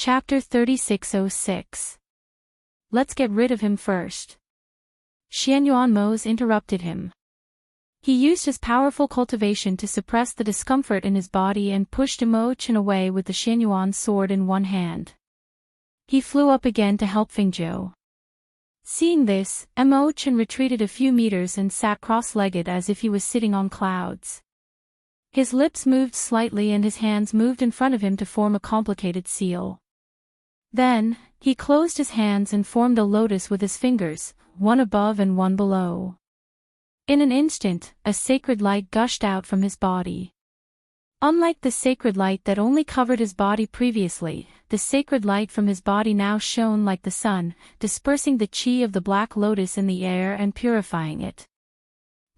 Chapter 3606. Let's get rid of him first. Xianyuan Mose interrupted him. He used his powerful cultivation to suppress the discomfort in his body and pushed Immerse away with the Xianyuan sword in one hand. He flew up again to help Fingzhou. Seeing this, Immerse retreated a few meters and sat cross-legged as if he was sitting on clouds. His lips moved slightly and his hands moved in front of him to form a complicated seal. Then, he closed his hands and formed a lotus with his fingers, one above and one below. In an instant, a sacred light gushed out from his body. Unlike the sacred light that only covered his body previously, the sacred light from his body now shone like the sun, dispersing the chi of the black lotus in the air and purifying it.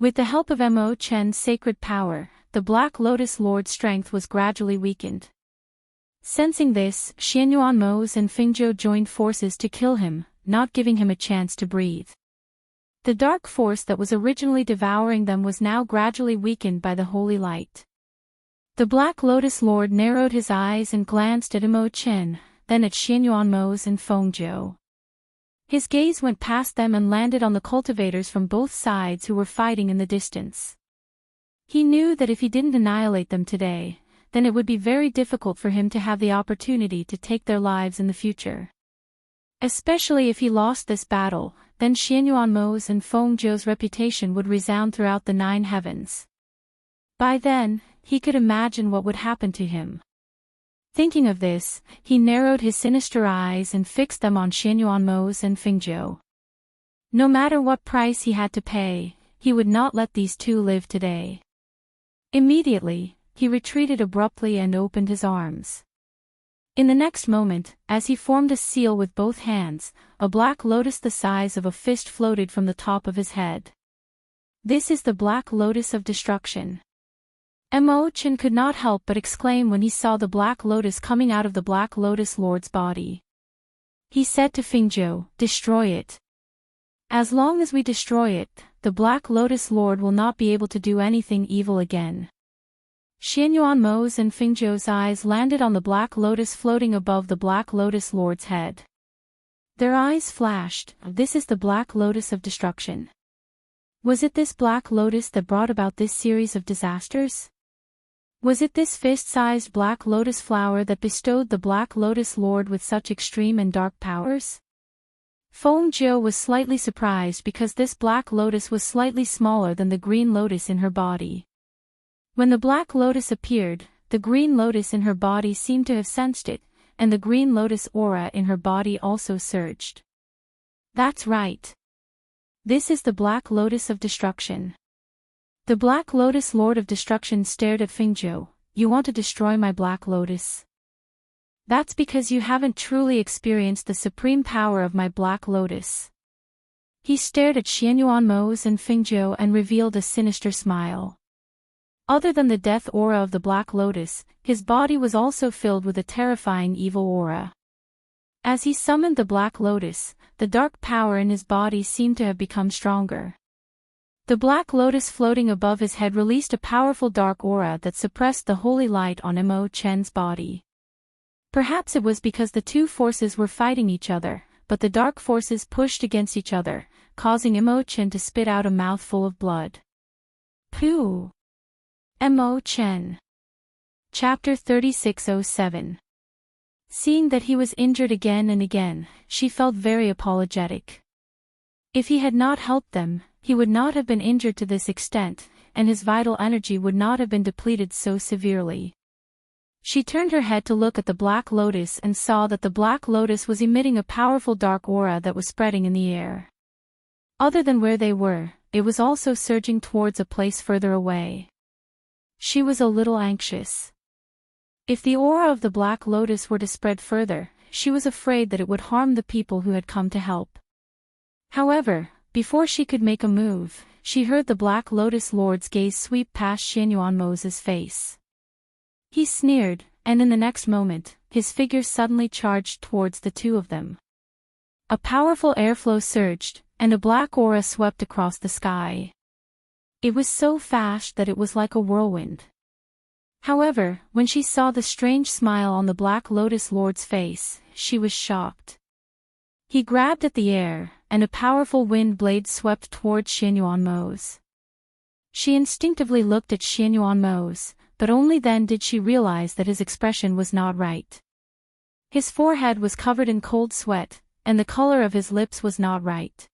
With the help of Immerse's sacred power, the black lotus lord's strength was gradually weakened. Sensing this, Xianyuan Mose and Fingzhou joined forces to kill him, not giving him a chance to breathe. The dark force that was originally devouring them was now gradually weakened by the holy light. The Black Lotus Lord narrowed his eyes and glanced at Immerse, then at Xianyuan Mose and Fengzhou. His gaze went past them and landed on the cultivators from both sides who were fighting in the distance. He knew that if he didn't annihilate them today, then it would be very difficult for him to have the opportunity to take their lives in the future. Especially if he lost this battle, then Xianyuan Mose and Fengzhou's reputation would resound throughout the 9 heavens. By then, he could imagine what would happen to him. Thinking of this, he narrowed his sinister eyes and fixed them on Xianyuan Mose and Fengzhou. No matter what price he had to pay, he would not let these two live today. Immediately, he retreated abruptly and opened his arms. In the next moment, as he formed a seal with both hands, a black lotus the size of a fist floated from the top of his head. This is the Black Lotus of Destruction. Immerse could not help but exclaim when he saw the black lotus coming out of the Black Lotus Lord's body. He said to Fingzhou, "Destroy it. As long as we destroy it, the Black Lotus Lord will not be able to do anything evil again." Xianyuan Mose and Fengzhou's eyes landed on the black lotus floating above the Black Lotus Lord's head. Their eyes flashed. This is the Black Lotus of Destruction. Was it this black lotus that brought about this series of disasters? Was it this fist-sized black lotus flower that bestowed the Black Lotus Lord with such extreme and dark powers? Fengzhou was slightly surprised because this black lotus was slightly smaller than the green lotus in her body. When the black lotus appeared, the green lotus in her body seemed to have sensed it, and the green lotus aura in her body also surged. That's right. This is the Black Lotus of Destruction. The Black Lotus Lord of Destruction stared at Fengzhou. "You want to destroy my black lotus? That's because you haven't truly experienced the supreme power of my black lotus." He stared at Xianyuan Mose and Fengzhou and revealed a sinister smile. Other than the death aura of the Black Lotus, his body was also filled with a terrifying evil aura. As he summoned the Black Lotus, the dark power in his body seemed to have become stronger. The Black Lotus floating above his head released a powerful dark aura that suppressed the holy light on Immerse's body. Perhaps it was because the two forces were fighting each other, but the dark forces pushed against each other, causing Immerse to spit out a mouthful of blood. Pooh! Immerse. Chapter 3607. Seeing that he was injured again and again, she felt very apologetic. If he had not helped them, he would not have been injured to this extent, and his vital energy would not have been depleted so severely. She turned her head to look at the Black Lotus and saw that the Black Lotus was emitting a powerful dark aura that was spreading in the air. Other than where they were, it was also surging towards a place further away. She was a little anxious. If the aura of the Black Lotus were to spread further, she was afraid that it would harm the people who had come to help. However, before she could make a move, she heard the Black Lotus Lord's gaze sweep past Xianyuan Mose's face. He sneered, and in the next moment, his figure suddenly charged towards the two of them. A powerful airflow surged, and a black aura swept across the sky. It was so fast that it was like a whirlwind. However, when she saw the strange smile on the Black Lotus Lord's face, she was shocked. He grabbed at the air, and a powerful wind blade swept towards Xianyuanmo's. She instinctively looked at Xianyuanmo's, but only then did she realize that his expression was not right. His forehead was covered in cold sweat, and the color of his lips was not right.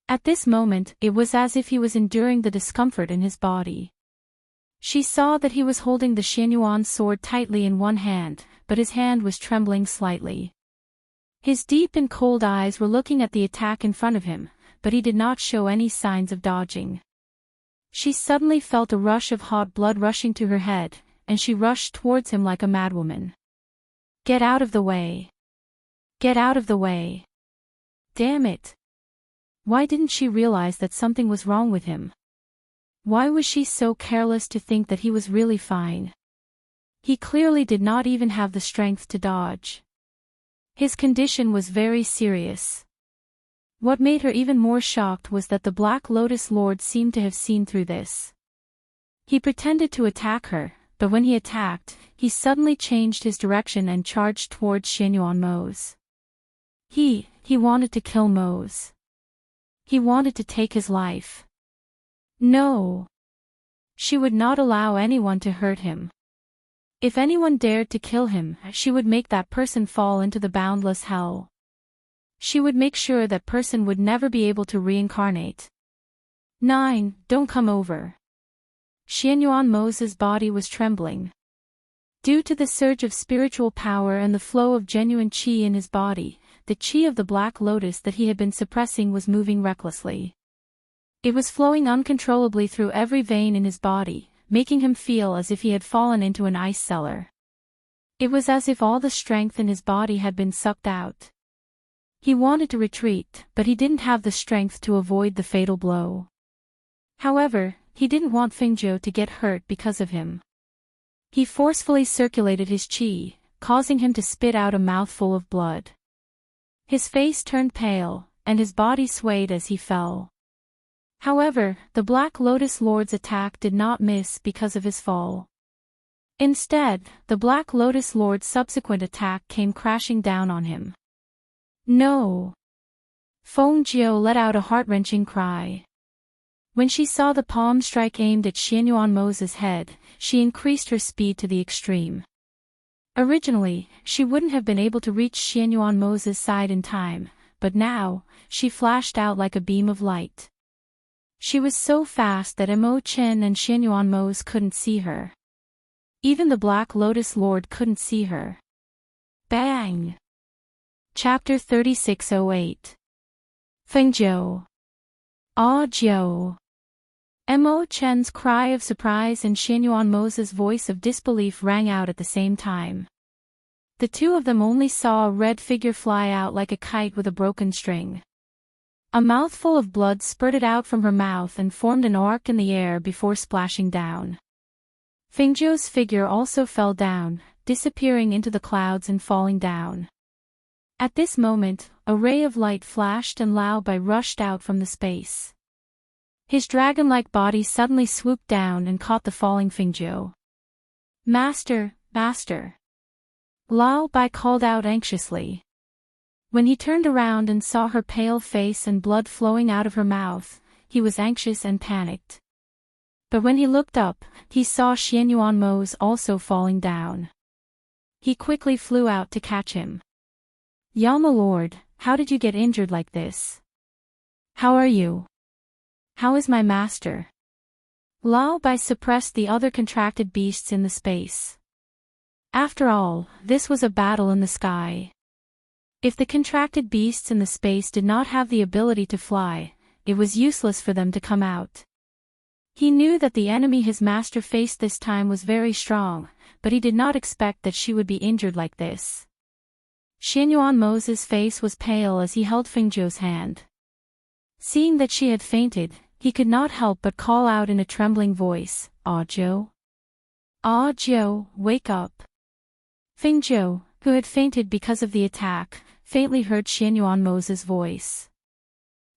At this moment, it was as if he was enduring the discomfort in his body. She saw that he was holding the Xianyuan sword tightly in one hand, but his hand was trembling slightly. His deep and cold eyes were looking at the attack in front of him, but he did not show any signs of dodging. She suddenly felt a rush of hot blood rushing to her head, and she rushed towards him like a madwoman. "Get out of the way! Get out of the way! Damn it!" Why didn't she realize that something was wrong with him? Why was she so careless to think that he was really fine? He clearly did not even have the strength to dodge. His condition was very serious. What made her even more shocked was that the Black Lotus Lord seemed to have seen through this. He pretended to attack her, but when he attacked, he suddenly changed his direction and charged towards Xianyuanmo's. He wanted to kill Mo's. He wanted to take his life. No. She would not allow anyone to hurt him. If anyone dared to kill him, she would make that person fall into the boundless hell. She would make sure that person would never be able to reincarnate. 9. Don't come over. Xianyuanmo's body was trembling. Due to the surge of spiritual power and the flow of genuine qi in his body, the qi of the Black Lotus that he had been suppressing was moving recklessly. It was flowing uncontrollably through every vein in his body, making him feel as if he had fallen into an ice cellar. It was as if all the strength in his body had been sucked out. He wanted to retreat, but he didn't have the strength to avoid the fatal blow. However, he didn't want Fengzhou to get hurt because of him. He forcefully circulated his qi, causing him to spit out a mouthful of blood. His face turned pale, and his body swayed as he fell. However, the Black Lotus Lord's attack did not miss because of his fall. Instead, the Black Lotus Lord's subsequent attack came crashing down on him. No! Fengzhou let out a heart-wrenching cry. When she saw the palm strike aimed at Xianyuanmo's head, she increased her speed to the extreme. Originally, she wouldn't have been able to reach Xianyuanmo's side in time, but now, she flashed out like a beam of light. She was so fast that Mo Chen and Xianyuanmo's couldn't see her. Even the Black Lotus Lord couldn't see her. Bang! Chapter 3608. Fengzhou. Jiu. Mo Chen's cry of surprise and Xianyuanmo's voice of disbelief rang out at the same time. The two of them only saw a red figure fly out like a kite with a broken string. A mouthful of blood spurted out from her mouth and formed an arc in the air before splashing down. Fengzhou's figure also fell down, disappearing into the clouds and falling down. At this moment, a ray of light flashed and Lao Bai rushed out from the space. His dragon-like body suddenly swooped down and caught the falling Fengzhou. "Master, master!" Lao Bai called out anxiously. When he turned around and saw her pale face and blood flowing out of her mouth, he was anxious and panicked. But when he looked up, he saw Xianyuanmo's also falling down. He quickly flew out to catch him. "Yama Lord, how did you get injured like this? How are you? How is my master?" Lao Bai suppressed the other contracted beasts in the space. After all, this was a battle in the sky. If the contracted beasts in the space did not have the ability to fly, it was useless for them to come out. He knew that the enemy his master faced this time was very strong, but he did not expect that she would be injured like this. Xianyuanmo's face was pale as he held Fengzhou's hand. Seeing that she had fainted, he could not help but call out in a trembling voice, "Jiu! Jiu, wake up!" Fengzhou, who had fainted because of the attack, faintly heard Xianyuanmo's voice.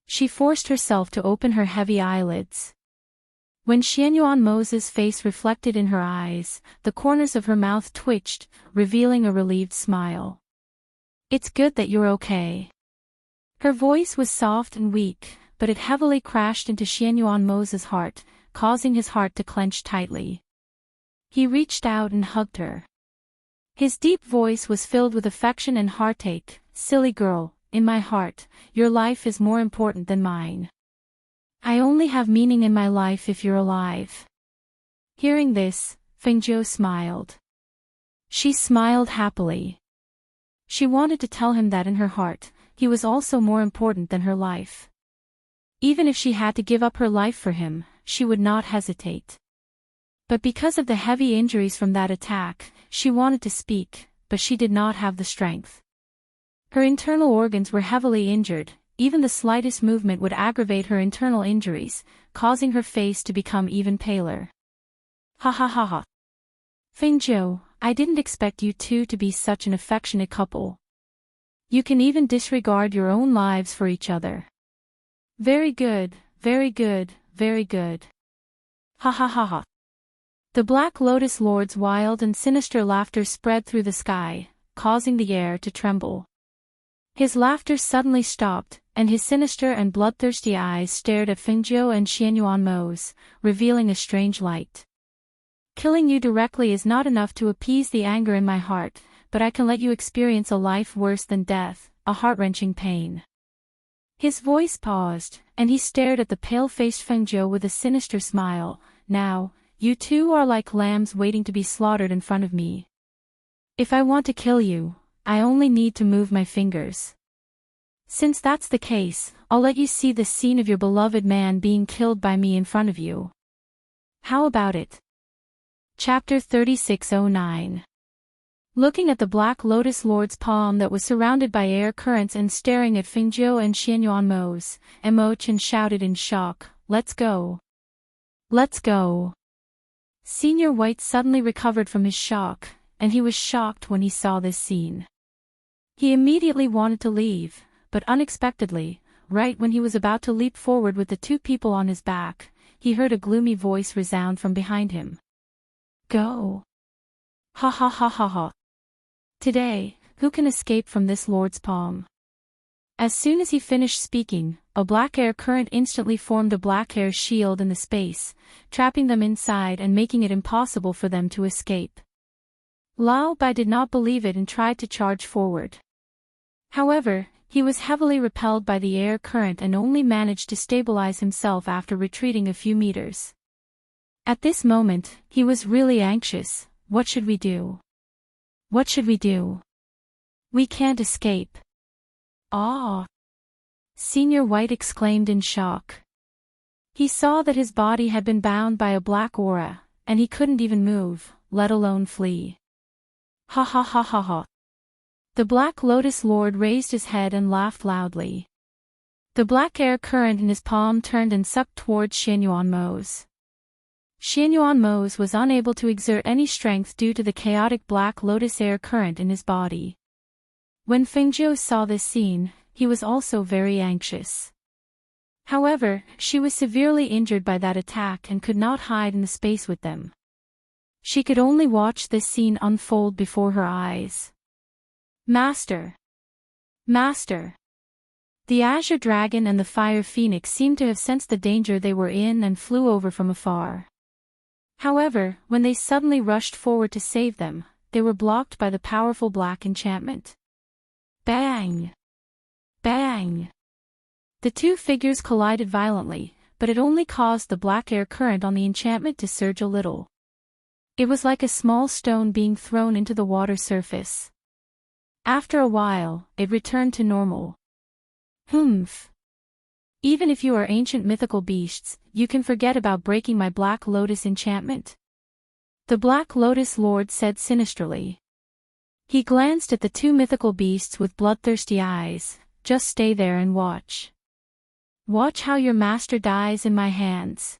She forced herself to open her heavy eyelids. When Xianyuan Mo's face reflected in her eyes, the corners of her mouth twitched, revealing a relieved smile. It's good that you're okay. Her voice was soft and weak, but it heavily crashed into Xianyuan Mo's heart, causing his heart to clench tightly. He reached out and hugged her. His deep voice was filled with affection and heartache. Silly girl, in my heart, your life is more important than mine. I only have meaning in my life if you're alive. Hearing this, Fengjiu smiled. She smiled happily. She wanted to tell him that in her heart, he was also more important than her life. Even if she had to give up her life for him, she would not hesitate. But because of the heavy injuries from that attack, she wanted to speak, but she did not have the strength. Her internal organs were heavily injured, even the slightest movement would aggravate her internal injuries, causing her face to become even paler. Ha ha ha ha. Fengjiu, I didn't expect you two to be such an affectionate couple. You can even disregard your own lives for each other. Very good, very good, very good. Ha ha ha ha. The Black Lotus Lord's wild and sinister laughter spread through the sky, causing the air to tremble. His laughter suddenly stopped, and his sinister and bloodthirsty eyes stared at Fengjiu and Xianyuan Mo's, revealing a strange light. Killing you directly is not enough to appease the anger in my heart, but I can let you experience a life worse than death, a heart-wrenching pain. His voice paused, and he stared at the pale-faced Fengjiu with a sinister smile. Now, you two are like lambs waiting to be slaughtered in front of me. If I want to kill you, I only need to move my fingers. Since that's the case, I'll let you see the scene of your beloved man being killed by me in front of you. How about it? Chapter 3609. Looking at the Black Lotus Lord's palm that was surrounded by air currents and staring at Fengjiu and Xianyuan Mo's, Emochan shouted in shock, "Let's go! Let's go!" Senior White suddenly recovered from his shock, and he was shocked when he saw this scene. He immediately wanted to leave, but unexpectedly, right when he was about to leap forward with the two people on his back, he heard a gloomy voice resound from behind him. Go! Ha ha ha ha ha! Today, who can escape from this lord's palm? As soon as he finished speaking, a black air current instantly formed a black air shield in the space, trapping them inside and making it impossible for them to escape. Lao Bai did not believe it and tried to charge forward. However, he was heavily repelled by the air current and only managed to stabilize himself after retreating a few meters. At this moment, he was really anxious. What should we do? What should we do? We can't escape. Ah! Senior White exclaimed in shock. He saw that his body had been bound by a black aura, and he couldn't even move, let alone flee. Ha ha ha ha ha. The Black Lotus Lord raised his head and laughed loudly. The black air current in his palm turned and sucked towards Xianyuan Mo's. Xianyuan Mo's was unable to exert any strength due to the chaotic Black Lotus air current in his body. When Fengjiu saw this scene, he was also very anxious. However, she was severely injured by that attack and could not hide in the space with them. She could only watch this scene unfold before her eyes. Master! Master! The Azure Dragon and the Fire Phoenix seemed to have sensed the danger they were in and flew over from afar. However, when they suddenly rushed forward to save them, they were blocked by the powerful black enchantment. Bang! Bang! The two figures collided violently, but it only caused the black air current on the enchantment to surge a little. It was like a small stone being thrown into the water surface. After a while, it returned to normal. Humph! Even if you are ancient mythical beasts, you can forget about breaking my Black Lotus enchantment. The Black Lotus Lord said sinisterly. He glanced at the two mythical beasts with bloodthirsty eyes. Just stay there and watch. Watch how your master dies in my hands.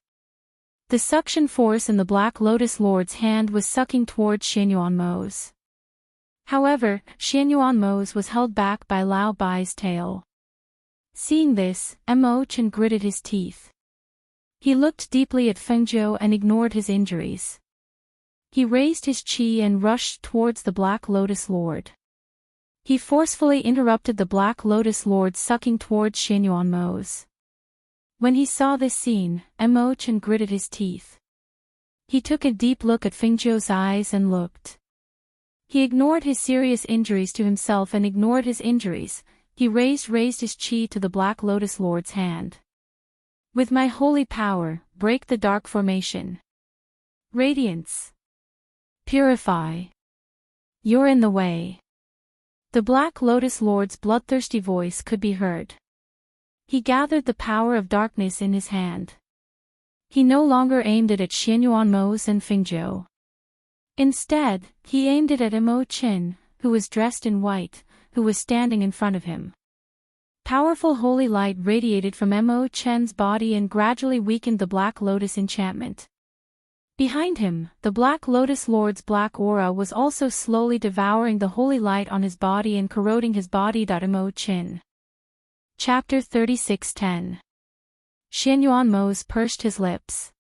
The suction force in the Black Lotus Lord's hand was sucking towards Xianyuan Mo's. However, Xianyuan Mo's was held back by Lao Bai's tail. Seeing this, Emochan gritted his teeth. He looked deeply at Fengzhou and ignored his injuries. He raised his chi and rushed towards the Black Lotus Lord. He forcefully interrupted the Black Lotus Lord sucking towards Xianyuanmo's. When he saw this scene, Mo Chen gritted his teeth. He took a deep look at Fengzhou's eyes and looked. He ignored his serious injuries to himself and ignored his injuries. He raised his chi to the Black Lotus Lord's hand. With my holy power, break the dark formation. Radiance. Purify. You're in the way. The Black Lotus Lord's bloodthirsty voice could be heard. He gathered the power of darkness in his hand. He no longer aimed it at Xianyuanmo's and Fengzhou. Instead, he aimed it at Mo Chen, who was dressed in white, who was standing in front of him. Powerful holy light radiated from Mo Chen's body and gradually weakened the Black Lotus enchantment. Behind him, the Black Lotus Lord's black aura was also slowly devouring the holy light on his body and corroding his body. Mo Chen. Chapter 36:10. Xianyuanmo's pursed his lips.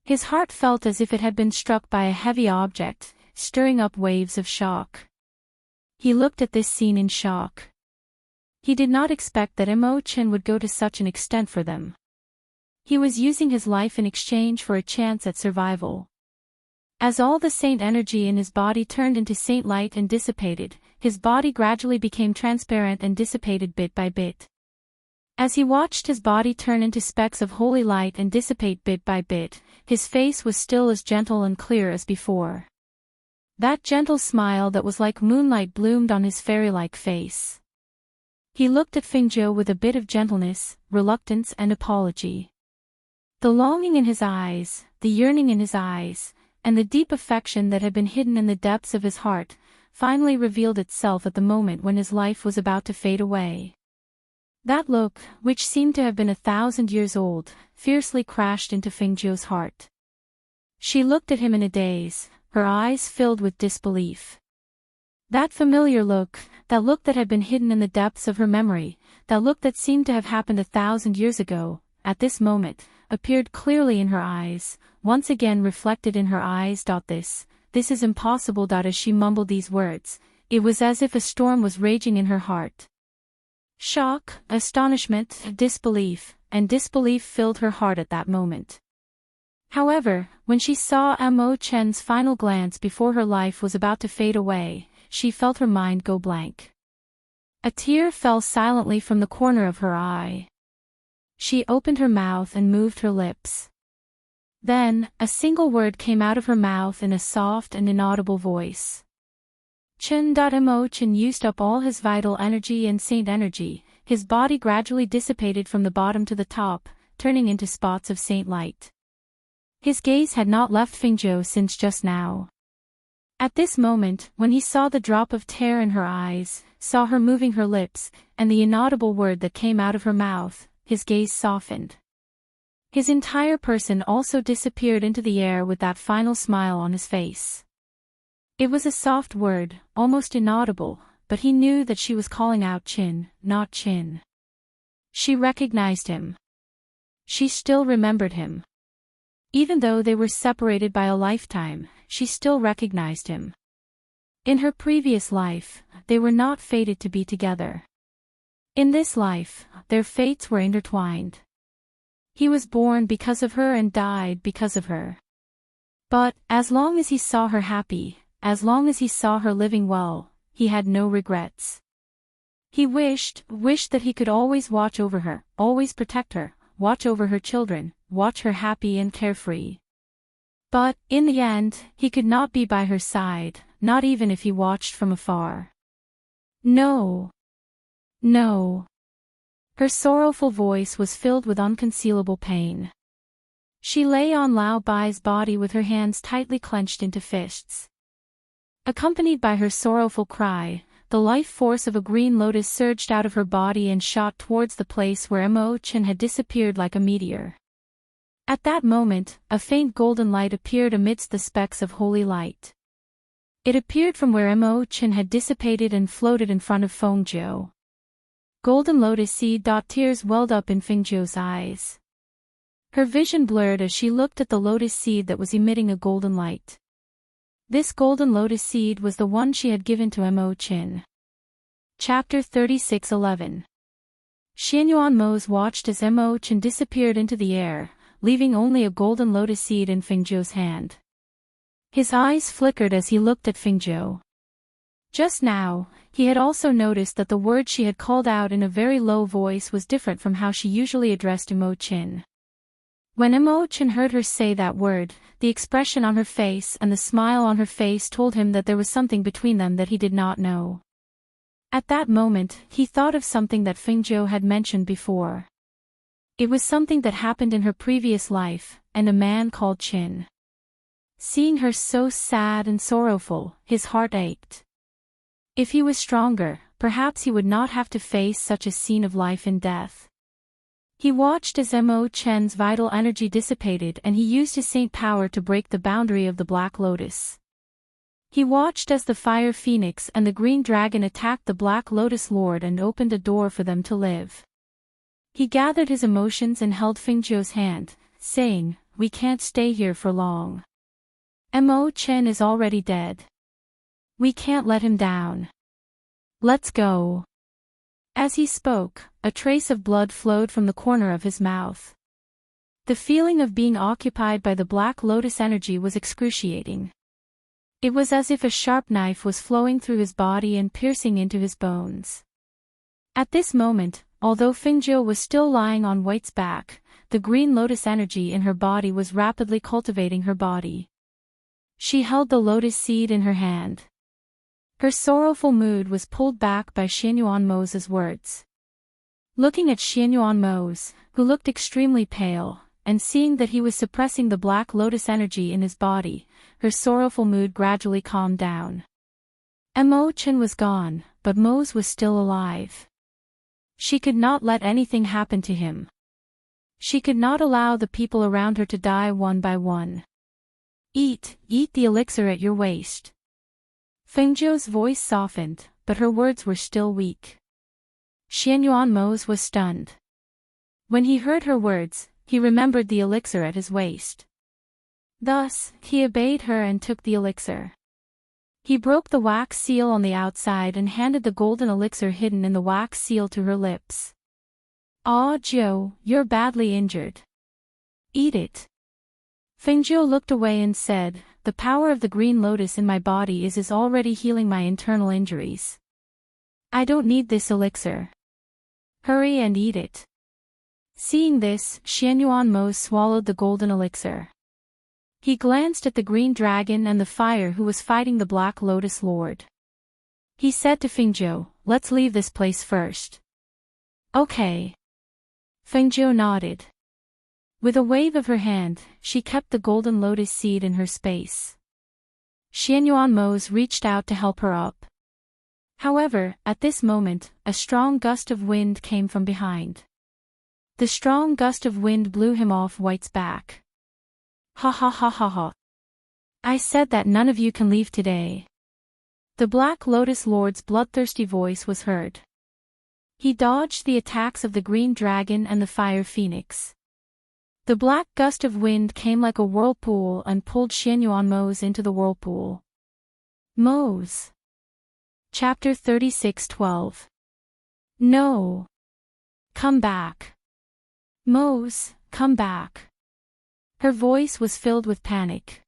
His heart felt as if it had been struck by a heavy object, stirring up waves of shock. He looked at this scene in shock. He did not expect that Mo Chen would go to such an extent for them. He was using his life in exchange for a chance at survival. As all the saint energy in his body turned into saint light and dissipated, his body gradually became transparent and dissipated bit by bit. As he watched his body turn into specks of holy light and dissipate bit by bit, his face was still as gentle and clear as before. That gentle smile that was like moonlight bloomed on his fairy-like face. He looked at Fengzhou with a bit of gentleness, reluctance and apology. The longing in his eyes, the yearning in his eyes, and the deep affection that had been hidden in the depths of his heart, finally revealed itself at the moment when his life was about to fade away. That look, which seemed to have been 1,000 years old, fiercely crashed into Fengzhou's heart. She looked at him in a daze, her eyes filled with disbelief. That familiar look, that look that had been hidden in the depths of her memory, that look that seemed to have happened 1,000 years ago, at this moment, appeared clearly in her eyes, once again reflected in her eyes. This is impossible. As she mumbled these words, it was as if a storm was raging in her heart. Shock, astonishment, disbelief filled her heart at that moment. However, when she saw Mo Chen's final glance before her life was about to fade away, she felt her mind go blank. A tear fell silently from the corner of her eye. She opened her mouth and moved her lips. Then, a single word came out of her mouth in a soft and inaudible voice. Chen. Mo Chen used up all his vital energy and saint energy, his body gradually dissipated from the bottom to the top, turning into spots of saint light. His gaze had not left Fengzhou since just now. At this moment, when he saw the drop of tear in her eyes, saw her moving her lips, and the inaudible word that came out of her mouth, his gaze softened. His entire person also disappeared into the air with that final smile on his face. It was a soft word, almost inaudible, but he knew that she was calling out Chin, not Chin. She recognized him. She still remembered him. Even though they were separated by a lifetime, she still recognized him. In her previous life, they were not fated to be together. In this life, their fates were intertwined. He was born because of her and died because of her. But, as long as he saw her happy, as long as he saw her living well, he had no regrets. He wished that he could always watch over her, always protect her, watch over her children, watch her happy and carefree. But, in the end, he could not be by her side, not even if he watched from afar. No. No. Her sorrowful voice was filled with unconcealable pain. She lay on Lao Bai's body with her hands tightly clenched into fists. Accompanied by her sorrowful cry, the life force of a green lotus surged out of her body and shot towards the place where Mo Chen had disappeared like a meteor. At that moment, a faint golden light appeared amidst the specks of holy light. It appeared from where Mo Chen had dissipated and floated in front of Fengzhou. Golden lotus seed. Tears welled up in Fengzhou's eyes. Her vision blurred as she looked at the lotus seed that was emitting a golden light. This golden lotus seed was the one she had given to Mo-chin. Chapter 36:11. Xianyuan-mo's watched as Mo-chin disappeared into the air, leaving only a golden lotus seed in Fengzhou's hand. His eyes flickered as he looked at Fengzhou. Just now, he had also noticed that the word she had called out in a very low voice was different from how she usually addressed Mo-chin. When Mo-chin heard her say that word, the expression on her face and the smile on her face told him that there was something between them that he did not know. At that moment, he thought of something that Fengzhou had mentioned before. It was something that happened in her previous life, and a man called Qin. Seeing her so sad and sorrowful, his heart ached. If he was stronger, perhaps he would not have to face such a scene of life and death. He watched as Mo-chin's vital energy dissipated and he used his saint power to break the boundary of the Black Lotus. He watched as the Fire Phoenix and the Green Dragon attacked the Black Lotus Lord and opened a door for them to live. He gathered his emotions and held Fengzhou's hand, saying, "We can't stay here for long. Mo-chin is already dead. We can't let him down. Let's go." As he spoke, a trace of blood flowed from the corner of his mouth. The feeling of being occupied by the Black Lotus energy was excruciating. It was as if a sharp knife was flowing through his body and piercing into his bones. At this moment, although Fengzhou was still lying on White's back, the Green Lotus energy in her body was rapidly cultivating her body. She held the lotus seed in her hand. Her sorrowful mood was pulled back by Xianyuan-mo's words. Looking at Xianyuan-mo's, who looked extremely pale, and seeing that he was suppressing the Black Lotus energy in his body, her sorrowful mood gradually calmed down. Mo-chin was gone, but Mo's was still alive. She could not let anything happen to him. She could not allow the people around her to die one by one. Eat the elixir at your waist." Fengzhou's voice softened, but her words were still weak. Xianyuan-mo's was stunned. When he heard her words, he remembered the elixir at his waist. Thus, he obeyed her and took the elixir. He broke the wax seal on the outside and handed the golden elixir hidden in the wax seal to her lips. "Ah, Joe, you're badly injured. Eat it." Fengzhou looked away and said, "The power of the Green Lotus in my body is already healing my internal injuries. I don't need this elixir. Hurry and eat it." Seeing this, Xianyuan-mo swallowed the golden elixir. He glanced at the Green Dragon and the Fire who was fighting the Black Lotus Lord. He said to Fengzhou, "Let's leave this place first." "Okay." Fengzhou nodded. With a wave of her hand, she kept the golden lotus seed in her space. Xianyuan-mo's reached out to help her up. However, at this moment, a strong gust of wind came from behind. The strong gust of wind blew him off White's back. "Ha ha ha ha ha. I said that none of you can leave today." The Black Lotus Lord's bloodthirsty voice was heard. He dodged the attacks of the Green Dragon and the Fire Phoenix. The black gust of wind came like a whirlpool and pulled Xianyuan-mo's into the whirlpool. Mo's. Chapter 36:12. No. Come back. Mo's, come back. Her voice was filled with panic.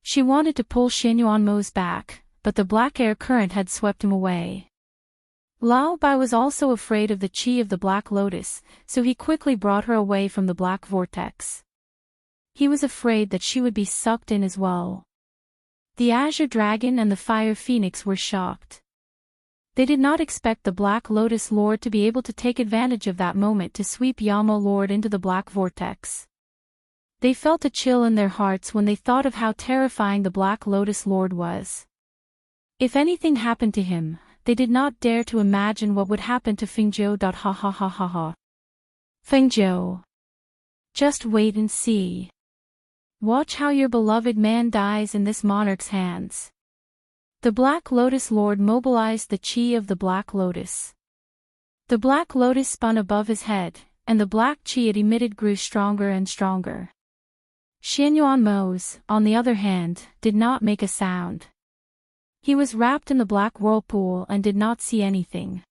She wanted to pull Xianyuan-mo's back, but the black air current had swept him away. Lao Bai was also afraid of the chi of the Black Lotus, so he quickly brought her away from the black vortex. He was afraid that she would be sucked in as well. The Azure Dragon and the Fire Phoenix were shocked. They did not expect the Black Lotus Lord to be able to take advantage of that moment to sweep Yamo Lord into the black vortex. They felt a chill in their hearts when they thought of how terrifying the Black Lotus Lord was. If anything happened to him, they did not dare to imagine what would happen to Fengzhou. Ha ha ha ha ha. Fengzhou. Just wait and see. Watch how your beloved man dies in this monarch's hands. The Black Lotus Lord mobilized the chi of the Black Lotus. The Black Lotus spun above his head, and the black chi it emitted grew stronger and stronger. Xianyuan, on the other hand, did not make a sound. He was wrapped in the black whirlpool and did not see anything.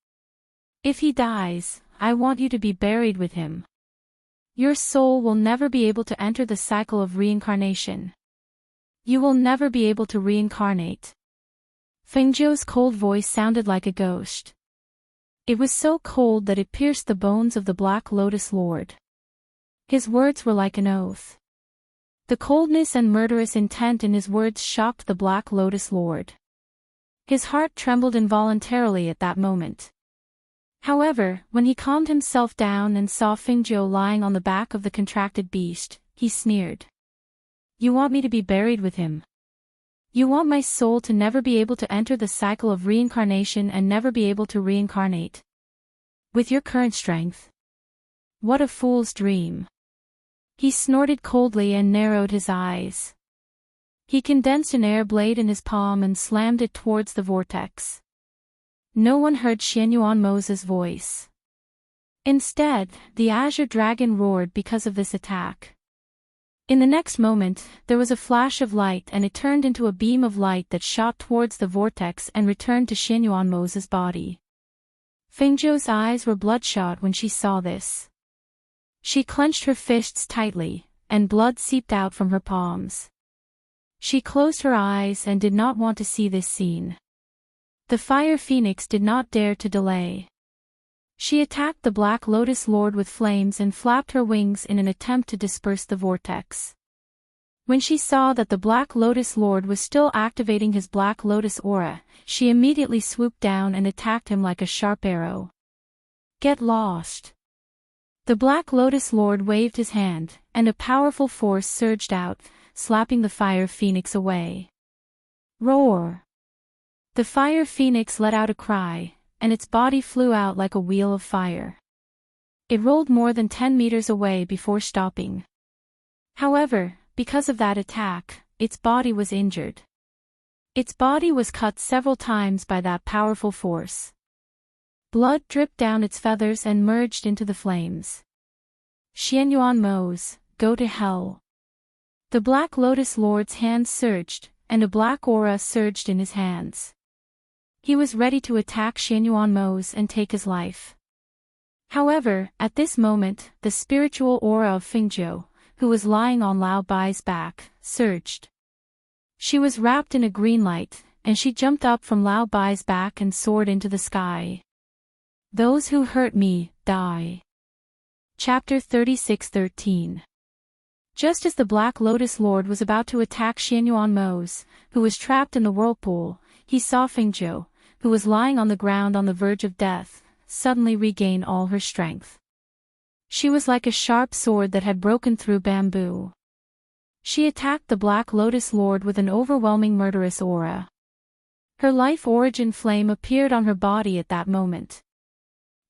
If he dies, I want you to be buried with him. Your soul will never be able to enter the cycle of reincarnation. You will never be able to reincarnate. Fengzhou's cold voice sounded like a ghost. It was so cold that it pierced the bones of the Black Lotus Lord. His words were like an oath. The coldness and murderous intent in his words shocked the Black Lotus Lord. His heart trembled involuntarily at that moment. However, when he calmed himself down and saw Fengzhou lying on the back of the contracted beast, he sneered. You want me to be buried with him? You want my soul to never be able to enter the cycle of reincarnation and never be able to reincarnate? With your current strength? What a fool's dream. He snorted coldly and narrowed his eyes. He condensed an air blade in his palm and slammed it towards the vortex. No one heard Xianyuan's voice. Instead, the azure dragon roared because of this attack. In the next moment, there was a flash of light and it turned into a beam of light that shot towards the vortex and returned to Xianyuan's body. Fengzhou's eyes were bloodshot when she saw this. She clenched her fists tightly, and blood seeped out from her palms. She closed her eyes and did not want to see this scene. The Fire Phoenix did not dare to delay. She attacked the Black Lotus Lord with flames and flapped her wings in an attempt to disperse the vortex. When she saw that the Black Lotus Lord was still activating his Black Lotus aura, she immediately swooped down and attacked him like a sharp arrow. Get lost. The Black Lotus Lord waved his hand, and a powerful force surged out, slapping the Fire Phoenix away. Roar! The Fire Phoenix let out a cry, and its body flew out like a wheel of fire. It rolled more than 10 meters away before stopping. However, because of that attack, its body was injured. Its body was cut several times by that powerful force. Blood dripped down its feathers and merged into the flames. Xianyuan, go to hell. The Black Lotus Lord's hands surged, and a black aura surged in his hands. He was ready to attack Xianyuan and take his life. However, at this moment, the spiritual aura of Fengzhou, who was lying on Lao Bai's back, surged. She was wrapped in a green light, and she jumped up from Lao Bai's back and soared into the sky. Those who hurt me, die. Chapter 36:13. Just as the Black Lotus Lord was about to attack Xianyuan, who was trapped in the whirlpool, he saw Fengzhou, who was lying on the ground on the verge of death, suddenly regain all her strength. She was like a sharp sword that had broken through bamboo. She attacked the Black Lotus Lord with an overwhelming murderous aura. Her life origin flame appeared on her body at that moment.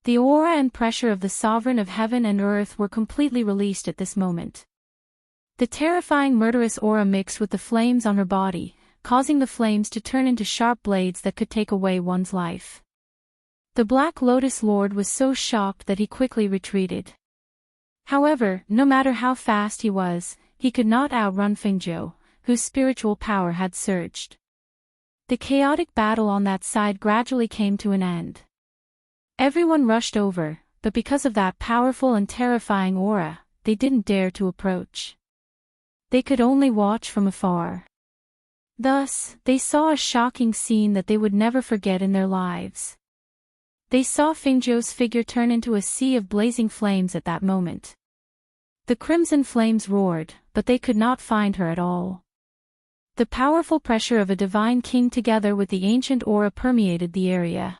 The aura and pressure of the Sovereign of Heaven and Earth were completely released at this moment. The terrifying murderous aura mixed with the flames on her body, causing the flames to turn into sharp blades that could take away one's life. The Black Lotus Lord was so shocked that he quickly retreated. However, no matter how fast he was, he could not outrun Fengzhou, whose spiritual power had surged. The chaotic battle on that side gradually came to an end. Everyone rushed over, but because of that powerful and terrifying aura, they didn't dare to approach. They could only watch from afar. Thus, they saw a shocking scene that they would never forget in their lives. They saw Fengzhou's figure turn into a sea of blazing flames at that moment. The crimson flames roared, but they could not find her at all. The powerful pressure of a divine king together with the ancient aura permeated the area.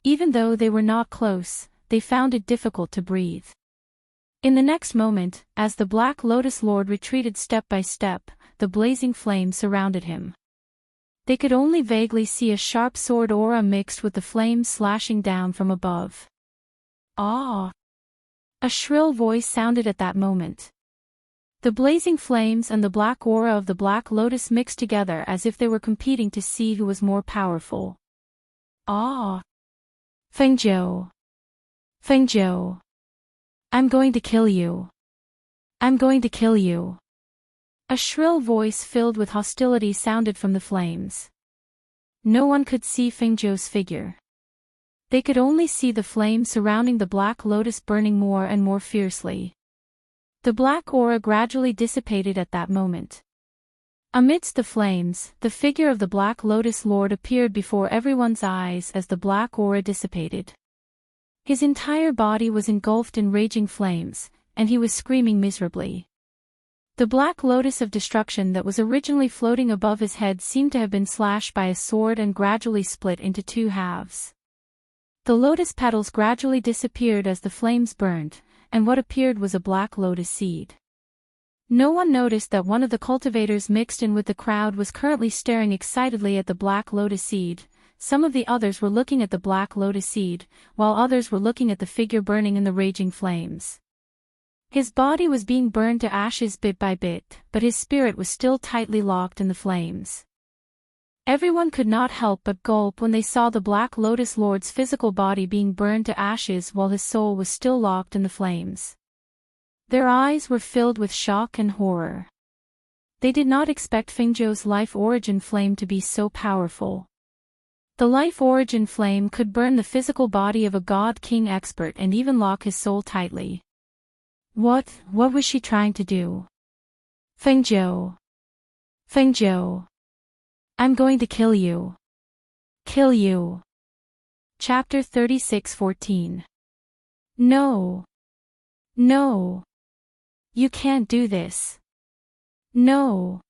Even though they were not close, they found it difficult to breathe. In the next moment, as the Black Lotus Lord retreated step by step, the blazing flames surrounded him. They could only vaguely see a sharp sword aura mixed with the flames slashing down from above. Ah! A shrill voice sounded at that moment. The blazing flames and the black aura of the Black Lotus mixed together as if they were competing to see who was more powerful. Ah! Fengzhou! Fengzhou! I'm going to kill you. I'm going to kill you. A shrill voice filled with hostility sounded from the flames. No one could see Fengzhou's figure. They could only see the flame surrounding the black lotus burning more and more fiercely. The black aura gradually dissipated at that moment. Amidst the flames, the figure of the Black Lotus Lord appeared before everyone's eyes as the black aura dissipated. His entire body was engulfed in raging flames, and he was screaming miserably. The black lotus of destruction that was originally floating above his head seemed to have been slashed by a sword and gradually split into two halves. The lotus petals gradually disappeared as the flames burned, and what appeared was a black lotus seed. No one noticed that one of the cultivators mixed in with the crowd was currently staring excitedly at the black lotus seed. Some of the others were looking at the black lotus seed, while others were looking at the figure burning in the raging flames. His body was being burned to ashes bit by bit, but his spirit was still tightly locked in the flames. Everyone could not help but gulp when they saw the Black Lotus Lord's physical body being burned to ashes while his soul was still locked in the flames. Their eyes were filled with shock and horror. They did not expect Fengzhou's life origin flame to be so powerful. The life origin flame could burn the physical body of a god king expert and even lock his soul tightly. What was she trying to do? Fengzhou. Fengzhou. I'm going to kill you. Kill you. Chapter 36:14. No. No. You can't do this. No.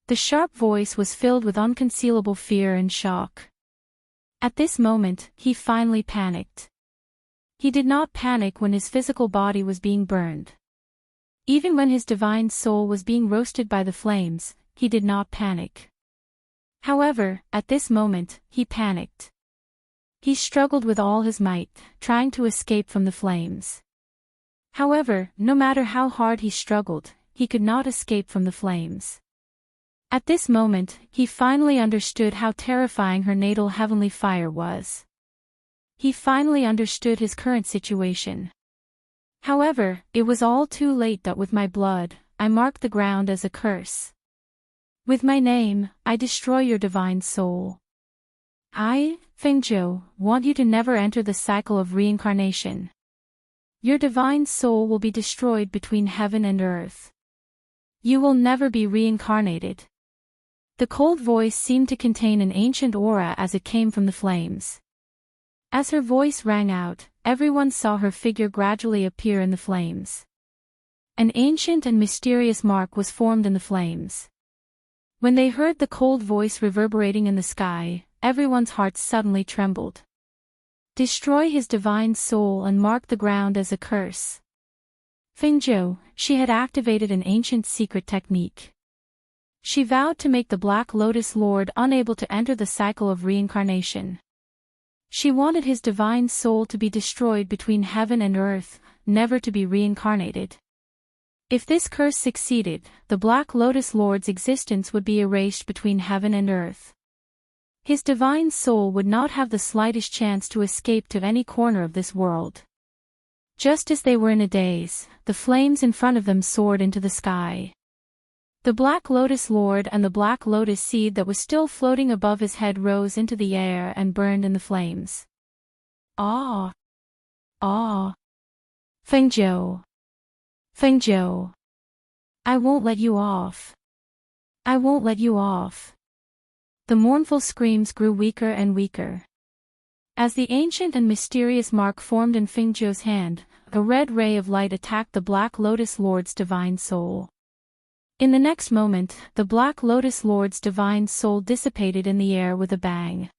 The sharp voice was filled with unconcealable fear and shock. At this moment, he finally panicked. He did not panic when his physical body was being burned. Even when his divine soul was being roasted by the flames, he did not panic. However, at this moment, he panicked. He struggled with all his might, trying to escape from the flames. However, no matter how hard he struggled, he could not escape from the flames. At this moment, he finally understood how terrifying her natal heavenly fire was. He finally understood his current situation. However, it was all too late that with my blood, I mark the ground as a curse. With my name, I destroy your divine soul. I, Fengzhou, want you to never enter the cycle of reincarnation. Your divine soul will be destroyed between heaven and earth. You will never be reincarnated. The cold voice seemed to contain an ancient aura as it came from the flames. As her voice rang out, everyone saw her figure gradually appear in the flames. An ancient and mysterious mark was formed in the flames. When they heard the cold voice reverberating in the sky, everyone's hearts suddenly trembled. Destroy his divine soul and mark the ground as a curse. Fengzhou, she had activated an ancient secret technique. She vowed to make the Black Lotus Lord unable to enter the cycle of reincarnation. She wanted his divine soul to be destroyed between heaven and earth, never to be reincarnated. If this curse succeeded, the Black Lotus Lord's existence would be erased between heaven and earth. His divine soul would not have the slightest chance to escape to any corner of this world. Just as they were in a daze, the flames in front of them soared into the sky. The Black Lotus Lord and the Black Lotus seed that was still floating above his head rose into the air and burned in the flames. Ah! Ah! Fengzhou! Fengzhou! I won't let you off. I won't let you off. The mournful screams grew weaker and weaker. As the ancient and mysterious mark formed in Fengzhou's hand, a red ray of light attacked the Black Lotus Lord's divine soul. In the next moment, the Black Lotus Lord's divine soul dissipated in the air with a bang.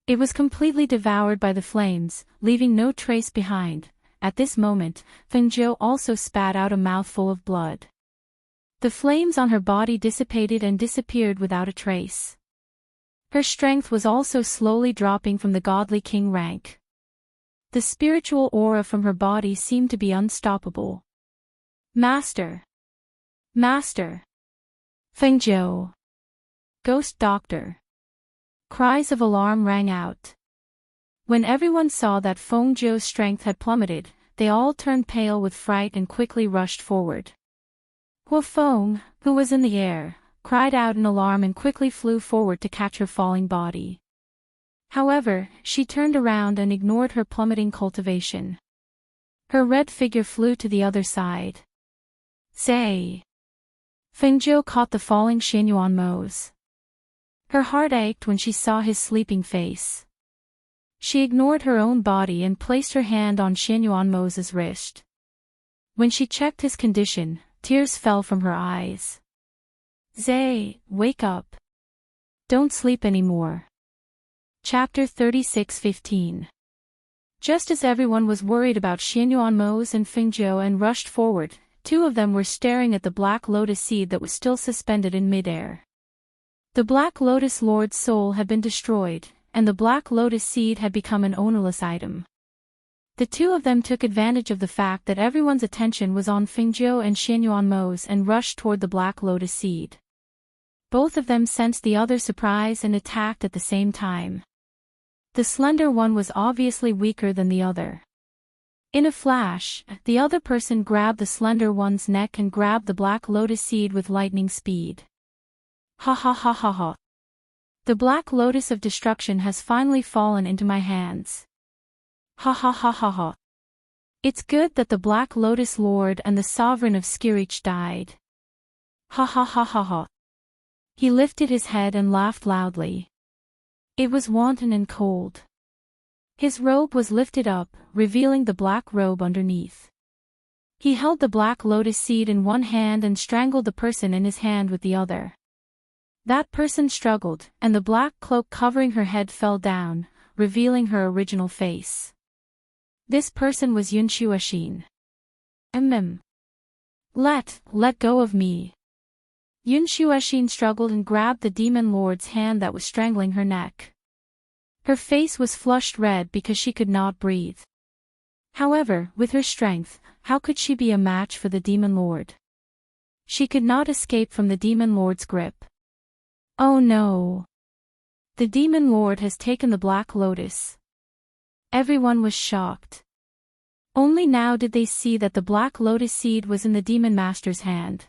It was completely devoured by the flames, leaving no trace behind. At this moment, Fengzhou also spat out a mouthful of blood. The flames on her body dissipated and disappeared without a trace. Her strength was also slowly dropping from the godly king rank. The spiritual aura from her body seemed to be unstoppable. Master! Master! Fengzhou! Ghost Doctor! Cries of alarm rang out. When everyone saw that Fengzhou's strength had plummeted, they all turned pale with fright and quickly rushed forward. Hua Feng, who was in the air, cried out in alarm and quickly flew forward to catch her falling body. However, she turned around and ignored her plummeting cultivation. Her red figure flew to the other side. Say! Fengjiu caught the falling Xianyuanmo's. Her heart ached when she saw his sleeping face. She ignored her own body and placed her hand on Xianyuanmo's wrist. When she checked his condition, tears fell from her eyes. Zay, wake up. Don't sleep anymore. Chapter 36:15. Just as everyone was worried about Xianyuanmo's and Fengjiu and rushed forward, two of them were staring at the black lotus seed that was still suspended in midair. The Black Lotus Lord's soul had been destroyed, and the Black Lotus seed had become an ownerless item. The two of them took advantage of the fact that everyone's attention was on Fengjiu and Xianyuanmo's and rushed toward the Black Lotus seed. Both of them sensed the other's surprise and attacked at the same time. The slender one was obviously weaker than the other. In a flash, the other person grabbed the slender one's neck and grabbed the Black Lotus seed with lightning speed. Ha ha ha ha ha. The Black Lotus of Destruction has finally fallen into my hands. Ha ha ha ha ha. It's good that the Black Lotus Lord and the Sovereign of Skirich died. Ha ha ha ha ha. He lifted his head and laughed loudly. It was wanton and cold. His robe was lifted up, revealing the black robe underneath. He held the Black Lotus seed in one hand and strangled the person in his hand with the other. That person struggled, and the black cloak covering her head fell down, revealing her original face. This person was Yun Shuashin. Let go of me. Yun Shuashin struggled and grabbed the demon lord's hand that was strangling her neck. Her face was flushed red because she could not breathe. However, with her strength, how could she be a match for the demon lord? She could not escape from the demon lord's grip. Oh no! The demon lord has taken the Black Lotus. Everyone was shocked. Only now did they see that the Black Lotus seed was in the demon master's hand.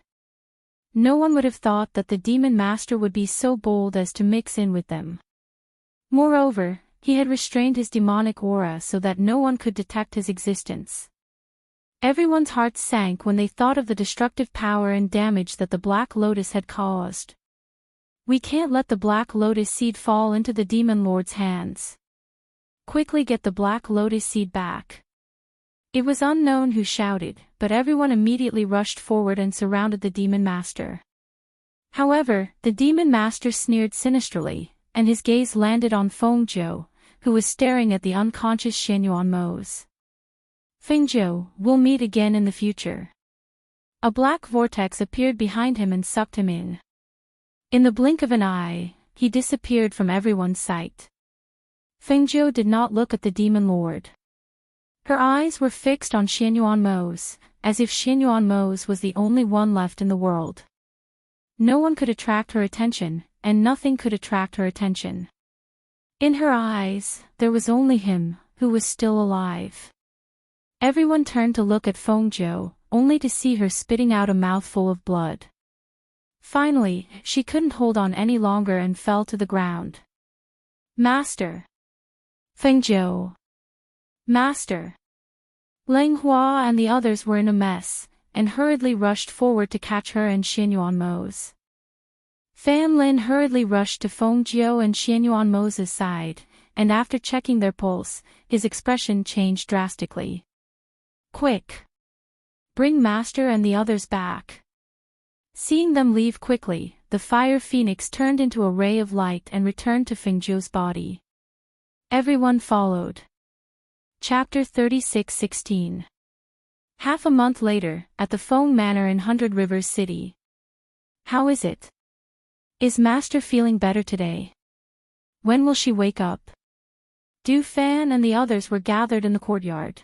No one would have thought that the demon master would be so bold as to mix in with them. Moreover, he had restrained his demonic aura so that no one could detect his existence. Everyone's hearts sank when they thought of the destructive power and damage that the Black Lotus had caused. We can't let the Black Lotus seed fall into the demon lord's hands. Quickly get the Black Lotus seed back. It was unknown who shouted, but everyone immediately rushed forward and surrounded the demon master. However, the demon master sneered sinisterly, and his gaze landed on Fengjiu, who was staring at the unconscious Xianyuanmo's. Fengjiu, we'll meet again in the future. A black vortex appeared behind him and sucked him in. In the blink of an eye, he disappeared from everyone's sight. Fengjiu did not look at the demon lord. Her eyes were fixed on Xianyuanmo's, as if Xianyuanmo's was the only one left in the world. No one could attract her attention, and nothing could attract her attention. In her eyes, there was only him, who was still alive. Everyone turned to look at Fengjiu, only to see her spitting out a mouthful of blood. Finally, she couldn't hold on any longer and fell to the ground. Master! Fengjiu! Master! Leng Hua and the others were in a mess, and hurriedly rushed forward to catch her and Xianyuanmo's. Fan Lin hurriedly rushed to Fengjiu and Xianyuanmo's side, and after checking their pulse, his expression changed drastically. Quick! Bring Master and the others back. Seeing them leave quickly, the fire phoenix turned into a ray of light and returned to Fengjiu's body. Everyone followed. Chapter 36:16. Half a month later, at the Feng Manor in Hundred Rivers City. How is it? Is Master feeling better today? When will she wake up? Du Fan and the others were gathered in the courtyard.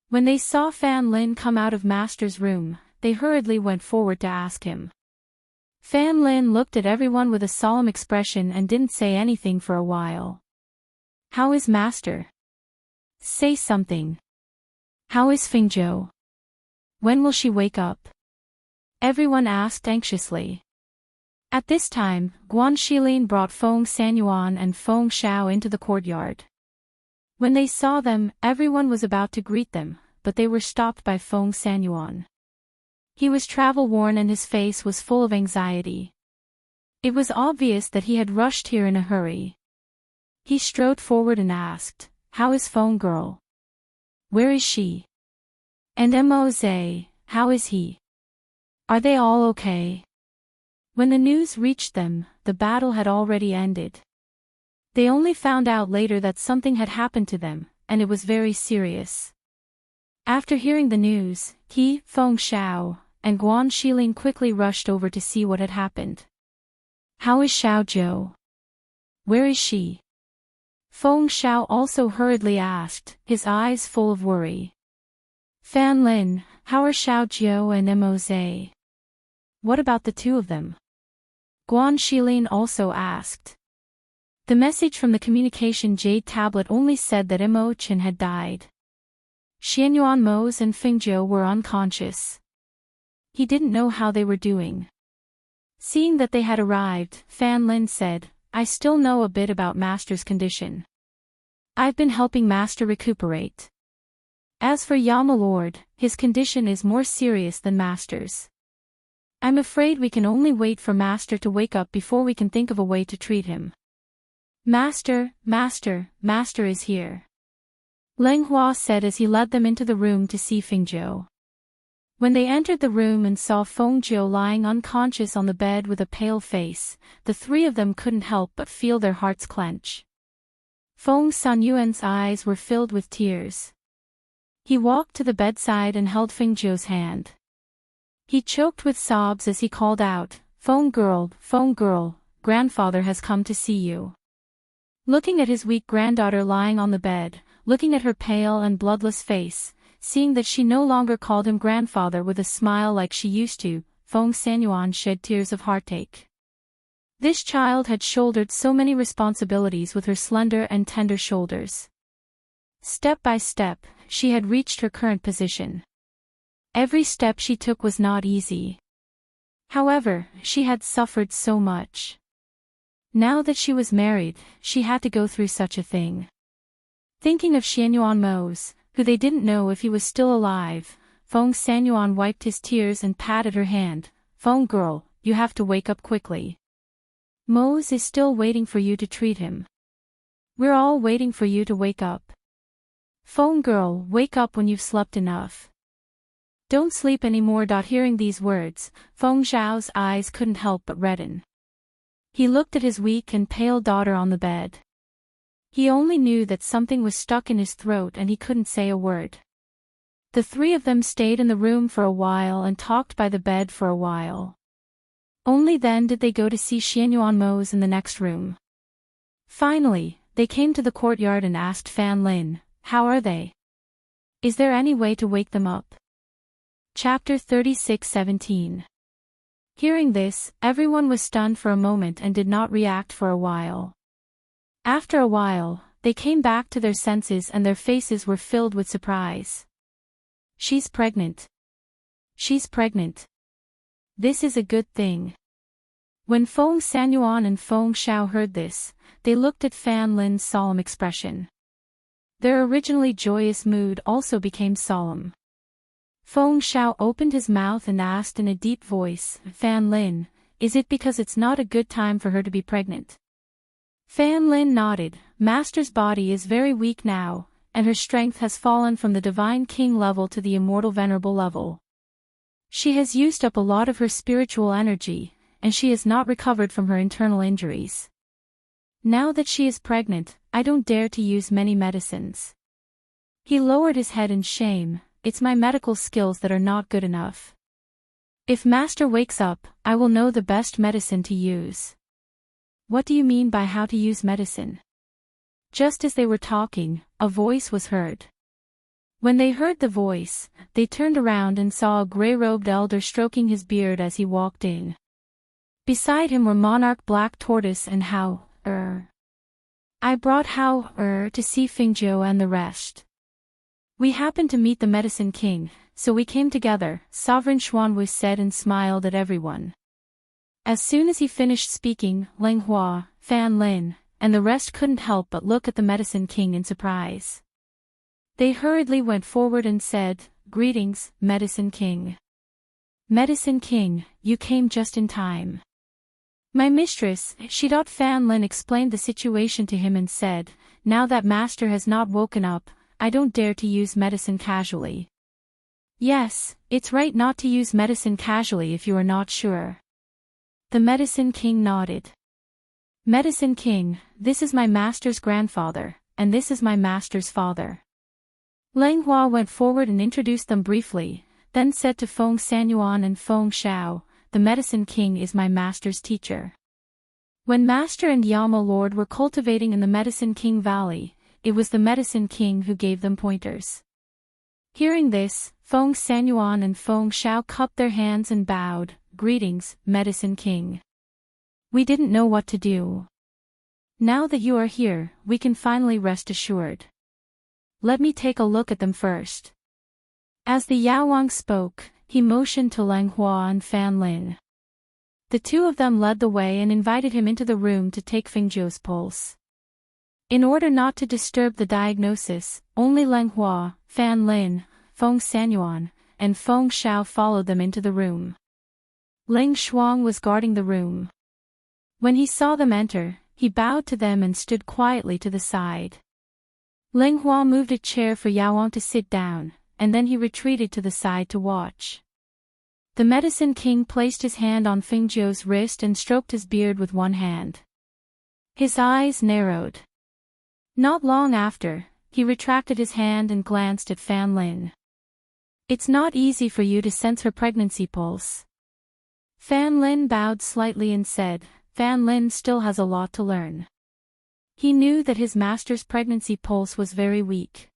When they saw Fan Lin come out of Master's room, they hurriedly went forward to ask him. Fan Lin looked at everyone with a solemn expression and didn't say anything for a while. How is Master? Say something. How is Fingzhou? When will she wake up? Everyone asked anxiously. At this time, Guan Shilin brought Feng Sanyuan and Feng Xiao into the courtyard. When they saw them, everyone was about to greet them, but they were stopped by Feng Sanyuan. He was travel-worn and his face was full of anxiety. It was obvious that he had rushed here in a hurry. He strode forward and asked, "How is Feng girl? Where is she? And Mose, how is he? Are they all okay?" When the news reached them, the battle had already ended. They only found out later that something had happened to them, and it was very serious. After hearing the news, he, Feng Xiao, and Guan Shilin quickly rushed over to see what had happened. "How is Xiao Zhou? Where is she?" Feng Xiao also hurriedly asked, his eyes full of worry. "Fan Lin, how are Xiao Zhou and Mose? What about the two of them?" Guan Shilin also asked. The message from the communication jade tablet only said that Mo Chen had died. Xianyuan Mose and Fingzhou were unconscious. He didn't know how they were doing. Seeing that they had arrived, Fan Lin said, "I still know a bit about Master's condition. I've been helping Master recuperate. As for Yama Lord, his condition is more serious than Master's. I'm afraid we can only wait for Master to wake up before we can think of a way to treat him." Master is here," Leng Hua said as he led them into the room to see Fingzhou. When they entered the room and saw Fengzhou lying unconscious on the bed with a pale face, the three of them couldn't help but feel their hearts clench. Feng Sanyuan's eyes were filled with tears. He walked to the bedside and held Fengzhou's hand. He choked with sobs as he called out, Feng girl, grandfather has come to see you." Looking at his weak granddaughter lying on the bed, looking at her pale and bloodless face, seeing that she no longer called him grandfather with a smile like she used to, Feng Sanyuan shed tears of heartache. This child had shouldered so many responsibilities with her slender and tender shoulders. Step by step, she had reached her current position. Every step she took was not easy. However, she had suffered so much. Now that she was married, she had to go through such a thing. Thinking of Xianyuan Mose, who they didn't know if he was still alive, Feng Sanyuan wiped his tears and patted her hand. "Feng girl, you have to wake up quickly. Mose is still waiting for you to treat him. We're all waiting for you to wake up. Feng girl, wake up when you've slept enough. Don't sleep anymore." Hearing these words, Feng Zhao's eyes couldn't help but redden. He looked at his weak and pale daughter on the bed. He only knew that something was stuck in his throat and he couldn't say a word. The three of them stayed in the room for a while and talked by the bed for a while. Only then did they go to see Xianyuan Mose in the next room. Finally, they came to the courtyard and asked Fan Lin, "How are they? Is there any way to wake them up?" Chapter 36:17. Hearing this, everyone was stunned for a moment and did not react for a while. After a while, they came back to their senses and their faces were filled with surprise. "She's pregnant. She's pregnant. This is a good thing." When Feng Sanyuan and Feng Xiao heard this, they looked at Fan Lin's solemn expression. Their originally joyous mood also became solemn. Feng Xiao opened his mouth and asked in a deep voice, "Fan Lin, is it because it's not a good time for her to be pregnant?" Fan Lin nodded. "Master's body is very weak now, and her strength has fallen from the Divine King level to the Immortal Venerable level. She has used up a lot of her spiritual energy, and she has not recovered from her internal injuries. Now that she is pregnant, I don't dare to use many medicines." He lowered his head in shame. "It's my medical skills that are not good enough. If Master wakes up, I will know the best medicine to use." "What do you mean by how to use medicine?" Just as they were talking, a voice was heard. When they heard the voice, they turned around and saw a gray-robed elder stroking his beard as he walked in. Beside him were Monarch Black Tortoise and Hao. I brought Hao to see Fingzhou and the rest. We happened to meet the Medicine King, so we came together, Sovereign Xuanwu said and smiled at everyone. As soon as he finished speaking, Ling Hua, Fan Lin, and the rest couldn't help but look at the Medicine King in surprise. They hurriedly went forward and said, "Greetings, Medicine King." "Medicine King, you came just in time." "My mistress," Fan Lin explained the situation to him and said, "Now that master has not woken up, I don't dare to use medicine casually." "Yes, it's right not to use medicine casually if you are not sure." The Medicine King nodded. "Medicine King, this is my master's grandfather, and this is my master's father." Lang Hua went forward and introduced them briefly, then said to Feng Sanyuan and Feng Xiao, "The Medicine King is my master's teacher." When Master and Yama Lord were cultivating in the Medicine King Valley, it was the Medicine King who gave them pointers. Hearing this, Feng Sanyuan and Feng Xiao cupped their hands and bowed, "Greetings, Medicine King. We didn't know what to do. Now that you are here, we can finally rest assured. Let me take a look at them first." As the Yaowang spoke, he motioned to Lang Hua and Fan Lin. The two of them led the way and invited him into the room to take Fengjiu's pulse. In order not to disturb the diagnosis, only Lang Hua, Fan Lin, Feng Sanyuan, and Feng Xiao followed them into the room. Ling Shuang was guarding the room. When he saw them enter, he bowed to them and stood quietly to the side. Ling Hua moved a chair for Yaowang to sit down, and then he retreated to the side to watch. The Medicine King placed his hand on Fengjiu's wrist and stroked his beard with one hand. His eyes narrowed. Not long after, he retracted his hand and glanced at Fan Lin. "It's not easy for you to sense her pregnancy pulse." Fan Lin bowed slightly and said, "Fan Lin still has a lot to learn." He knew that his master's pregnancy pulse was very weak.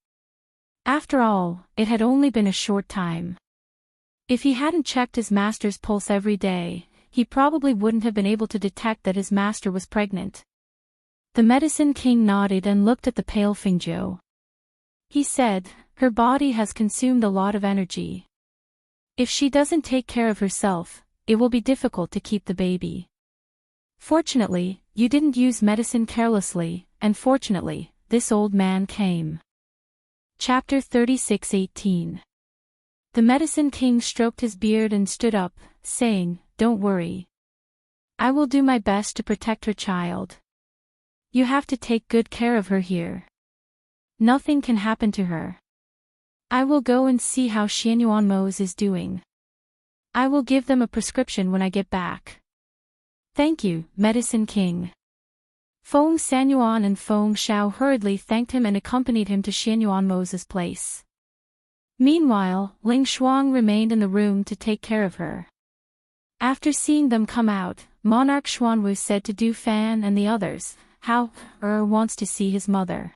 After all, it had only been a short time. If he hadn't checked his master's pulse every day, he probably wouldn't have been able to detect that his master was pregnant. The Medicine King nodded and looked at the pale Fengjiu. He said, "Her body has consumed a lot of energy. If she doesn't take care of herself, it will be difficult to keep the baby. Fortunately, you didn't use medicine carelessly, and fortunately, this old man came." Chapter 36:18. The Medicine King stroked his beard and stood up, saying, "Don't worry. I will do my best to protect her child. You have to take good care of her here. Nothing can happen to her. I will go and see how Xianyuan Mose is doing. I will give them a prescription when I get back." "Thank you, Medicine King." Feng Sanyuan and Feng Xiao hurriedly thanked him and accompanied him to Xianyuan Mose's place. Meanwhile, Ling Shuang remained in the room to take care of her. After seeing them come out, Monarch Xuanwu said to Du Fan and the others, "Hao wants to see his mother."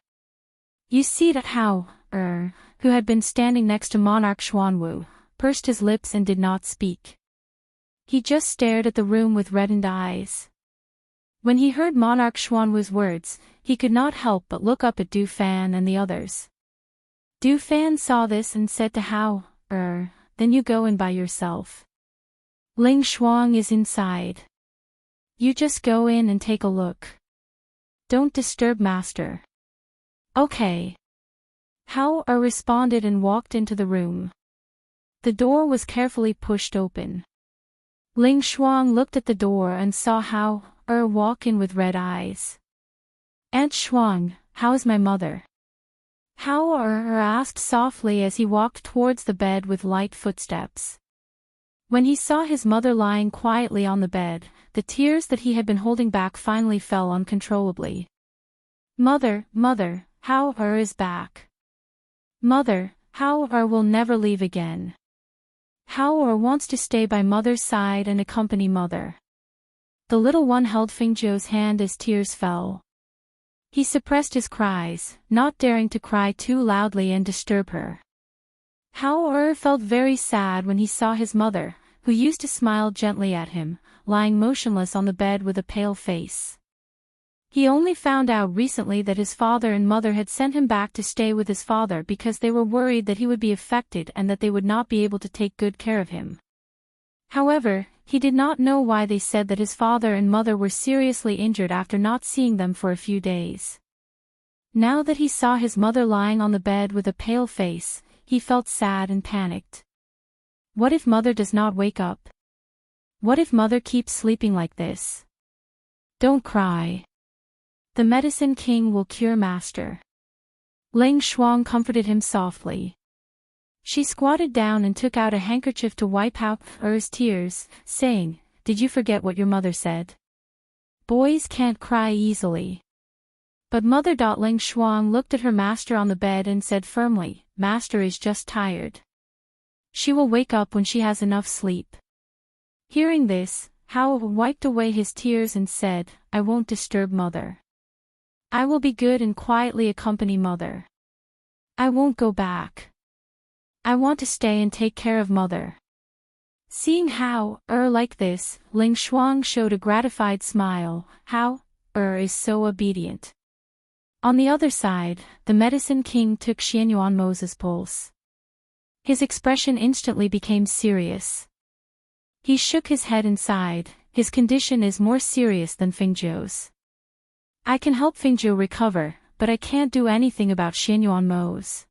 You see that Hao who had been standing next to Monarch Xuanwu, pursed his lips and did not speak. He just stared at the room with reddened eyes. When he heard Monarch Xuanwu's words, he could not help but look up at Du Fan and the others. Du Fan saw this and said to Hao, "Then you go in by yourself. Ling Shuang is inside. You just go in and take a look. Don't disturb master." "Okay." Hao responded and walked into the room. The door was carefully pushed open. Ling Shuang looked at the door and saw Hao walk in with red eyes. "Aunt Shuang, how is my mother?" Hao asked softly as he walked towards the bed with light footsteps. When he saw his mother lying quietly on the bed, the tears that he had been holding back finally fell uncontrollably. Mother, Hao is back. Mother, Hao will never leave again. Hao wants to stay by mother's side and accompany mother." The little one held Fengjiu's hand as tears fell. He suppressed his cries, not daring to cry too loudly and disturb her. Hao felt very sad when he saw his mother, who used to smile gently at him, lying motionless on the bed with a pale face. He only found out recently that his father and mother had sent him back to stay with his father because they were worried that he would be affected and that they would not be able to take good care of him. However, he did not know why they said that his father and mother were seriously injured after not seeing them for a few days. Now that he saw his mother lying on the bed with a pale face, he felt sad and panicked. What if mother does not wake up? What if mother keeps sleeping like this? Don't cry. The Medicine King will cure master. Ling Shuang comforted him softly. She squatted down and took out a handkerchief to wipe out Er's tears, saying, "Did you forget what your mother said? Boys can't cry easily." But Mother Ling Shuang looked at her master on the bed and said firmly, "Master is just tired. She will wake up when she has enough sleep." Hearing this, Hao wiped away his tears and said, "I won't disturb mother. I will be good and quietly accompany mother. I won't go back. I want to stay and take care of mother." Seeing Hao like this, Ling Shuang showed a gratified smile. Hao is so obedient. On the other side, the Medicine King took Xianyuan Mo's pulse. His expression instantly became serious. He shook his head and sighed. His condition is more serious than Fengzhou's. I can help Fengzhou recover, but I can't do anything about Xianyuan Mo's.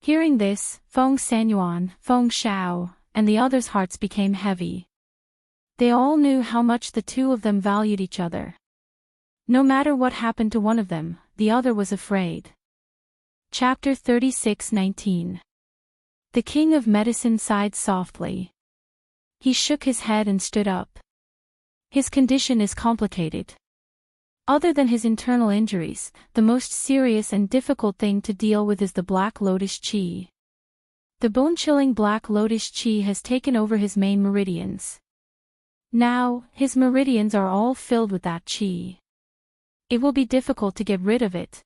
Hearing this, Feng Sanyuan, Feng Shao, and the others' hearts became heavy. They all knew how much the two of them valued each other. No matter what happened to one of them, the other was afraid. Chapter 36:19. The King of Medicine sighed softly. He shook his head and stood up. His condition is complicated. Other than his internal injuries, the most serious and difficult thing to deal with is the Black Lotus Qi. The bone-chilling Black Lotus Qi has taken over his main meridians. Now, his meridians are all filled with that Qi. It will be difficult to get rid of it.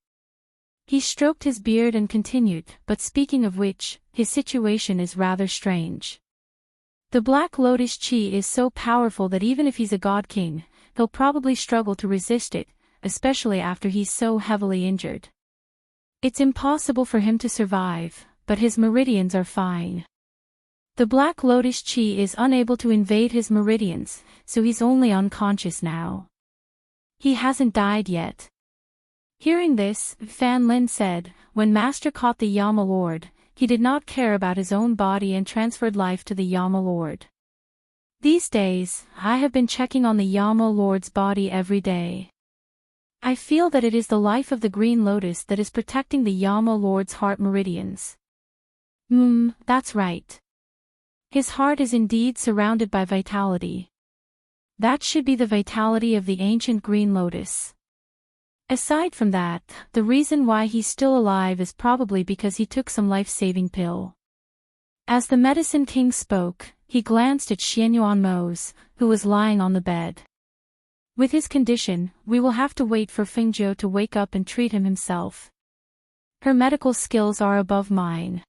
He stroked his beard and continued, "But speaking of which, his situation is rather strange. The Black Lotus Qi is so powerful that even if he's a god king, he'll probably struggle to resist it, especially after he's so heavily injured. It's impossible for him to survive, but his meridians are fine. The Black Lotus Qi is unable to invade his meridians, so he's only unconscious now. He hasn't died yet." Hearing this, Fan Lin said, "When Master caught the Yama Lord, he did not care about his own body and transferred life to the Yama Lord. These days, I have been checking on the Yama Lord's body every day. I feel that it is the life of the Green Lotus that is protecting the Yama Lord's heart meridians." That's right. His heart is indeed surrounded by vitality. That should be the vitality of the ancient Green Lotus. Aside from that, the reason why he's still alive is probably because he took some life-saving pill. As the Medicine King spoke, he glanced at Xianyuan Mo's, who was lying on the bed. "With his condition, we will have to wait for Fengzhou to wake up and treat him himself. Her medical skills are above mine.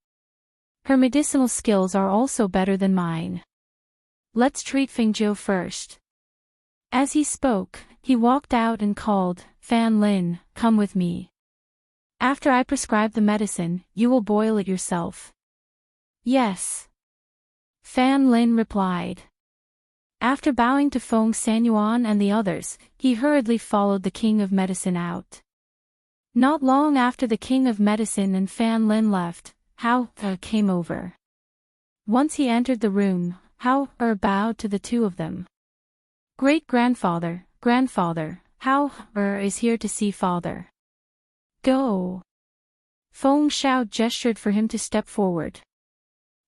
Her medicinal skills are also better than mine. Let's treat Fengzhou first." As he spoke, he walked out and called, "Fan Lin, come with me. After I prescribe the medicine, you will boil it yourself." "Yes." Fan Lin replied. After bowing to Feng Sanyuan and the others, he hurriedly followed the King of Medicine out. Not long after the King of Medicine and Fan Lin left, Hao came over. Once he entered the room, Hao bowed to the two of them. "Great-grandfather, grandfather, Hao is here to see father." "Go." Feng Shao gestured for him to step forward.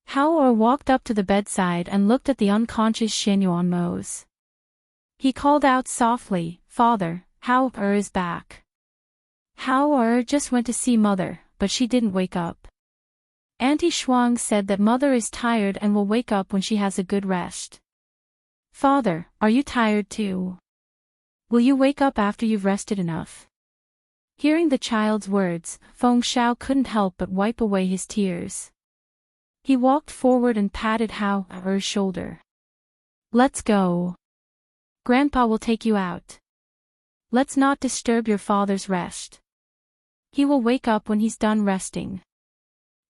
Hao walked up to the bedside and looked at the unconscious Xianyuan Mo's. He called out softly, "Father, Hao is back." Hao just went to see mother, but she didn't wake up. Auntie Shuang said that mother is tired and will wake up when she has a good rest. "Father, are you tired too? Will you wake up after you've rested enough?" Hearing the child's words, Feng Shao couldn't help but wipe away his tears. He walked forward and patted Hao's shoulder. "Let's go. Grandpa will take you out." Let's not disturb your father's rest. He will wake up when he's done resting.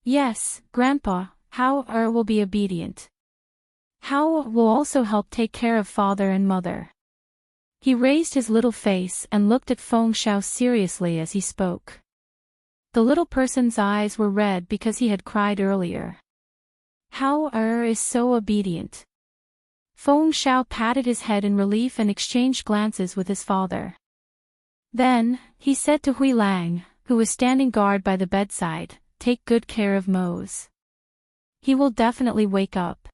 Yes, Grandpa, How will be obedient. How will also help take care of father and mother. He raised his little face and looked at Feng Xiao seriously as he spoke. The little person's eyes were red because he had cried earlier. How is so obedient. Feng Xiao patted his head in relief and exchanged glances with his father. Then, he said to Hui Lang, who was standing guard by the bedside, take good care of Mose. He will definitely wake up.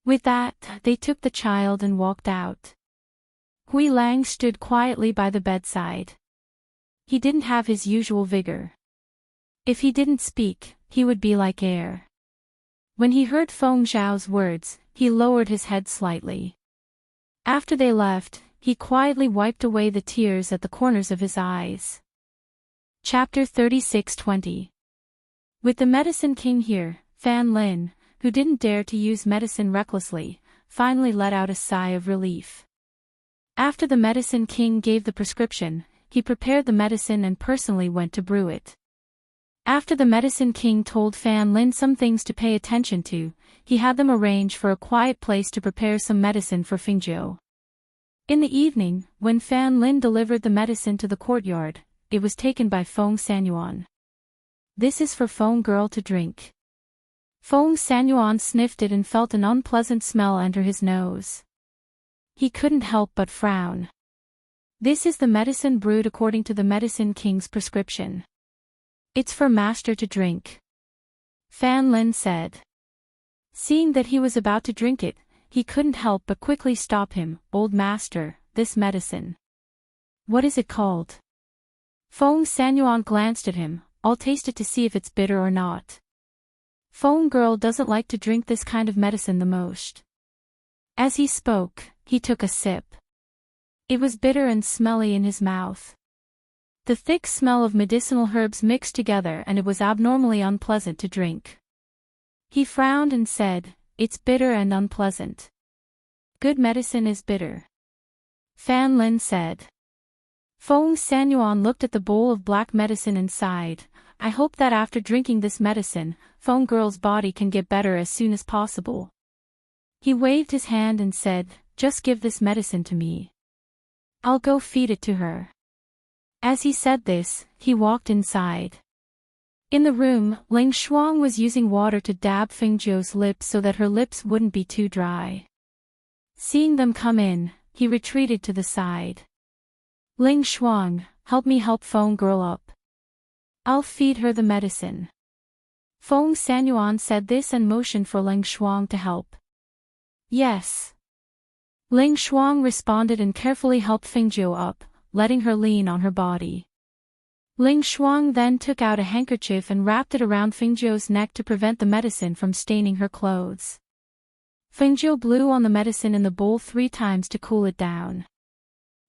With that, they took the child and walked out. Hui Lang stood quietly by the bedside. He didn't have his usual vigor. If he didn't speak, he would be like air. When he heard Feng Xiao's words, he lowered his head slightly. After they left, he quietly wiped away the tears at the corners of his eyes. Chapter 36:20. With the Medicine King here, Fan Lin, who didn't dare to use medicine recklessly, finally let out a sigh of relief. After the Medicine King gave the prescription, he prepared the medicine and personally went to brew it. After the Medicine King told Fan Lin some things to pay attention to, he had them arrange for a quiet place to prepare some medicine for Fingzhou. In the evening, when Fan Lin delivered the medicine to the courtyard, it was taken by Feng Sanyuan. This is for Feng girl to drink. Feng Sanyuan sniffed it and felt an unpleasant smell enter his nose. He couldn't help but frown. This is the medicine brewed according to the Medicine King's prescription. It's for master to drink. Fan Lin said. Seeing that he was about to drink it, he couldn't help but quickly stop him. Old master, this medicine. What is it called? Feng Sanyuan glanced at him. I'll taste it to see if it's bitter or not. Feng girl doesn't like to drink this kind of medicine the most. As he spoke, he took a sip. It was bitter and smelly in his mouth. The thick smell of medicinal herbs mixed together, and it was abnormally unpleasant to drink. He frowned and said, it's bitter and unpleasant. Good medicine is bitter. Fan Lin said. Feng Sanyuan looked at the bowl of black medicine and sighed. I hope that after drinking this medicine, Feng girl's body can get better as soon as possible. He waved his hand and said, just give this medicine to me. I'll go feed it to her. As he said this, he walked inside. In the room, Ling Shuang was using water to dab Fingzhou's lips so that her lips wouldn't be too dry. Seeing them come in, he retreated to the side. Ling Shuang, help me help Feng girl up. I'll feed her the medicine. Feng Sanyuan said this and motioned for Ling Shuang to help. Yes. Ling Shuang responded and carefully helped Fingzhou up, letting her lean on her body. Ling Shuang then took out a handkerchief and wrapped it around Fingzhou's neck to prevent the medicine from staining her clothes. Fingzhou blew on the medicine in the bowl 3 times to cool it down.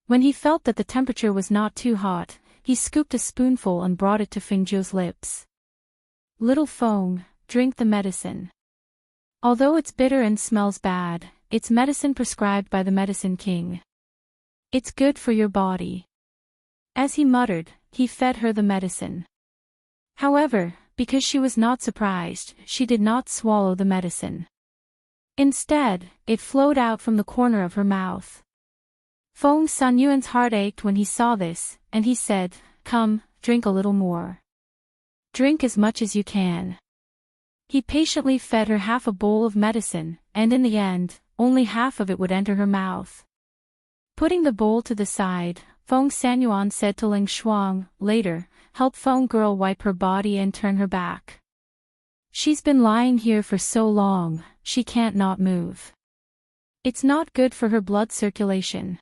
When he felt that the temperature was not too hot, he scooped a spoonful and brought it to Fingzhou's lips. Little Feng, drink the medicine. Although it's bitter and smells bad, it's medicine prescribed by the Medicine King. It's good for your body. As he muttered, he fed her the medicine. However, because she was not surprised, she did not swallow the medicine. Instead, it flowed out from the corner of her mouth. Feng Sanyuan's heart ached when he saw this, and he said, come, drink a little more. Drink as much as you can. He patiently fed her half a bowl of medicine, and in the end, only half of it would enter her mouth. Putting the bowl to the side, Feng Sanyuan said to Ling Shuang, later, help Feng girl wipe her body and turn her back. She's been lying here for so long, she can't not move. It's not good for her blood circulation.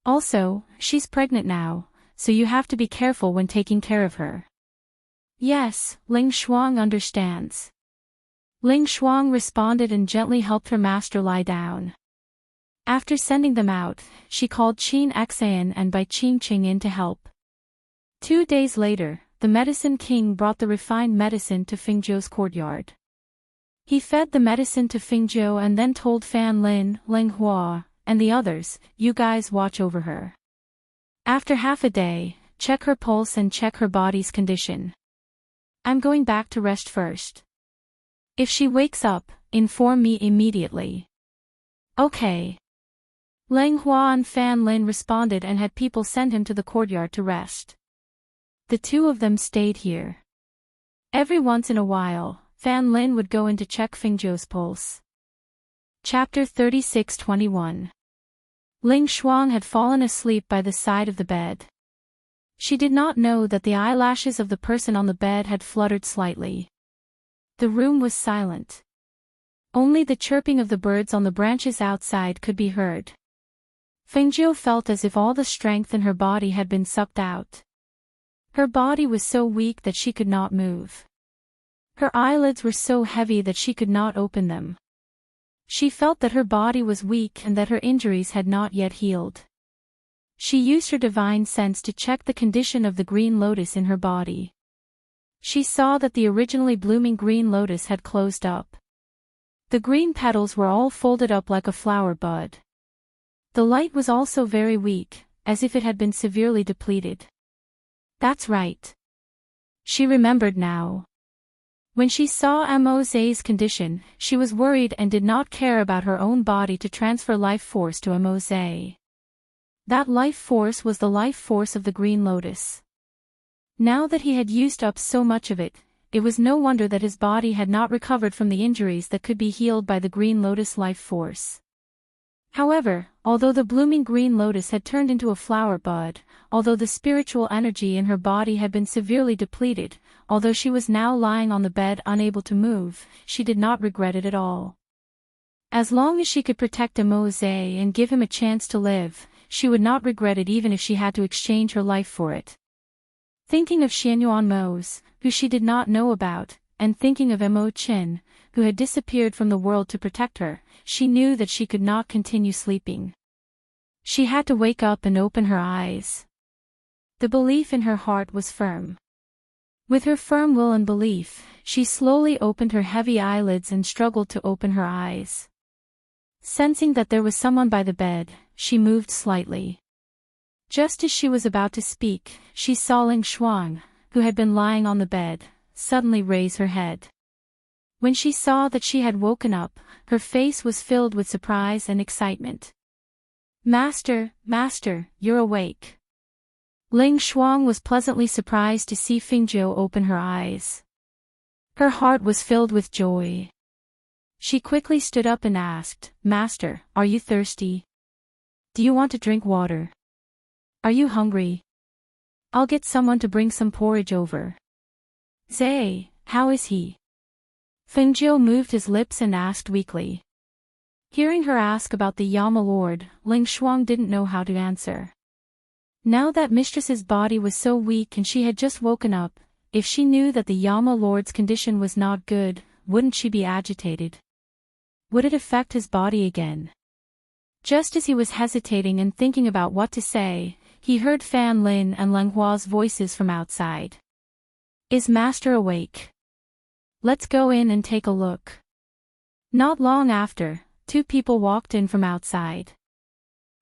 Also, she's pregnant now, so you have to be careful when taking care of her. Yes, Ling Shuang understands. Ling Shuang responded and gently helped her master lie down. After sending them out, she called Qin Xan and Bai Qingqing in to help. 2 days later, the Medicine King brought the refined medicine to Fingzhou's courtyard. He fed the medicine to Fingzhou and then told Fan Lin, Ling Hua, and the others, you guys watch over her. After half a day, check her pulse and check her body's condition. I'm going back to rest first. If she wakes up, inform me immediately. Okay. Leng Hua and Fan Lin responded and had people send him to the courtyard to rest. The two of them stayed here. Every once in a while, Fan Lin would go in to check Fengzhou's pulse. Chapter 36-21. Ling Shuang had fallen asleep by the side of the bed. She did not know that the eyelashes of the person on the bed had fluttered slightly. The room was silent. Only the chirping of the birds on the branches outside could be heard. Fengzhou felt as if all the strength in her body had been sucked out. Her body was so weak that she could not move. Her eyelids were so heavy that she could not open them. She felt that her body was weak and that her injuries had not yet healed. She used her divine sense to check the condition of the green lotus in her body. She saw that the originally blooming green lotus had closed up. The green petals were all folded up like a flower bud. The light was also very weak, as if it had been severely depleted. That's right. She remembered now. When she saw Mo's condition, she was worried and did not care about her own body to transfer life force to Mo's. That life force was the life force of the green lotus. Now that he had used up so much of it, it was no wonder that his body had not recovered from the injuries that could be healed by the green lotus life force. However, although the blooming green lotus had turned into a flower bud, although the spiritual energy in her body had been severely depleted, although she was now lying on the bed unable to move, she did not regret it at all. As long as she could protect Mo's and give him a chance to live, she would not regret it even if she had to exchange her life for it. Thinking of Xianyuan Mo's, who she did not know about, and thinking of Mo Qin, who had disappeared from the world to protect her, she knew that she could not continue sleeping. She had to wake up and open her eyes. The belief in her heart was firm. With her firm will and belief, she slowly opened her heavy eyelids and struggled to open her eyes. Sensing that there was someone by the bed, she moved slightly. Just as she was about to speak, she saw Ling Shuang, who had been lying on the bed, suddenly raise her head. When she saw that she had woken up, her face was filled with surprise and excitement. Master, you're awake. Ling Shuang was pleasantly surprised to see Fengzhou open her eyes. Her heart was filled with joy. She quickly stood up and asked, Master, are you thirsty? Do you want to drink water? Are you hungry? I'll get someone to bring some porridge over. Zay, how is he? Fengzhou moved his lips and asked weakly. Hearing her ask about the Yama Lord, Ling Shuang didn't know how to answer. Now that mistress's body was so weak and she had just woken up, if she knew that the Yama Lord's condition was not good, wouldn't she be agitated? Would it affect his body again? Just as he was hesitating and thinking about what to say, he heard Fan Lin and Leng Hua's voices from outside. Is Master awake? Let's go in and take a look. Not long after, two people walked in from outside.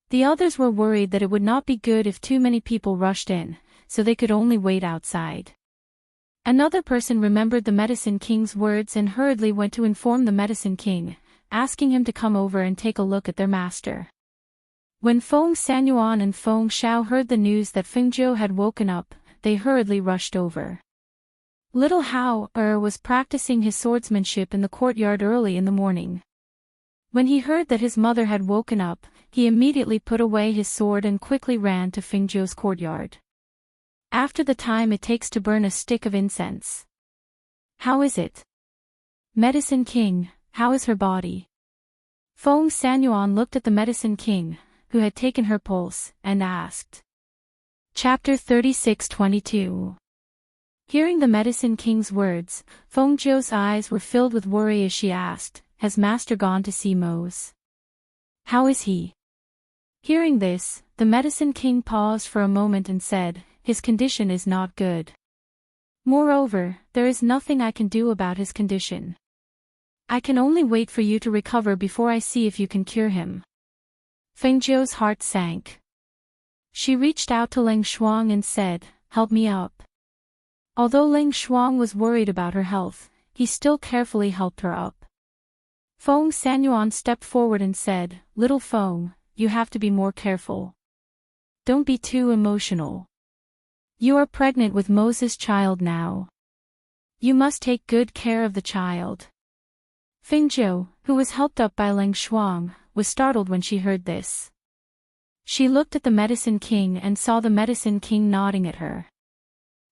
The others were worried that it would not be good if too many people rushed in, so they could only wait outside. Another person remembered the Medicine King's words and hurriedly went to inform the Medicine King, asking him to come over and take a look at their master. When Feng Sanyuan and Feng Xiao heard the news that Fengzhou had woken up, they hurriedly rushed over. Little Hao was practicing his swordsmanship in the courtyard early in the morning. When he heard that his mother had woken up, he immediately put away his sword and quickly ran to Fengzhou's courtyard. After the time it takes to burn a stick of incense. How is it? Medicine King, how is her body? Feng Sanyuan looked at the Medicine King, who had taken her pulse, and asked. Chapter 36-22. Hearing the Medicine King's words, Fengzhou's eyes were filled with worry as she asked, Has Master gone to see Mo's? How is he? Hearing this, the Medicine King paused for a moment and said, His condition is not good. Moreover, there is nothing I can do about his condition. I can only wait for you to recover before I see if you can cure him. Fengzhou's heart sank. She reached out to Ling Shuang and said, "Help me up." Although Ling Shuang was worried about her health, he still carefully helped her up. Feng Sanyuan stepped forward and said, "Little Feng, you have to be more careful. Don't be too emotional. You are pregnant with Moses' child now. You must take good care of the child." Feng Zhou, who was helped up by Ling Shuang, was startled when she heard this. She looked at the Medicine King and saw the Medicine King nodding at her.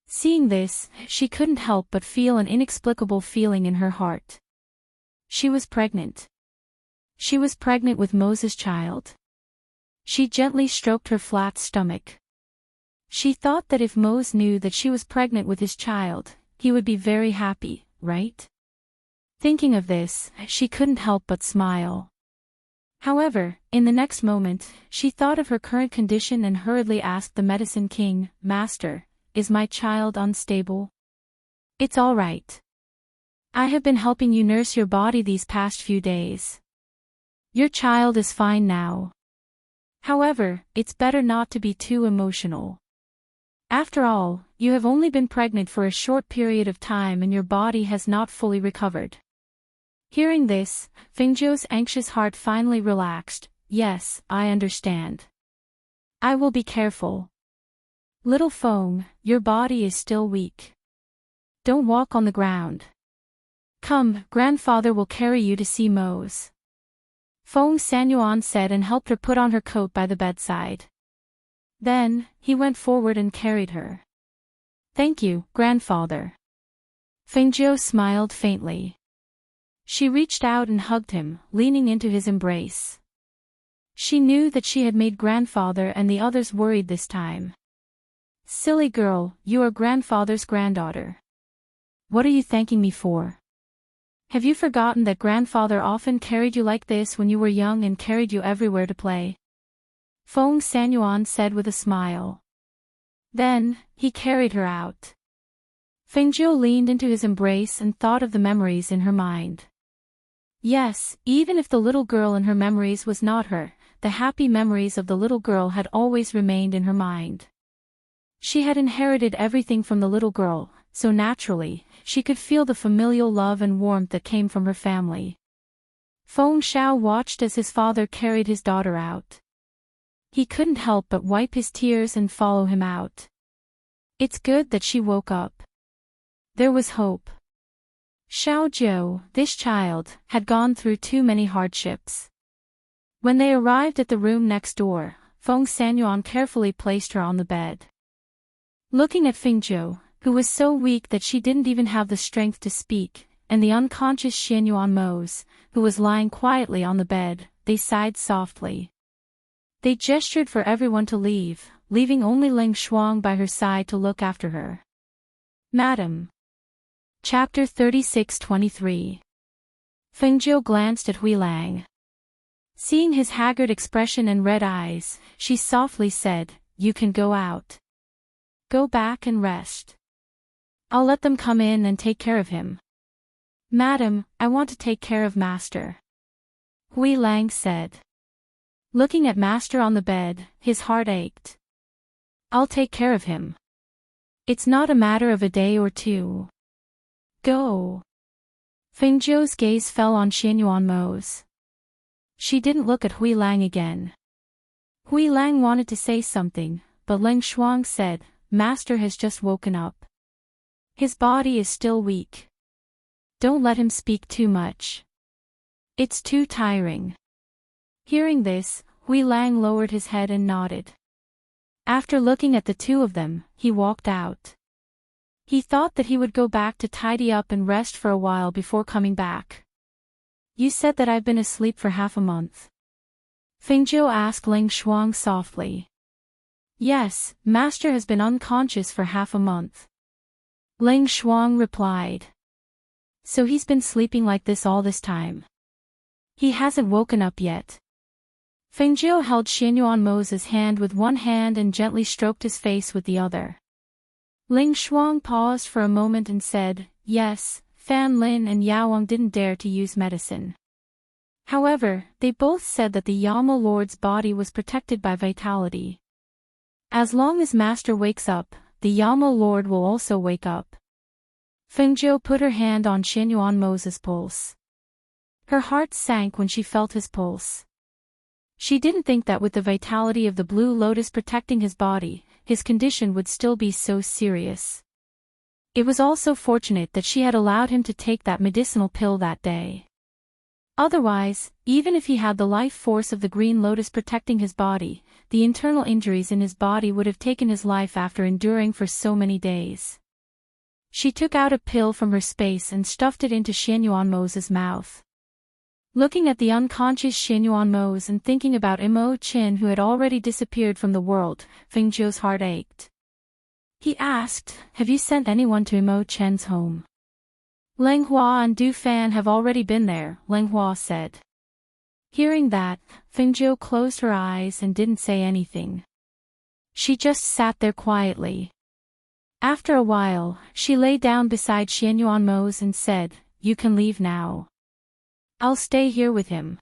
Seeing this, she couldn't help but feel an inexplicable feeling in her heart. She was pregnant. She was pregnant with Moses' child. She gently stroked her flat stomach. She thought that if Mose knew that she was pregnant with his child, he would be very happy, right? Thinking of this, she couldn't help but smile. However, in the next moment, she thought of her current condition and hurriedly asked the Medicine King, "Master, is my child unstable?" "It's all right. I have been helping you nurse your body these past few days. Your child is fine now. However, it's better not to be too emotional. After all, you have only been pregnant for a short period of time and your body has not fully recovered." Hearing this, Feng Zhou's anxious heart finally relaxed. "Yes, I understand. I will be careful. Little Feng, your body is still weak. Don't walk on the ground. Come, grandfather will carry you to see Mose." Feng Sanyuan said and helped her put on her coat by the bedside. Then, he went forward and carried her. "Thank you, grandfather." Feng Zhou smiled faintly. She reached out and hugged him, leaning into his embrace. She knew that she had made grandfather and the others worried this time. "Silly girl, you are grandfather's granddaughter. What are you thanking me for? Have you forgotten that grandfather often carried you like this when you were young and carried you everywhere to play?" Feng Sanyuan said with a smile. Then, he carried her out. Feng Zhou leaned into his embrace and thought of the memories in her mind. Yes, even if the little girl in her memories was not her, the happy memories of the little girl had always remained in her mind. She had inherited everything from the little girl, so naturally, she could feel the familial love and warmth that came from her family. Feng Shao watched as his father carried his daughter out. He couldn't help but wipe his tears and follow him out. It's good that she woke up. There was hope. Xiao Zhou, this child, had gone through too many hardships. When they arrived at the room next door, Feng Sanyuan carefully placed her on the bed. Looking at Feng Zhou, who was so weak that she didn't even have the strength to speak, and the unconscious Xianyuan Mose, who was lying quietly on the bed, they sighed softly. They gestured for everyone to leave, leaving only Ling Shuang by her side to look after her. "Madam." Chapter 36-23. Feng Zhou glanced at Huilang. Seeing his haggard expression and red eyes, she softly said, "You can go out. Go back and rest. I'll let them come in and take care of him." "Madam, I want to take care of Master," Huilang said. Looking at Master on the bed, his heart ached. "I'll take care of him. It's not a matter of a day or two. Go." Feng Zhou's gaze fell on Xianyuan Mose. She didn't look at Huilang again. Huilang wanted to say something, but Ling Shuang said, "Master has just woken up. His body is still weak. Don't let him speak too much. It's too tiring." Hearing this, Huilang lowered his head and nodded. After looking at the two of them, he walked out. He thought that he would go back to tidy up and rest for a while before coming back. "You said that I've been asleep for half a month?" Feng Zhou asked Ling Shuang softly. "Yes, Master has been unconscious for half a month," Ling Shuang replied. "So he's been sleeping like this all this time? He hasn't woken up yet?" Feng Zhou held Xianyuan Mose's hand with one hand and gently stroked his face with the other. Ling Shuang paused for a moment and said, "Yes, Fan Lin and Yaowang didn't dare to use medicine. However, they both said that the Yama Lord's body was protected by vitality. As long as Master wakes up, the Yamo Lord will also wake up. Fengjiu put her hand on Xianyuanmo's pulse. Her heart sank when she felt his pulse. She didn't think that with the vitality of the blue lotus protecting his body, his condition would still be so serious. It was also fortunate that she had allowed him to take that medicinal pill that day. Otherwise, even if he had the life force of the green lotus protecting his body, the internal injuries in his body would have taken his life after enduring for so many days. She took out a pill from her space and stuffed it into Xianyuanmo's mouth. Looking at the unconscious Xianyuanmo and thinking about Imo Qin who had already disappeared from the world, Fengjiu's heart ached. He asked, "Have you sent anyone to Imo Qin's home?" "Leng Hua and Du Fan have already been there," Leng Hua said. Hearing that, Fengjiu closed her eyes and didn't say anything. She just sat there quietly. After a while, she lay down beside Xianyuanmo and said, "You can leave now. I'll stay here with him."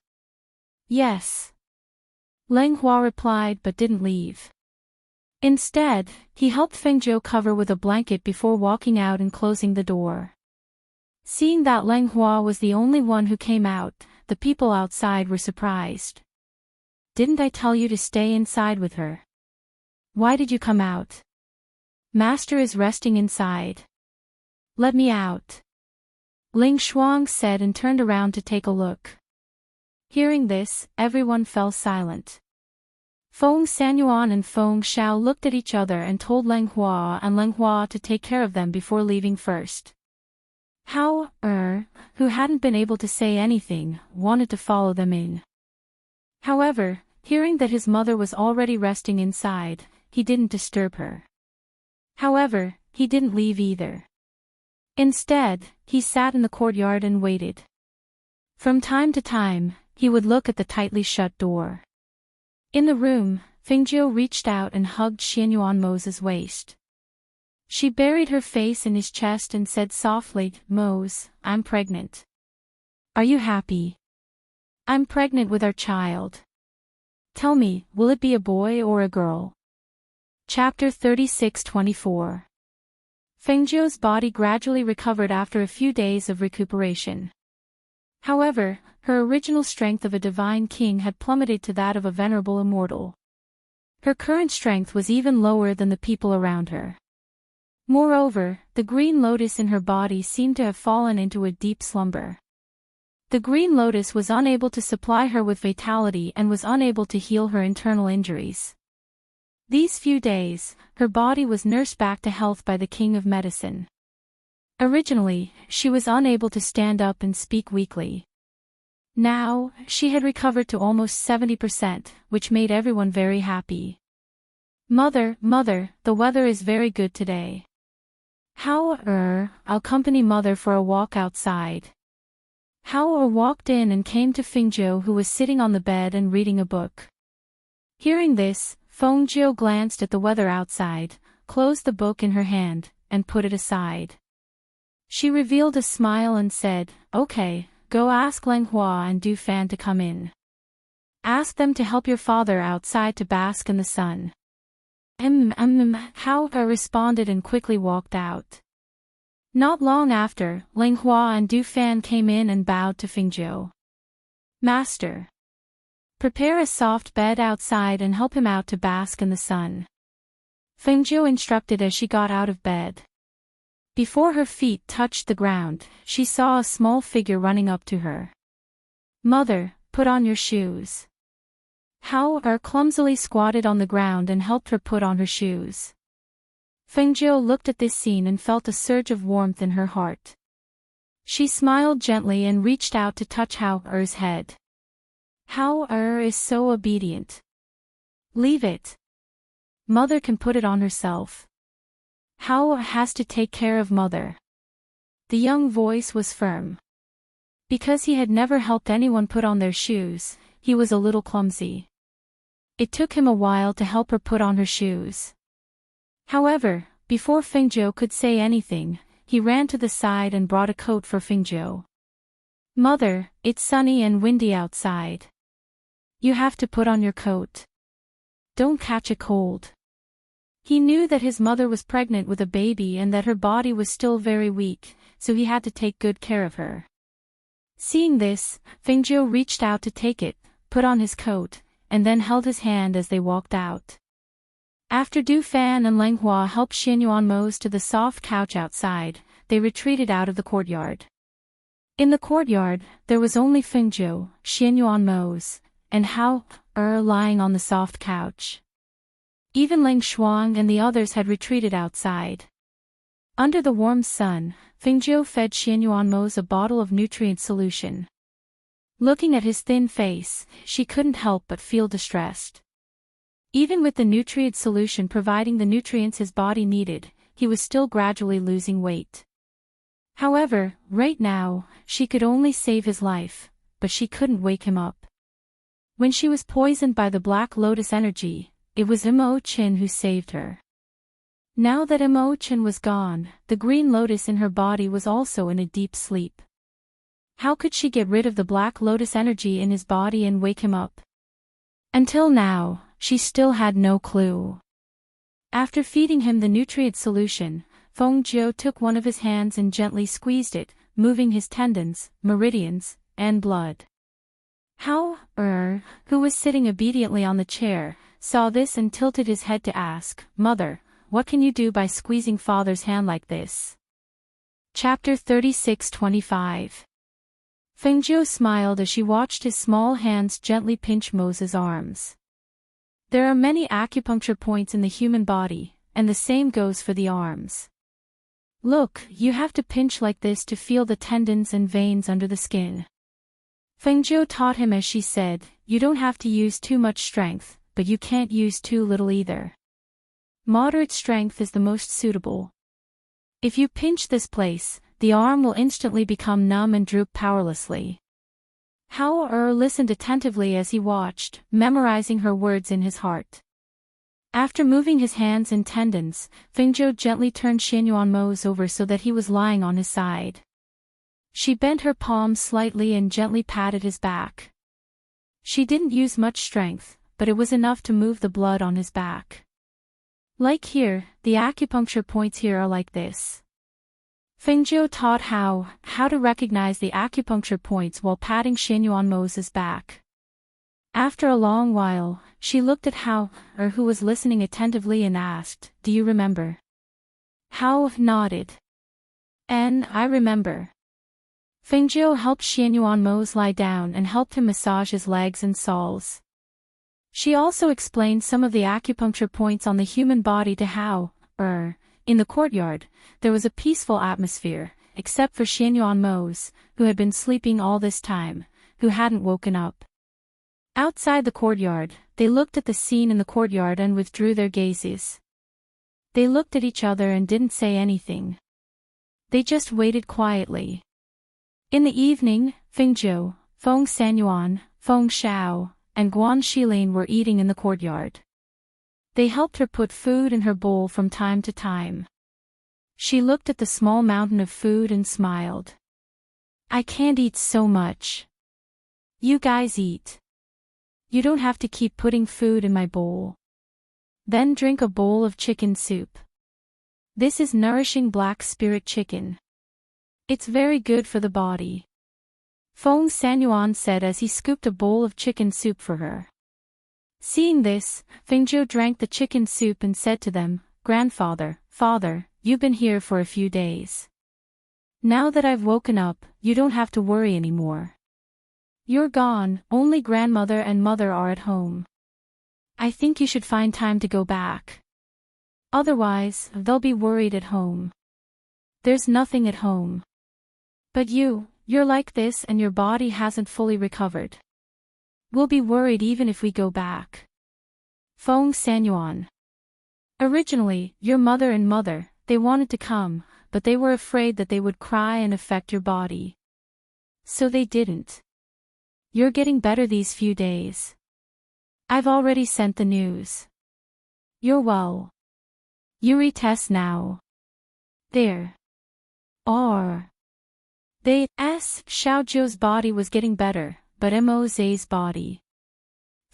"Yes." Leng Hua replied but didn't leave. Instead, he helped Fengjiu cover with a blanket before walking out and closing the door. Seeing that Leng Hua was the only one who came out, the people outside were surprised. "Didn't I tell you to stay inside with her? Why did you come out? Master is resting inside. Let me out." Ling Shuang said and turned around to take a look. Hearing this, everyone fell silent. Feng Sanyuan and Feng Xiao looked at each other and told Leng Hua and Leng Hua to take care of them before leaving first. Hao, who hadn't been able to say anything, wanted to follow them in. However, hearing that his mother was already resting inside, he didn't disturb her. However, he didn't leave either. Instead, he sat in the courtyard and waited. From time to time, he would look at the tightly shut door. In the room, Fengjiu reached out and hugged Xianyuanmo's waist. She buried her face in his chest and said softly, "Mose, I'm pregnant. Are you happy? I'm pregnant with our child. Tell me, will it be a boy or a girl?" Chapter 36-24. Fengjiu's body gradually recovered after a few days of recuperation. However, her original strength of a divine king had plummeted to that of a venerable immortal. Her current strength was even lower than the people around her. Moreover, the green lotus in her body seemed to have fallen into a deep slumber. The green lotus was unable to supply her with vitality and was unable to heal her internal injuries. These few days, her body was nursed back to health by the king of medicine. Originally, she was unable to stand up and speak weakly. Now, she had recovered to almost 70%, which made everyone very happy. Mother, the weather is very good today. How, I'll accompany Mother for a walk outside." Hao walked in and came to Fengjiu who was sitting on the bed and reading a book. Hearing this, Fengjiu glanced at the weather outside, closed the book in her hand, and put it aside. She revealed a smile and said, "Okay, go ask Leng Hua and Du Fan to come in. Ask them to help your father outside to bask in the sun." Hao responded and quickly walked out. Not long after, Leng Hua and Du Fan came in and bowed to Fengjiu. "Master, prepare a soft bed outside and help him out to bask in the sun," Fengjiu instructed as she got out of bed. Before her feet touched the ground, she saw a small figure running up to her. "Mother, put on your shoes." Hao clumsily squatted on the ground and helped her put on her shoes. Fengjiu looked at this scene and felt a surge of warmth in her heart. She smiled gently and reached out to touch Hao-er's head. Hao-er is so obedient. "Leave it. Mother can put it on herself. Hao has to take care of Mother." The young voice was firm. Because he had never helped anyone put on their shoes, he was a little clumsy. It took him a while to help her put on her shoes. However, before Fengjiu could say anything, he ran to the side and brought a coat for Fengjiu. "Mother, it's sunny and windy outside. You have to put on your coat. Don't catch a cold." He knew that his mother was pregnant with a baby and that her body was still very weak, so he had to take good care of her. Seeing this, Fengjiu reached out to take it, put on his coat, and then held his hand as they walked out. After Du Fan and Leng Hua helped Xianyuan mose to the soft couch outside, they retreated out of the courtyard. In the courtyard, there was only Fengjiu, Xianyuan mose, and Hao lying on the soft couch. Even Leng Shuang and the others had retreated outside. Under the warm sun, Fengjiu fed Xianyuan mose a bottle of nutrient solution. Looking at his thin face, she couldn't help but feel distressed. Even with the nutrient solution providing the nutrients his body needed, he was still gradually losing weight. However, right now, she could only save his life, but she couldn't wake him up. When she was poisoned by the Black Lotus energy, it was Mo Chin who saved her. Now that Mo Chin was gone, the Green Lotus in her body was also in a deep sleep. How could she get rid of the Black Lotus energy in his body and wake him up? Until now, she still had no clue. After feeding him the nutrient solution, Fengjiu took one of his hands and gently squeezed it, moving his tendons, meridians, and blood. Hao, who was sitting obediently on the chair, saw this and tilted his head to ask, "Mother, what can you do by squeezing father's hand like this?" Chapter 36-25. Fengjiu smiled as she watched his small hands gently pinch Mose's arms. There are many acupuncture points in the human body, and the same goes for the arms. Look, you have to pinch like this to feel the tendons and veins under the skin. Fengjiu taught him as she said, "You don't have to use too much strength, but you can't use too little either. Moderate strength is the most suitable. If you pinch this place, the arm will instantly become numb and droop powerlessly." Hao listened attentively as he watched, memorizing her words in his heart. After moving his hands and tendons, Fengjiu gently turned Xianyuan mose over so that he was lying on his side. She bent her palms slightly and gently patted his back. She didn't use much strength, but it was enough to move the blood on his back. Like here, the acupuncture points here are like this. Fengjiu taught Hao how to recognize the acupuncture points while patting Xianyuan mose's back. After a long while, she looked at Hao, who was listening attentively, and asked, "Do you remember?" Hao nodded. "I remember." Fengjiu helped Xianyuan mose lie down and helped him massage his legs and soles. She also explained some of the acupuncture points on the human body to Hao. In the courtyard, there was a peaceful atmosphere, except for Xianyuan mose, who had been sleeping all this time, who hadn't woken up. Outside the courtyard, they looked at the scene in the courtyard and withdrew their gazes. They looked at each other and didn't say anything. They just waited quietly. In the evening, Fengjiu, Feng Sanyuan, Feng Shao, and Guan Shilin were eating in the courtyard. They helped her put food in her bowl from time to time. She looked at the small mountain of food and smiled. "I can't eat so much. You guys eat. You don't have to keep putting food in my bowl. Then drink a bowl of chicken soup. This is nourishing black spirit chicken. It's very good for the body," Feng Sanyuan said as he scooped a bowl of chicken soup for her. Seeing this, Fengjiu drank the chicken soup and said to them, "Grandfather, father, you've been here for a few days. Now that I've woken up, you don't have to worry anymore. You're gone, only grandmother and mother are at home. I think you should find time to go back. Otherwise, they'll be worried at home. There's nothing at home. But you're like this and your body hasn't fully recovered. We'll be worried even if we go back." Feng Sanyuan. "Originally, your mother and mother, they wanted to come, but they were afraid that they would cry and affect your body. So they didn't. You're getting better these few days. I've already sent the news. You're well. You retest now. There. Or. Xiaozhou's body was getting better, but Mo's body."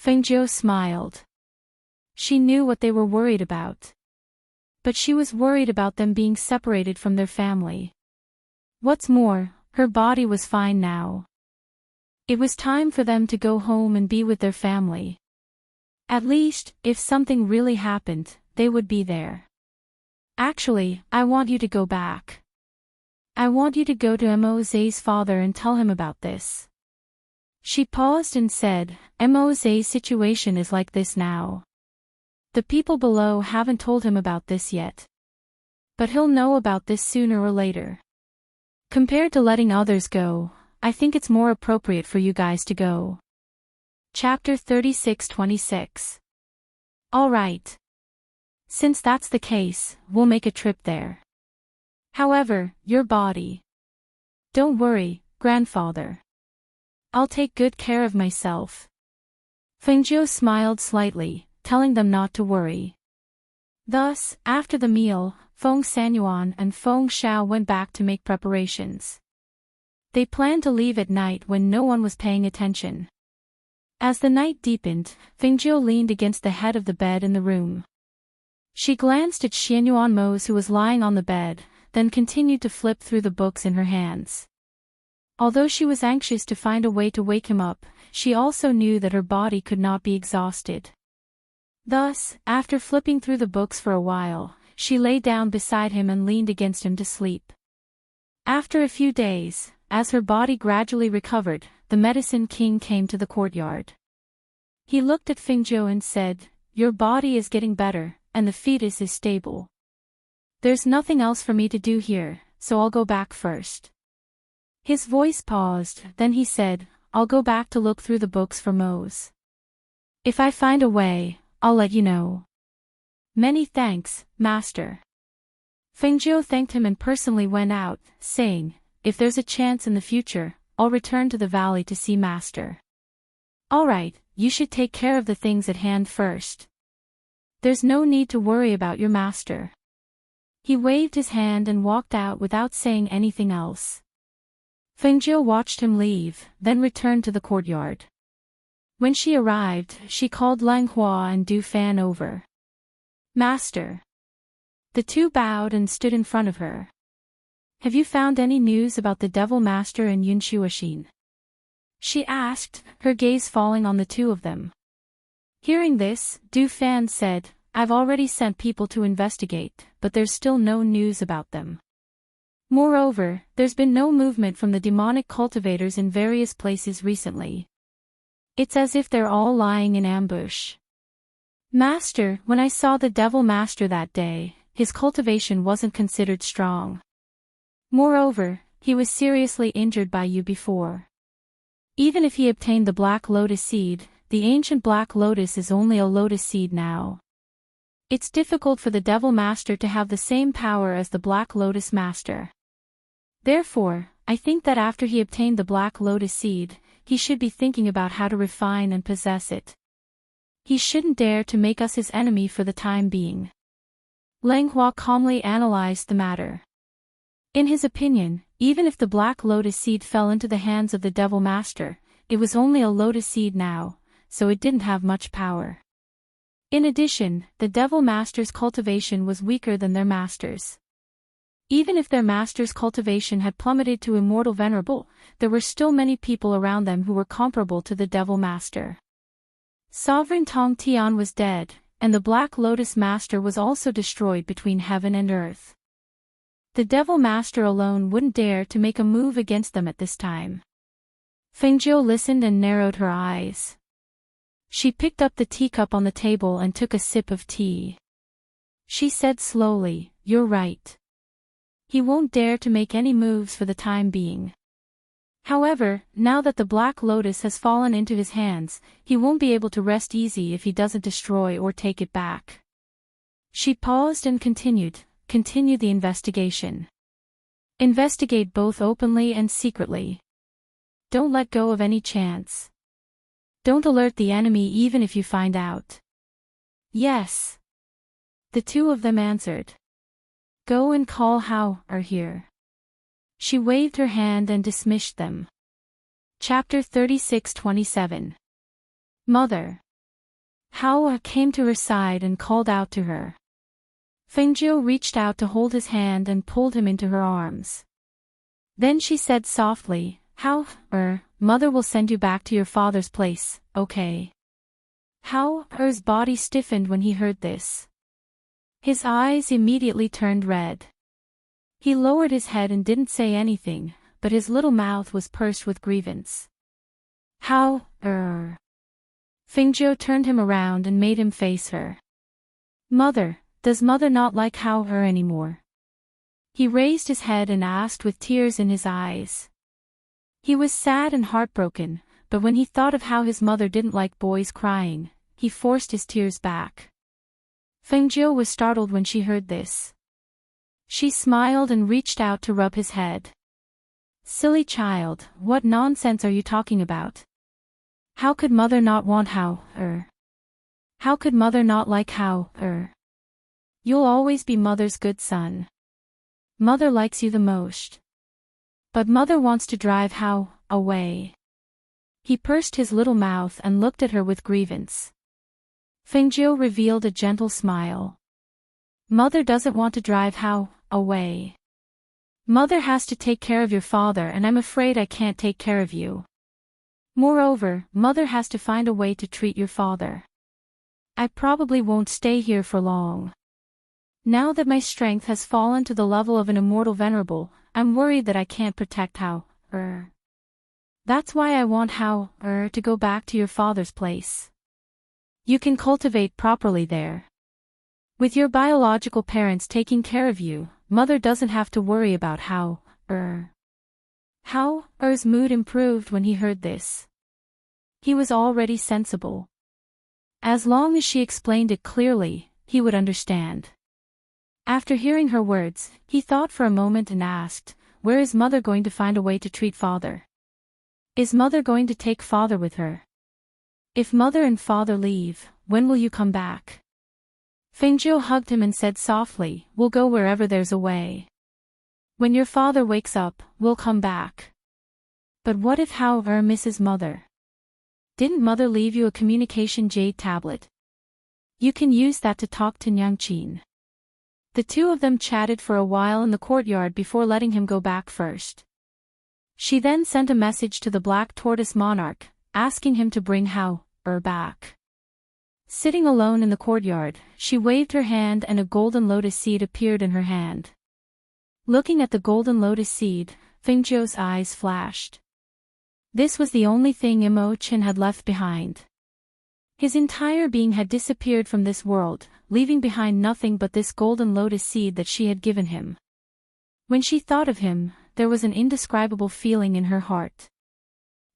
Fengjiu smiled. She knew what they were worried about. But she was worried about them being separated from their family. What's more, her body was fine now. It was time for them to go home and be with their family. At least, if something really happened, they would be there. Actually, I want you to go back. I want you to go to Mose's father and tell him about this. She paused and said, Mose's situation is like this now. The people below haven't told him about this yet. But he'll know about this sooner or later. Compared to letting others go, I think it's more appropriate for you guys to go. Chapter 36-26. All right. Since that's the case, we'll make a trip there. However, your body. Don't worry, grandfather. I'll take good care of myself. Fengjiu smiled slightly, telling them not to worry. Thus, after the meal, Feng Sanyuan and Feng Xiao went back to make preparations. They planned to leave at night when no one was paying attention. As the night deepened, Fengjiu leaned against the head of the bed in the room. She glanced at Xianyuan Mose, who was lying on the bed, then continued to flip through the books in her hands. Although she was anxious to find a way to wake him up, she also knew that her body could not be exhausted. Thus, after flipping through the books for a while, she lay down beside him and leaned against him to sleep. After a few days, as her body gradually recovered, the Medicine King came to the courtyard. He looked at Fengjiu and said, Your body is getting better, and the fetus is stable. There's nothing else for me to do here, so I'll go back first. His voice paused, then he said, I'll go back to look through the books for Mose. If I find a way, I'll let you know. Many thanks, Master. Fengjiu thanked him and personally went out, saying, If there's a chance in the future, I'll return to the valley to see Master. All right, you should take care of the things at hand first. There's no need to worry about your master. He waved his hand and walked out without saying anything else. Fengjiu watched him leave, then returned to the courtyard. When she arrived, she called Lang Hua and Du Fan over. Master. The two bowed and stood in front of her. Have you found any news about the Devil Master and Yun Shuoxin? She asked, her gaze falling on the two of them. Hearing this, Du Fan said, I've already sent people to investigate, but there's still no news about them. Moreover, there's been no movement from the demonic cultivators in various places recently. It's as if they're all lying in ambush. Master, when I saw the Devil Master that day, his cultivation wasn't considered strong. Moreover, he was seriously injured by you before. Even if he obtained the Black Lotus seed, the ancient Black Lotus is only a lotus seed now. It's difficult for the Devil Master to have the same power as the Black Lotus Master. Therefore, I think that after he obtained the Black Lotus seed, he should be thinking about how to refine and possess it. He shouldn't dare to make us his enemy for the time being. Lang Hua calmly analyzed the matter. In his opinion, even if the Black Lotus seed fell into the hands of the Devil Master, it was only a lotus seed now, so it didn't have much power. In addition, the Devil Master's cultivation was weaker than their master's. Even if their master's cultivation had plummeted to Immortal Venerable, there were still many people around them who were comparable to the Devil Master. Sovereign Tong Tian was dead, and the Black Lotus Master was also destroyed between heaven and earth. The Devil Master alone wouldn't dare to make a move against them at this time. Fengjiu listened and narrowed her eyes. She picked up the teacup on the table and took a sip of tea. She said slowly, You're right. He won't dare to make any moves for the time being. However, now that the Black Lotus has fallen into his hands, he won't be able to rest easy if he doesn't destroy or take it back. She paused and continued, Continue the investigation. Investigate both openly and secretly. Don't let go of any chance. Don't alert the enemy even if you find out. Yes. The two of them answered. Go and call Hao are here. She waved her hand and dismissed them. Chapter 36-27. Mother. Hao came to her side and called out to her. Fengjiu reached out to hold his hand and pulled him into her arms. Then she said softly, Mother will send you back to your father's place, okay? His body stiffened when he heard this. His eyes immediately turned red. He lowered his head and didn't say anything, but his little mouth was pursed with grievance. Fengjiu turned him around and made him face her. Mother, does Mother not like her anymore? He raised his head and asked with tears in his eyes. He was sad and heartbroken, but when he thought of how his mother didn't like boys crying, he forced his tears back. Fengjiu was startled when she heard this. She smiled and reached out to rub his head. Silly child, what nonsense are you talking about? How could Mother not want How could Mother not like You'll always be Mother's good son. Mother likes you the most. But Mother wants to drive away. He pursed his little mouth and looked at her with grievance. Fengjiu revealed a gentle smile. Mother doesn't want to drive away. Mother has to take care of your father, and I'm afraid I can't take care of you. Moreover, Mother has to find a way to treat your father. I probably won't stay here for long. Now that my strength has fallen to the level of an immortal venerable, I'm worried that I can't protect That's why I want to go back to your father's place. You can cultivate properly there. With your biological parents taking care of you, Mother doesn't have to worry about How's mood improved when he heard this. He was already sensible. As long as she explained it clearly, he would understand. After hearing her words, he thought for a moment and asked, where is Mother going to find a way to treat father? Is Mother going to take father with her? If Mother and father leave, when will you come back? Fengjiu hugged him and said softly, we'll go wherever there's a way. When your father wakes up, we'll come back. But what if misses Mother? Didn't Mother leave you a communication jade tablet? You can use that to talk to Nyangqin. The two of them chatted for a while in the courtyard before letting him go back first. She then sent a message to the Black Tortoise Monarch, asking him to bring back. Sitting alone in the courtyard, she waved her hand and a golden lotus seed appeared in her hand. Looking at the golden lotus seed, Fengjiu's eyes flashed. This was the only thing Imogen had left behind. His entire being had disappeared from this world, leaving behind nothing but this golden lotus seed that she had given him. When she thought of him, there was an indescribable feeling in her heart.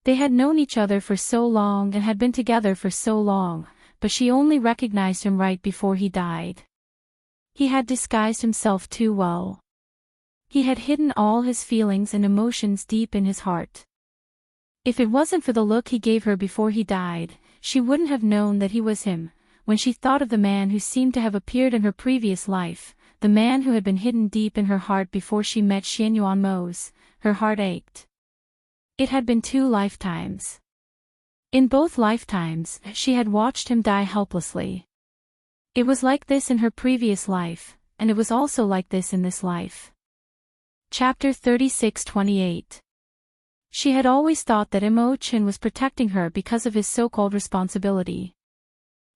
They had known each other for so long and had been together for so long, but she only recognized him right before he died. He had disguised himself too well. He had hidden all his feelings and emotions deep in his heart. If it wasn't for the look he gave her before he died, she wouldn't have known that he was him. When she thought of the man who seemed to have appeared in her previous life, the man who had been hidden deep in her heart before she met Xianyuan Mose, her heart ached. It had been 2 lifetimes. In both lifetimes, she had watched him die helplessly. It was like this in her previous life, and it was also like this in this life. Chapter 36-28. She had always thought that Imogen was protecting her because of his so-called responsibility.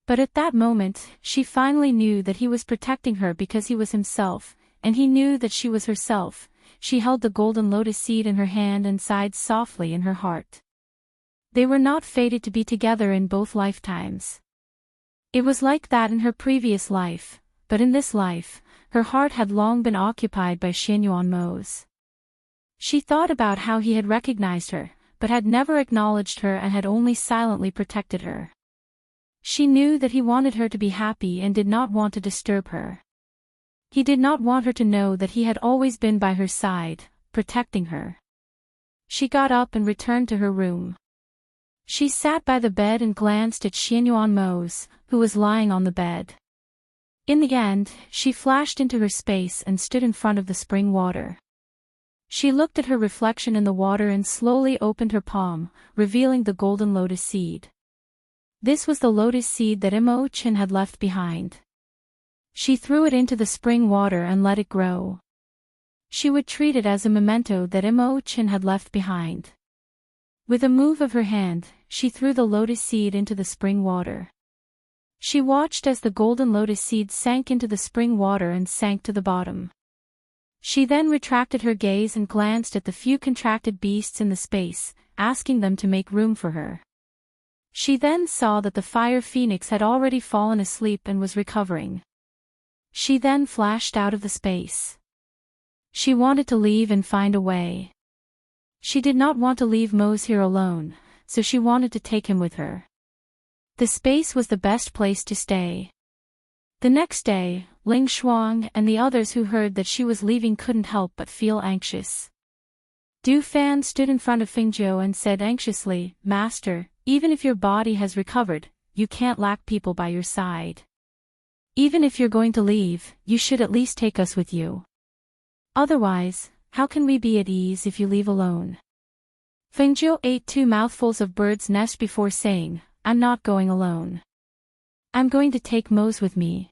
But at that moment, she finally knew that he was protecting her because he was himself, and he knew that she was herself. She held the golden lotus seed in her hand and sighed softly in her heart. They were not fated to be together in both lifetimes. It was like that in her previous life, but in this life, her heart had long been occupied by Xianyuan Mose. She thought about how he had recognized her, but had never acknowledged her and had only silently protected her. She knew that he wanted her to be happy and did not want to disturb her. He did not want her to know that he had always been by her side, protecting her. She got up and returned to her room. She sat by the bed and glanced at Xianyuan Mose, who was lying on the bed. In the end, she flashed into her space and stood in front of the spring water. She looked at her reflection in the water and slowly opened her palm, revealing the golden lotus seed. This was the lotus seed that Imogen had left behind. She threw it into the spring water and let it grow. She would treat it as a memento that Imo-chan had left behind. With a move of her hand, she threw the lotus seed into the spring water. She watched as the golden lotus seed sank into the spring water and sank to the bottom. She then retracted her gaze and glanced at the few contracted beasts in the space, asking them to make room for her. She then saw that the fire phoenix had already fallen asleep and was recovering. She then flashed out of the space. She wanted to leave and find a way. She did not want to leave Mose here alone, so she wanted to take him with her. The space was the best place to stay. The next day, Ling Shuang and the others who heard that she was leaving couldn't help but feel anxious. Du Fan stood in front of Fengjiu and said anxiously, "Master, even if your body has recovered, you can't lack people by your side. Even if you're going to leave, you should at least take us with you. Otherwise, how can we be at ease if you leave alone?" Fengjiu ate 2 mouthfuls of bird's nest before saying, "I'm not going alone. I'm going to take Mose with me."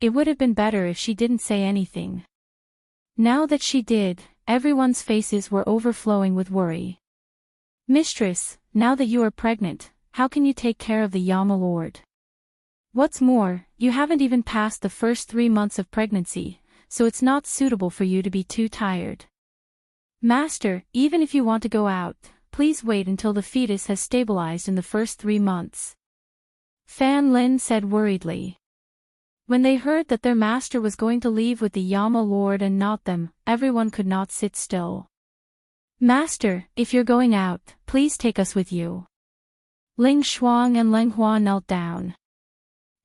It would have been better if she didn't say anything. Now that she did, everyone's faces were overflowing with worry. "Mistress, now that you are pregnant, how can you take care of the Yama Lord? What's more, you haven't even passed the first 3 months of pregnancy, so it's not suitable for you to be too tired. Master, even if you want to go out, please wait until the fetus has stabilized in the first 3 months. Fan Lin said worriedly. When they heard that their master was going to leave with the Yama Lord and not them, everyone could not sit still. "Master, if you're going out, please take us with you." Ling Shuang and Leng Hua knelt down.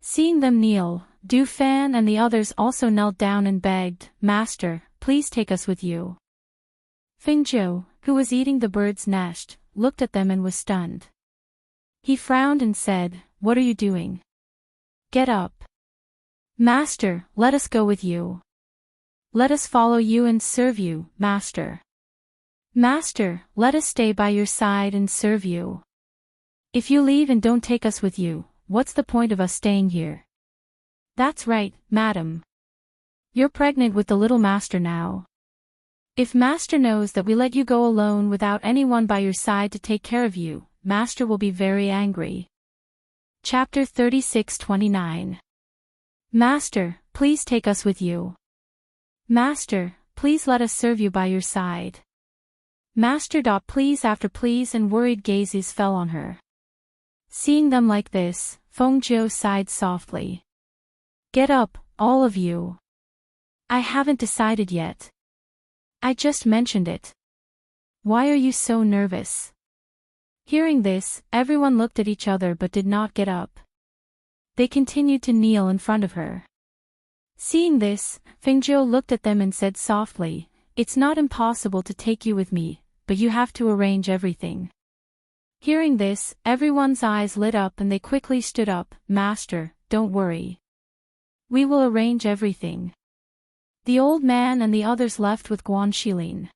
Seeing them kneel, Du Fan and the others also knelt down and begged, "Master, please take us with you." Fengjiu, who was eating the bird's nest, looked at them and was stunned. He frowned and said, "What are you doing? Get up. Master, let us go with you. Let us follow you and serve you, Master. Master, let us stay by your side and serve you. If you leave and don't take us with you, what's the point of us staying here?" "That's right, madam. You're pregnant with the little master now. If master knows that we let you go alone without anyone by your side to take care of you, master will be very angry." Chapter 36:29. Master, please take us with you. Master, please let us serve you by your side. Master. Please after please and worried gazes fell on her. Seeing them like this, Fengjiu sighed softly. "Get up, all of you. I haven't decided yet. I just mentioned it. Why are you so nervous?" Hearing this, everyone looked at each other but did not get up. They continued to kneel in front of her. Seeing this, Fengjiu looked at them and said softly, "It's not impossible to take you with me, but you have to arrange everything." Hearing this, everyone's eyes lit up and they quickly stood up. "Master, don't worry. We will arrange everything." The old man and the others left with Guan Shilin.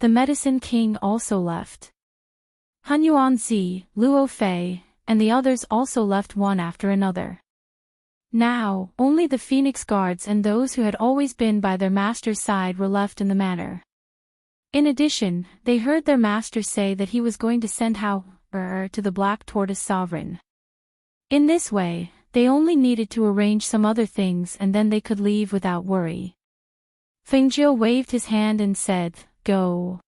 The medicine king also left. Han Yuanzi, Luo Fei, and the others also left one after another. Now, only the Phoenix Guards and those who had always been by their master's side were left in the manor. In addition, they heard their master say that he was going to send to the Black Tortoise Sovereign. In this way, they only needed to arrange some other things and then they could leave without worry. Fengjiu waved his hand and said, "Go.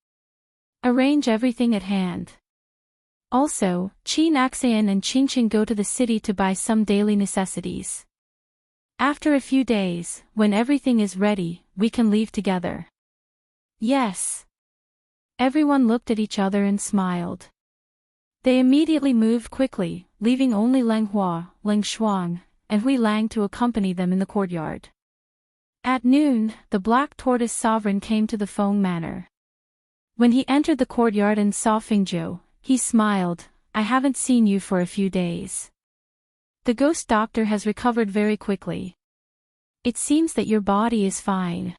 Arrange everything at hand. Also, Qin Axian and Qingqing go to the city to buy some daily necessities. After a few days, when everything is ready, we can leave together." "Yes." Everyone looked at each other and smiled. They immediately moved quickly, leaving only Leng Hua, Ling Shuang, and Hui Lang to accompany them in the courtyard. At noon, the Black Tortoise Sovereign came to the Feng Manor. When he entered the courtyard and saw Fengjiu, he smiled, "I haven't seen you for a few days. The ghost doctor has recovered very quickly. It seems that your body is fine."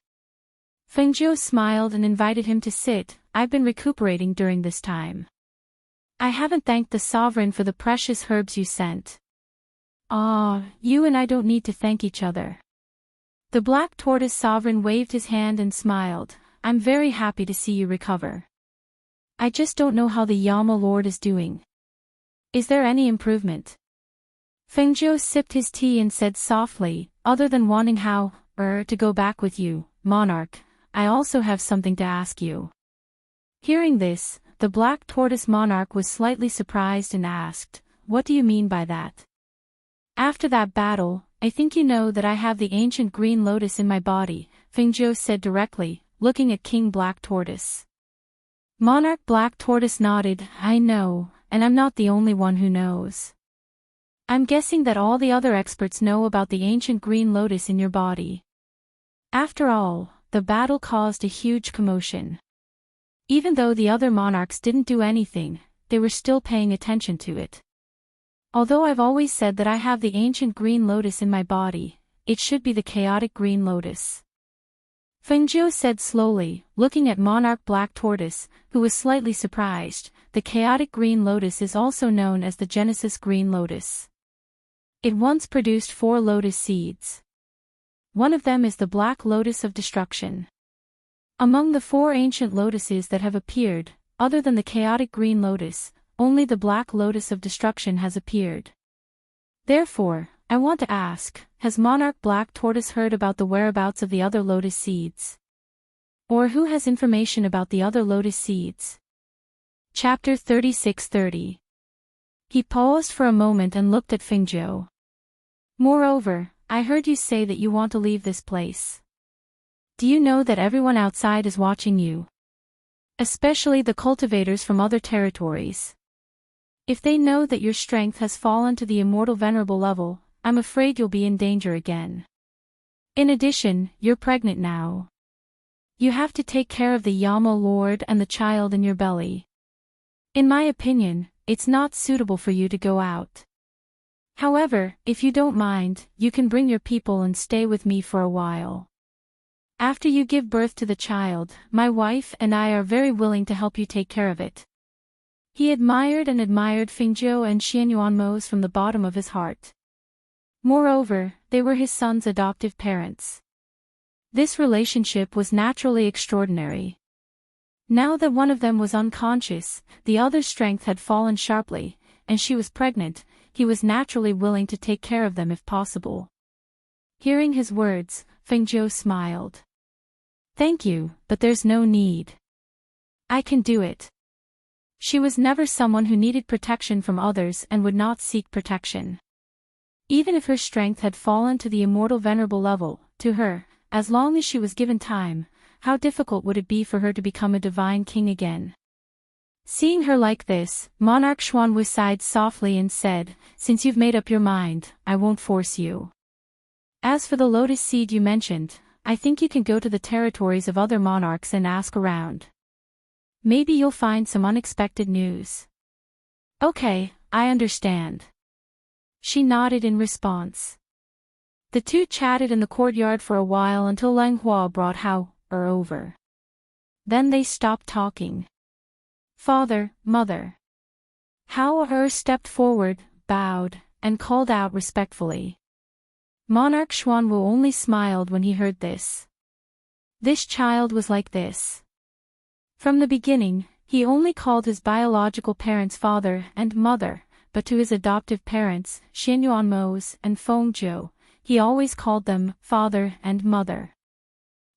Fengjiu smiled and invited him to sit. "I've been recuperating during this time. I haven't thanked the sovereign for the precious herbs you sent." Ah, you and I don't need to thank each other. The Black Tortoise Sovereign waved his hand and smiled. I'm very happy to see you recover. I just don't know how the Llama Lord is doing. Is there any improvement? Fengzhou sipped his tea and said softly, other than wanting to go back with you, Monarch, I also have something to ask you. Hearing this, the Black Tortoise Monarch was slightly surprised and asked, what do you mean by that? After that battle, I think you know that I have the ancient green lotus in my body, Fengzhou said directly, looking at King Black Tortoise. Monarch Black Tortoise nodded, I know, and I'm not the only one who knows. I'm guessing that all the other experts know about the ancient green lotus in your body. After all, the battle caused a huge commotion. Even though the other monarchs didn't do anything, they were still paying attention to it. Although I've always said that I have the ancient green lotus in my body, it should be the chaotic green lotus. Fengzhou said slowly, looking at Monarch Black Tortoise, who was slightly surprised. The chaotic green lotus is also known as the Genesis green lotus. It once produced 4 lotus seeds. One of them is the Black Lotus of Destruction. Among the 4 ancient lotuses that have appeared, other than the chaotic green lotus, only the Black Lotus of Destruction has appeared. Therefore, I want to ask, has Monarch Black Tortoise heard about the whereabouts of the other lotus seeds? Or who has information about the other lotus seeds? Chapter 36:30. He paused for a moment and looked at Fengzhou. Moreover, I heard you say that you want to leave this place. Do you know that everyone outside is watching you? Especially the cultivators from other territories. If they know that your strength has fallen to the immortal venerable level, I'm afraid you'll be in danger again. In addition, you're pregnant now. You have to take care of the Llama Lord and the child in your belly. In my opinion, it's not suitable for you to go out. However, if you don't mind, you can bring your people and stay with me for a while. After you give birth to the child, my wife and I are very willing to help you take care of it. He admired Fengzhou and Xianyuanmo's from the bottom of his heart. Moreover, they were his son's adoptive parents. This relationship was naturally extraordinary. Now that one of them was unconscious, the other's strength had fallen sharply, and she was pregnant, he was naturally willing to take care of them if possible. Hearing his words, Fengzhou smiled. Thank you, but there's no need. I can do it. She was never someone who needed protection from others and would not seek protection. Even if her strength had fallen to the immortal venerable level, to her, as long as she was given time, how difficult would it be for her to become a divine king again? Seeing her like this, Monarch Xuanwu sighed softly and said, since you've made up your mind, I won't force you. As for the lotus seed you mentioned, I think you can go to the territories of other monarchs and ask around. Maybe you'll find some unexpected news. Okay, I understand. She nodded in response. The two chatted in the courtyard for a while until Lang Hua brought over. Then they stopped talking. Father, mother. Hao stepped forward, bowed, and called out respectfully. Monarch Xuanwu only smiled when he heard this. This child was like this. From the beginning, he only called his biological parents father and mother, but to his adoptive parents, Xianyuanmo's and Fengzhou, he always called them father and mother.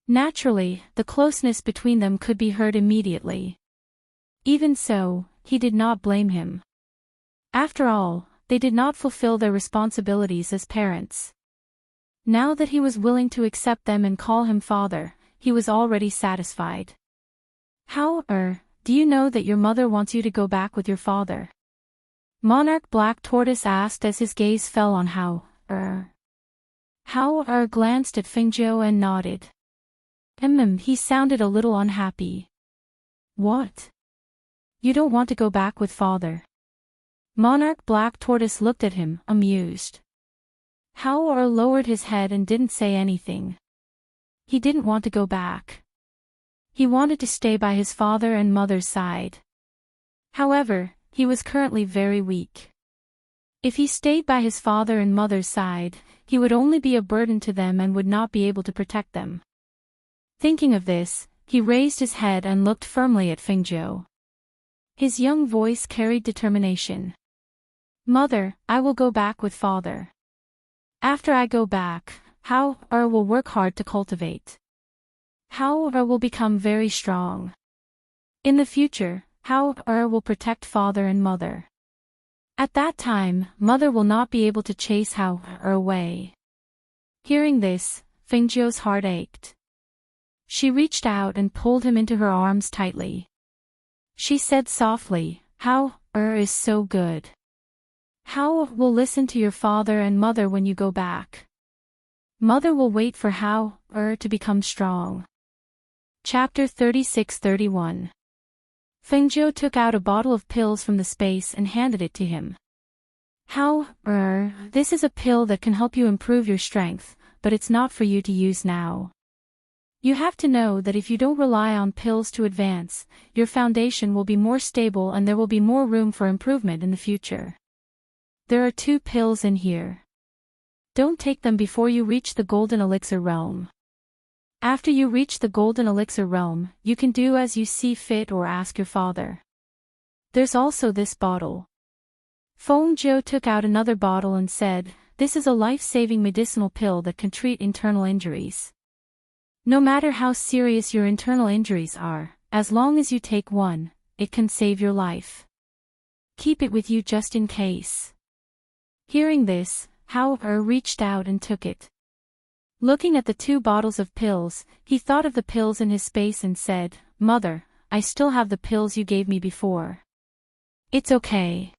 Naturally, the closeness between them could be heard immediately. Even so, he did not blame him. After all, they did not fulfill their responsibilities as parents. Now that he was willing to accept them and call him father, he was already satisfied. Do you know that your mother wants you to go back with your father? Monarch Black Tortoise asked as his gaze fell on Hao glanced at Fengzhou and nodded. He sounded a little unhappy. What? You don't want to go back with father? Monarch Black Tortoise looked at him, amused. Hao lowered his head and didn't say anything. He didn't want to go back. He wanted to stay by his father and mother's side. However, he was currently very weak. If he stayed by his father and mother's side, he would only be a burden to them and would not be able to protect them. Thinking of this, he raised his head and looked firmly at Fengzhou. His young voice carried determination. Mother, I will go back with father. After I go back, Hao-er will work hard to cultivate. Hao-er will become very strong. In the future, Hao-er will protect father and mother. At that time, mother will not be able to chase Hao-er away. Hearing this, Fengzhou's heart ached. She reached out and pulled him into her arms tightly. She said softly, Hao-er is so good. Hao will listen to your father and mother when you go back. Mother will wait for Hao-er to become strong. Chapter 36-31. Fengzhou took out a bottle of pills from the space and handed it to him. Hao-er, this is a pill that can help you improve your strength, but it's not for you to use now. You have to know that if you don't rely on pills to advance, your foundation will be more stable and there will be more room for improvement in the future. There are 2 pills in here. Don't take them before you reach the Golden Elixir Realm. After you reach the Golden Elixir Realm, you can do as you see fit or ask your father. There's also this bottle. Fengzhou took out another bottle and said, this is a life-saving medicinal pill that can treat internal injuries. No matter how serious your internal injuries are, as long as you take one, it can save your life. Keep it with you just in case. Hearing this, Hao-er reached out and took it. Looking at the 2 bottles of pills, he thought of the pills in his space and said, Mother, I still have the pills you gave me before. It's okay.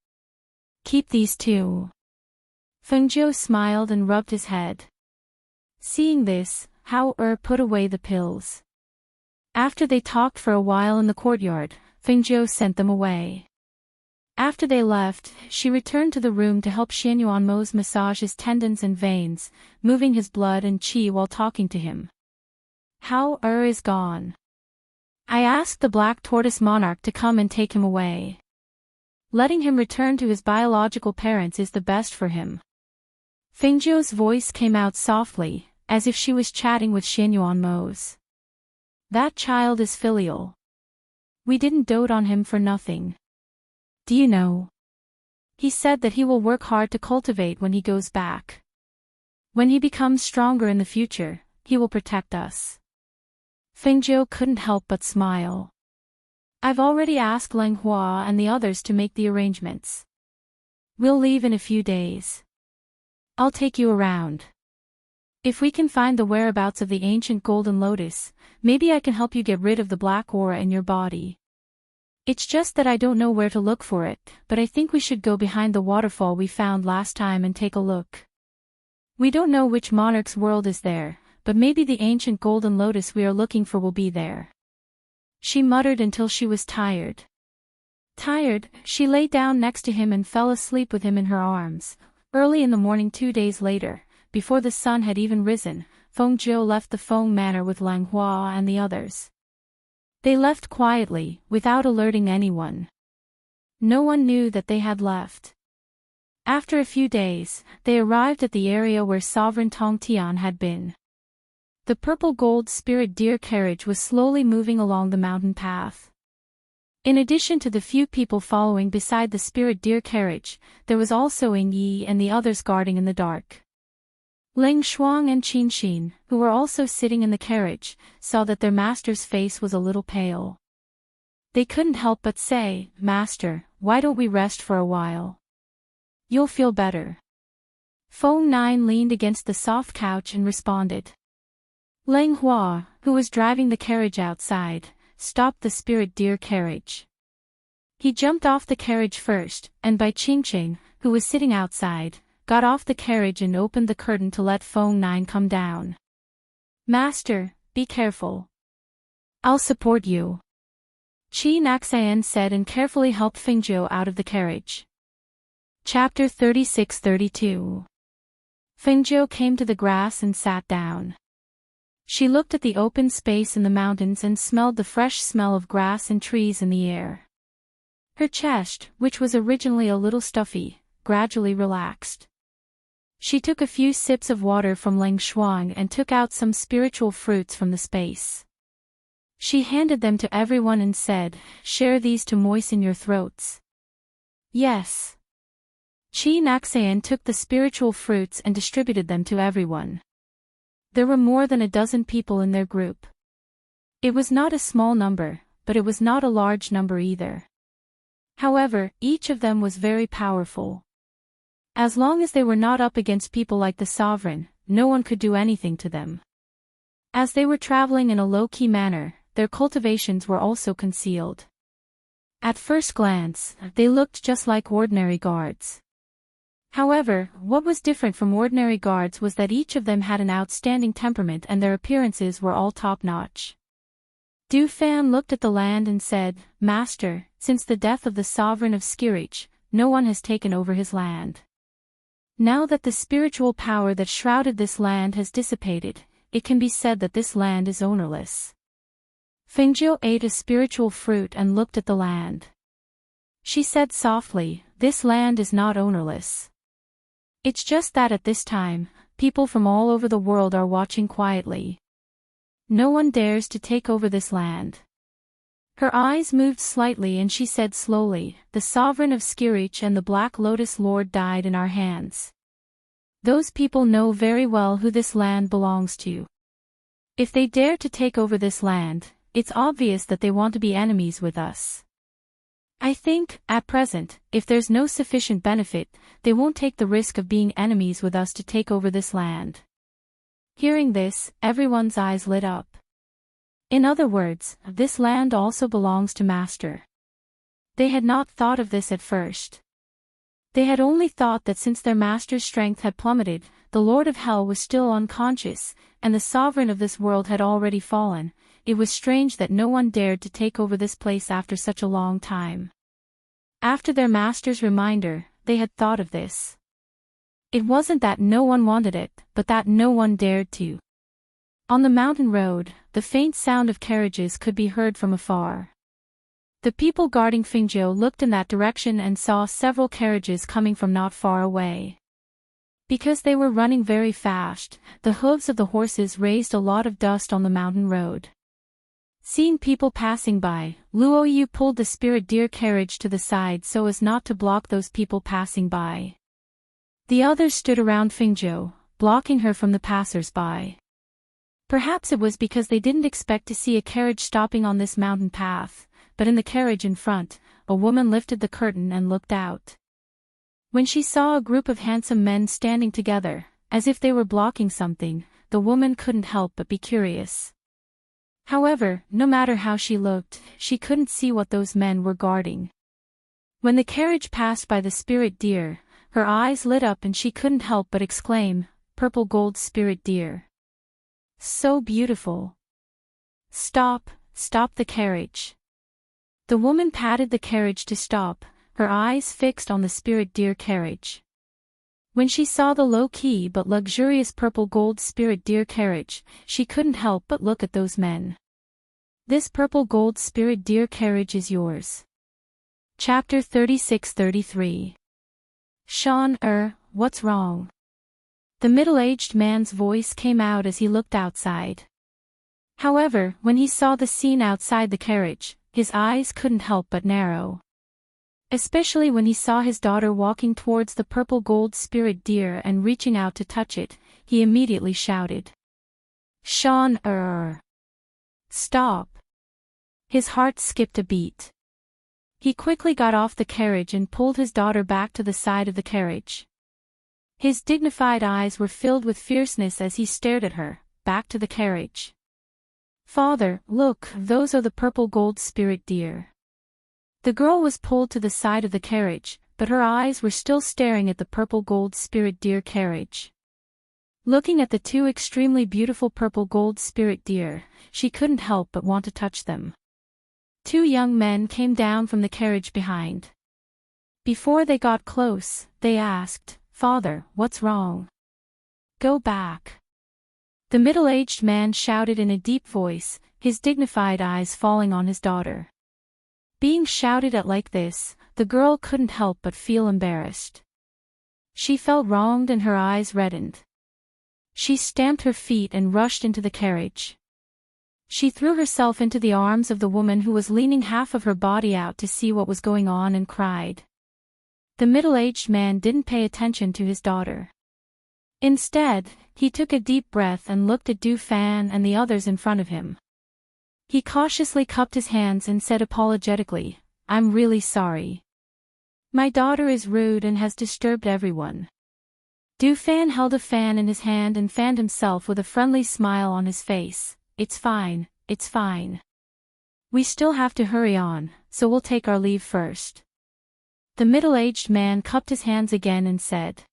Keep these too. Fengzhou smiled and rubbed his head. Seeing this, Hao-er put away the pills. After they talked for a while in the courtyard, Fengzhou sent them away. After they left, she returned to the room to help Xianyuanmo's massage his tendons and veins, moving his blood and qi while talking to him. Hao-er is gone. I asked the Black Tortoise Monarch to come and take him away. Letting him return to his biological parents is the best for him. Fengzhou's voice came out softly, as if she was chatting with Xianyuanmo's. That child is filial. We didn't dote on him for nothing. Do you know? He said that he will work hard to cultivate when he goes back. When he becomes stronger in the future, he will protect us. Fengzhou couldn't help but smile. I've already asked Leng Hua and the others to make the arrangements. We'll leave in a few days. I'll take you around. If we can find the whereabouts of the ancient golden lotus, maybe I can help you get rid of the black aura in your body. It's just that I don't know where to look for it, but I think we should go behind the waterfall we found last time and take a look. We don't know which monarch's world is there, but maybe the ancient golden lotus we are looking for will be there. She muttered until she was tired. Tired, she lay down next to him and fell asleep with him in her arms. Early in the morning 2 days later, before the sun had even risen, Fengzhou left the Feng Manor with Lang Hua and the others. They left quietly, without alerting anyone. No one knew that they had left. After a few days, they arrived at the area where Sovereign Tongtian had been. The purple gold spirit deer carriage was slowly moving along the mountain path. In addition to the few people following beside the spirit deer carriage, there was also Ying Yi and the others guarding in the dark. Ling Shuang and Qin Xin, who were also sitting in the carriage, saw that their master's face was a little pale. They couldn't help but say, Master, why don't we rest for a while? You'll feel better. Feng Nine leaned against the soft couch and responded. Leng Hua, who was driving the carriage outside, stopped the spirit deer carriage. He jumped off the carriage first, and by Qingqing, who was sitting outside, got off the carriage and opened the curtain to let Feng Nine come down. Master, be careful. I'll support you. Qi Naxian said and carefully helped Fengzhou out of the carriage. Chapter 36-32. Fengzhou came to the grass and sat down. She looked at the open space in the mountains and smelled the fresh smell of grass and trees in the air. Her chest, which was originally a little stuffy, gradually relaxed. She took a few sips of water from Lang Shuang and took out some spiritual fruits from the space. She handed them to everyone and said, "Share these to moisten your throats." Yes. Chi Naxian took the spiritual fruits and distributed them to everyone. There were more than a dozen people in their group. It was not a small number, but it was not a large number either. However, each of them was very powerful. As long as they were not up against people like the sovereign, no one could do anything to them. As they were traveling in a low-key manner, their cultivations were also concealed. At first glance, they looked just like ordinary guards. However, what was different from ordinary guards was that each of them had an outstanding temperament and their appearances were all top-notch. Du Fan looked at the land and said, "Master, since the death of the sovereign of Skirich, no one has taken over his land. Now that the spiritual power that shrouded this land has dissipated, it can be said that this land is ownerless." Fengjiu ate a spiritual fruit and looked at the land. She said softly, "This land is not ownerless. It's just that at this time, people from all over the world are watching quietly. No one dares to take over this land." Her eyes moved slightly and she said slowly, "The sovereign of Skirich and the Black Lotus Lord died in our hands. Those people know very well who this land belongs to. If they dare to take over this land, it's obvious that they want to be enemies with us. I think, at present, if there's no sufficient benefit, they won't take the risk of being enemies with us to take over this land." Hearing this, everyone's eyes lit up. In other words, this land also belongs to Master. They had not thought of this at first. They had only thought that since their master's strength had plummeted, the Lord of Hell was still unconscious, and the sovereign of this world had already fallen. It was strange that no one dared to take over this place after such a long time. After their master's reminder, they had thought of this. It wasn't that no one wanted it, but that no one dared to. On the mountain road, the faint sound of carriages could be heard from afar. The people guarding Fengjiu looked in that direction and saw several carriages coming from not far away. Because they were running very fast, the hooves of the horses raised a lot of dust on the mountain road. Seeing people passing by, Luoyu pulled the spirit deer carriage to the side so as not to block those people passing by. The others stood around Fengjiu, blocking her from the passers-by. Perhaps it was because they didn't expect to see a carriage stopping on this mountain path, but in the carriage in front, a woman lifted the curtain and looked out. When she saw a group of handsome men standing together, as if they were blocking something, the woman couldn't help but be curious. However, no matter how she looked, she couldn't see what those men were guarding. When the carriage passed by the spirit deer, her eyes lit up and she couldn't help but exclaim, "Purple gold spirit deer. So beautiful. Stop, stop the carriage." The woman patted the carriage to stop, her eyes fixed on the spirit deer carriage. When she saw the low-key but luxurious purple gold spirit deer carriage, she couldn't help but look at those men. "This purple gold spirit deer carriage is yours." Chapter 36-33. "Sean, what's wrong?" The middle-aged man's voice came out as he looked outside. However, when he saw the scene outside the carriage, his eyes couldn't help but narrow. Especially when he saw his daughter walking towards the purple gold spirit deer and reaching out to touch it, he immediately shouted, "Sean, stop." His heart skipped a beat. He quickly got off the carriage and pulled his daughter back to the side of the carriage. His dignified eyes were filled with fierceness as he stared at her, back to the carriage. "Father, look, those are the purple gold spirit deer." The girl was pulled to the side of the carriage, but her eyes were still staring at the purple gold spirit deer carriage. Looking at the two extremely beautiful purple gold spirit deer, she couldn't help but want to touch them. Two young men came down from the carriage behind. Before they got close, they asked, "Father, what's wrong?" "Go back." The middle-aged man shouted in a deep voice, his dignified eyes falling on his daughter. Being shouted at like this, the girl couldn't help but feel embarrassed. She felt wronged and her eyes reddened. She stamped her feet and rushed into the carriage. She threw herself into the arms of the woman who was leaning half of her body out to see what was going on and cried. The middle-aged man didn't pay attention to his daughter. Instead, he took a deep breath and looked at Du Fan and the others in front of him. He cautiously cupped his hands and said apologetically, "I'm really sorry. My daughter is rude and has disturbed everyone." Du Fan held a fan in his hand and fanned himself with a friendly smile on his face. "It's fine, it's fine. We still have to hurry on, so we'll take our leave first." The middle-aged man cupped his hands again and said.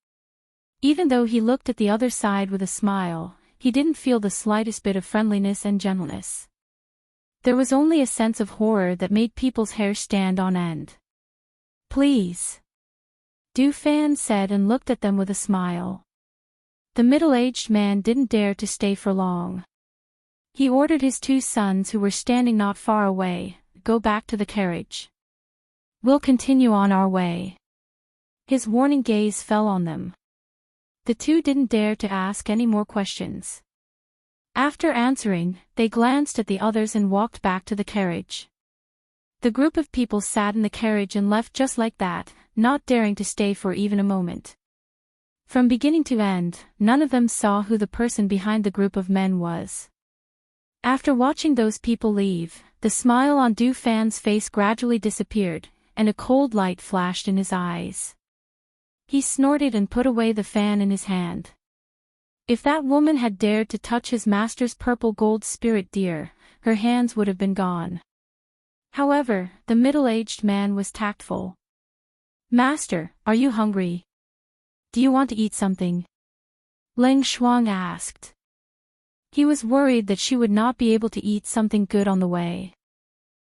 Even though he looked at the other side with a smile, he didn't feel the slightest bit of friendliness and gentleness. There was only a sense of horror that made people's hair stand on end. "Please," Du Fan said and looked at them with a smile. The middle-aged man didn't dare to stay for long. He ordered his 2 sons who were standing not far away, "Go back to the carriage. We'll continue on our way." His warning gaze fell on them. The 2 didn't dare to ask any more questions. After answering, they glanced at the others and walked back to the carriage. The group of people sat in the carriage and left just like that, not daring to stay for even a moment. From beginning to end, none of them saw who the person behind the group of men was. After watching those people leave, the smile on Du Fan's face gradually disappeared, and a cold light flashed in his eyes. He snorted and put away the fan in his hand. If that woman had dared to touch his master's purple gold spirit deer, her hands would have been gone. However, the middle-aged man was tactful. "Master, are you hungry? Do you want to eat something?" Leng Shuang asked. He was worried that she would not be able to eat something good on the way.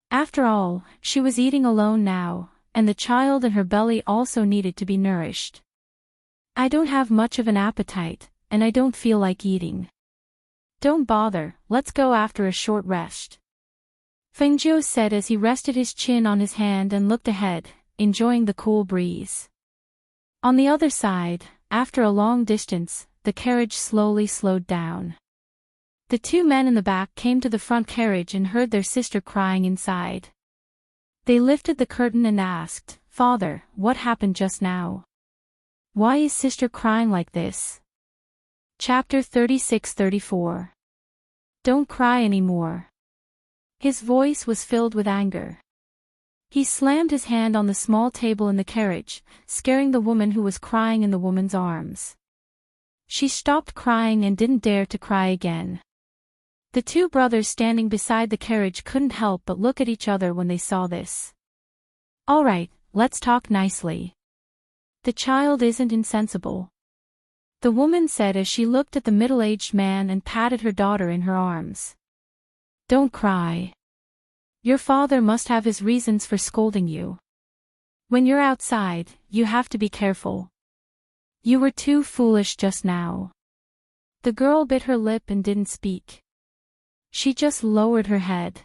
After all, she was eating alone now, and the child in her belly also needed to be nourished. "I don't have much of an appetite, and I don't feel like eating." "Don't bother, let's go after a short rest," Feng Jiu said as he rested his chin on his hand and looked ahead, enjoying the cool breeze. On the other side, after a long distance, the carriage slowly slowed down. The 2 men in the back came to the front carriage and heard their sister crying inside. They lifted the curtain and asked, "Father, what happened just now? Why is sister crying like this?" Chapter 36-34. Don't cry anymore. His voice was filled with anger. He slammed his hand on the small table in the carriage, scaring the woman who was crying in the woman's arms. She stopped crying and didn't dare to cry again. The 2 brothers standing beside the carriage couldn't help but look at each other when they saw this. "All right, let's talk nicely. The child isn't insensible," the woman said as she looked at the middle-aged man and patted her daughter in her arms. "Don't cry. Your father must have his reasons for scolding you. When you're outside, you have to be careful. You were too foolish just now." The girl bit her lip and didn't speak. She just lowered her head.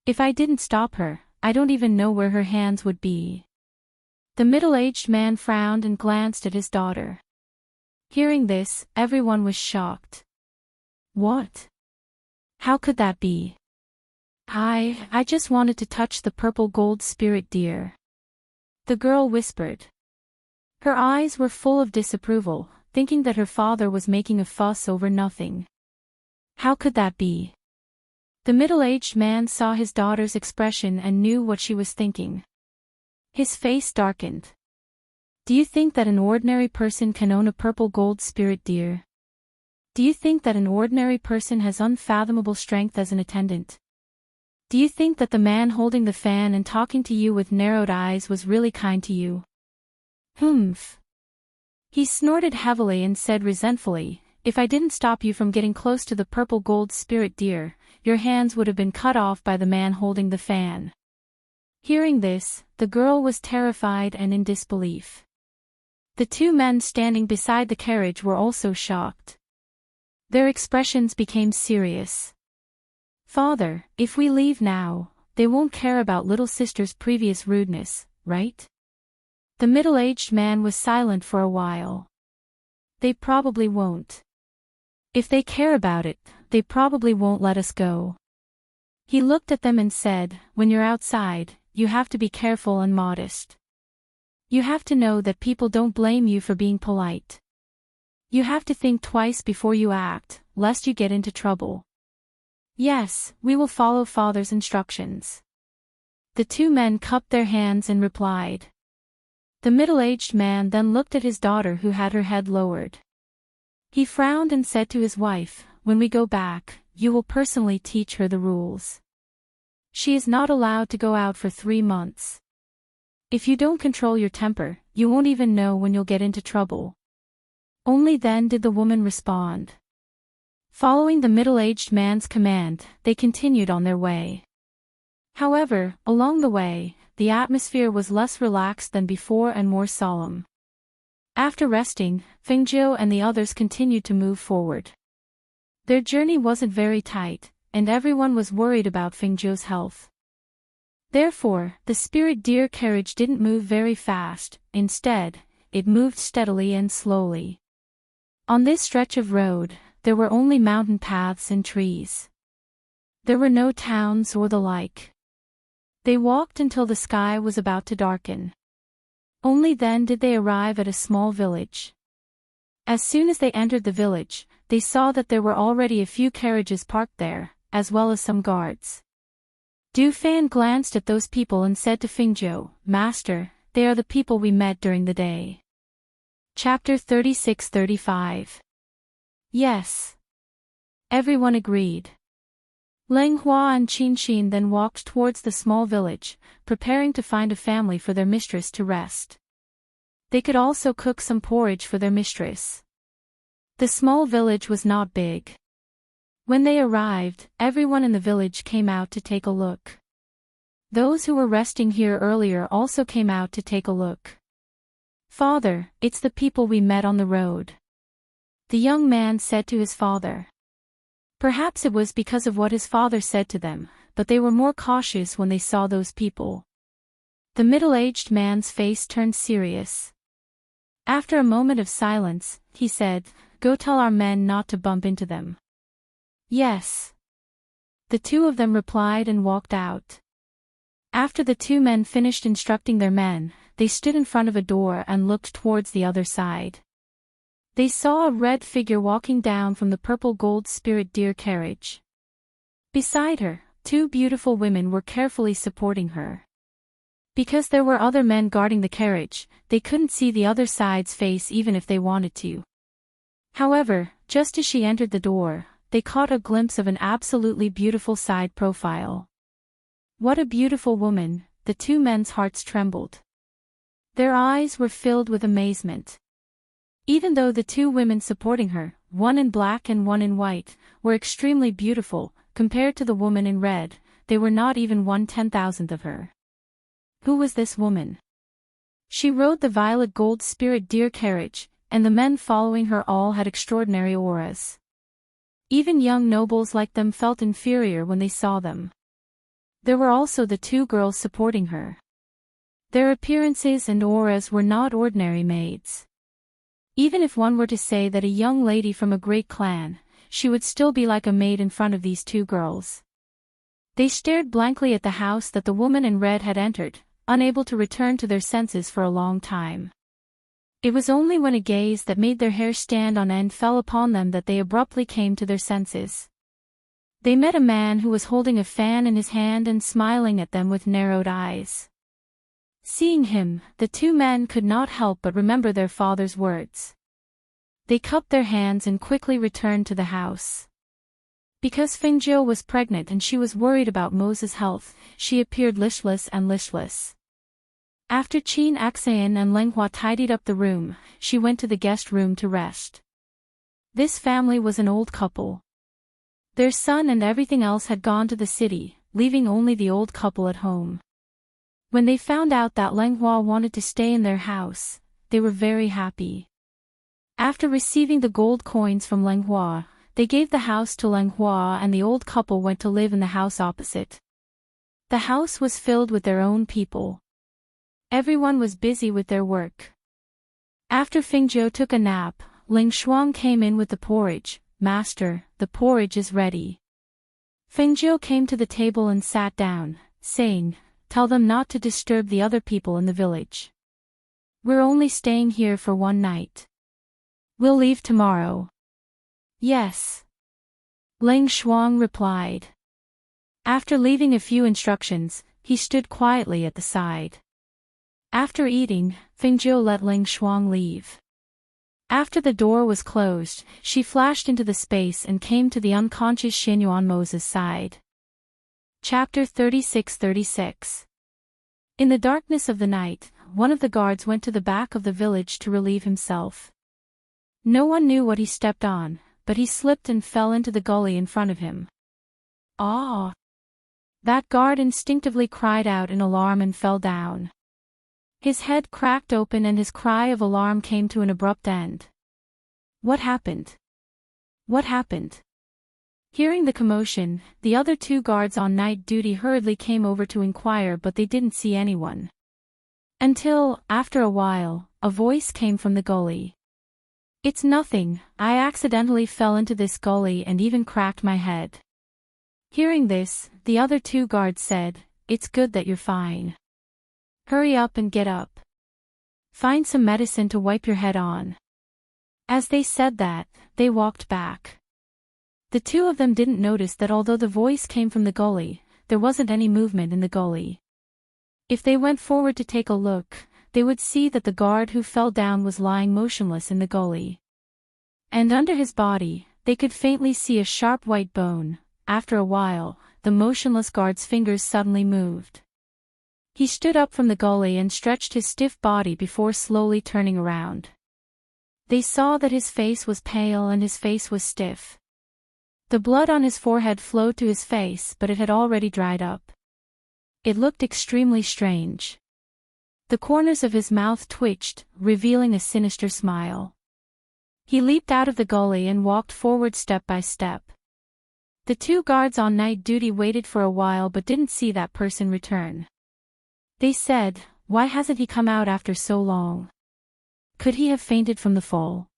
If I didn't stop her, I don't even know where her hands would be. The middle-aged man frowned and glanced at his daughter. Hearing this, everyone was shocked. "What? How could that be?" I just wanted to touch the purple gold spirit deer," the girl whispered. Her eyes were full of disapproval, thinking that her father was making a fuss over nothing. How could that be? The middle-aged man saw his daughter's expression and knew what she was thinking. His face darkened. "Do you think that an ordinary person can own a purple gold spirit deer? Do you think that an ordinary person has unfathomable strength as an attendant? Do you think that the man holding the fan and talking to you with narrowed eyes was really kind to you?" "Humph." He snorted heavily and said resentfully, "If I didn't stop you from getting close to the purple gold spirit deer, your hands would have been cut off by the man holding the fan." Hearing this, the girl was terrified and in disbelief. The 2 men standing beside the carriage were also shocked. Their expressions became serious. "Father, if we leave now, they won't care about little sister's previous rudeness, right?" The middle-aged man was silent for a while. They probably won't. If they care about it, they probably won't let us go. He looked at them and said, when you're outside, you have to be careful and modest. You have to know that people don't blame you for being polite. You have to think twice before you act, lest you get into trouble. Yes, we will follow Father's instructions. The two men cupped their hands and replied. The middle-aged man then looked at his daughter who had her head lowered. He frowned and said to his wife, when we go back, you will personally teach her the rules. She is not allowed to go out for 3 months. If you don't control your temper, you won't even know when you'll get into trouble. Only then did the woman respond. Following the middle-aged man's command, they continued on their way. However, along the way, the atmosphere was less relaxed than before and more solemn. After resting, Fengjiu and the others continued to move forward. Their journey wasn't very tight, and everyone was worried about Fengjiu's health. Therefore, the spirit deer carriage didn't move very fast, instead, it moved steadily and slowly. On this stretch of road, there were only mountain paths and trees. There were no towns or the like. They walked until the sky was about to darken. Only then did they arrive at a small village. As soon as they entered the village, they saw that there were already a few carriages parked there, as well as some guards. Du Fan glanced at those people and said to Fengjiu, Master, they are the people we met during the day. Chapter 36-35. Yes. Everyone agreed. Leng Hua and Qin Xin then walked towards the small village, preparing to find a family for their mistress to rest. They could also cook some porridge for their mistress. The small village was not big. When they arrived, everyone in the village came out to take a look. Those who were resting here earlier also came out to take a look. Father, it's the people we met on the road. The young man said to his father. Perhaps it was because of what his father said to them, but they were more cautious when they saw those people. The middle-aged man's face turned serious. After a moment of silence, he said, Go tell our men not to bump into them. Yes. The two of them replied and walked out. After the two men finished instructing their men, they stood in front of a door and looked towards the other side. They saw a red figure walking down from the purple-gold spirit deer carriage. Beside her, 2 beautiful women were carefully supporting her. Because there were other men guarding the carriage, they couldn't see the other side's face even if they wanted to. However, just as she entered the door, they caught a glimpse of an absolutely beautiful side profile. What a beautiful woman, the 2 men's hearts trembled. Their eyes were filled with amazement. Even though the 2 women supporting her, one in black and one in white, were extremely beautiful, compared to the woman in red, they were not even 1/10,000th of her. Who was this woman? She rode the violet gold spirit deer carriage, and the men following her all had extraordinary auras. Even young nobles like them felt inferior when they saw them. There were also the 2 girls supporting her. Their appearances and auras were not ordinary maids. Even if one were to say that a young lady from a great clan, she would still be like a maid in front of these 2 girls. They stared blankly at the house that the woman in red had entered, unable to return to their senses for a long time. It was only when a gaze that made their hair stand on end fell upon them that they abruptly came to their senses. They met a man who was holding a fan in his hand and smiling at them with narrowed eyes. Seeing him, the 2 men could not help but remember their father's words. They cupped their hands and quickly returned to the house. Because Fengjiu was pregnant and she was worried about Mo's health, she appeared listless and listless. After Qin Axayan and Leng Hua tidied up the room, she went to the guest room to rest. This family was an old couple. Their son and everything else had gone to the city, leaving only the old couple at home. When they found out that Leng Hua wanted to stay in their house, they were very happy. After receiving the gold coins from Leng Hua, they gave the house to Leng Hua and the old couple went to live in the house opposite. The house was filled with their own people. Everyone was busy with their work. After Fingzhou took a nap, Ling Shuang came in with the porridge. "Master, the porridge is ready." Fingzhou came to the table and sat down, saying, "Tell them not to disturb the other people in the village. We're only staying here for one night. We'll leave tomorrow." "Yes," Ling Shuang replied. After leaving a few instructions, he stood quietly at the side. After eating, Fingzhou let Ling Shuang leave. After the door was closed, she flashed into the space and came to the unconscious Xianyuanmo's side. Chapter 36-36. In the darkness of the night, one of the guards went to the back of the village to relieve himself. No one knew what he stepped on, but he slipped and fell into the gully in front of him. "Ah!" That guard instinctively cried out in alarm and fell down. His head cracked open and his cry of alarm came to an abrupt end. "What happened? What happened?" Hearing the commotion, the other two guards on night duty hurriedly came over to inquire, but they didn't see anyone. Until, after a while, a voice came from the gully. "It's nothing, I accidentally fell into this gully and even cracked my head." Hearing this, the other two guards said, "It's good that you're fine. Hurry up and get up. Find some medicine to wipe your head on." As they said that, they walked back. The two of them didn't notice that although the voice came from the gully, there wasn't any movement in the gully. If they went forward to take a look, they would see that the guard who fell down was lying motionless in the gully. And under his body, they could faintly see a sharp white bone. After a while, the motionless guard's fingers suddenly moved. He stood up from the gully and stretched his stiff body before slowly turning around. They saw that his face was pale and his face was stiff. The blood on his forehead flowed to his face, but it had already dried up. It looked extremely strange. The corners of his mouth twitched, revealing a sinister smile. He leaped out of the gully and walked forward step by step. The two guards on night duty waited for a while but didn't see that person return. They said, "Why hasn't he come out after so long? Could he have fainted from the fall?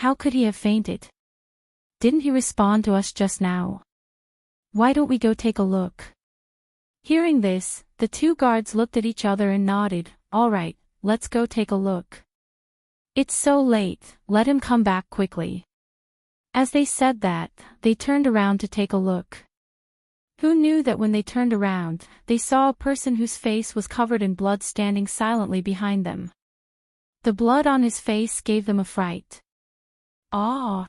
How could he have fainted? Didn't he respond to us just now? Why don't we go take a look?" Hearing this, the two guards looked at each other and nodded. "All right, let's go take a look. It's so late, let him come back quickly." As they said that, they turned around to take a look. Who knew that when they turned around, they saw a person whose face was covered in blood standing silently behind them. The blood on his face gave them a fright. "Ah!"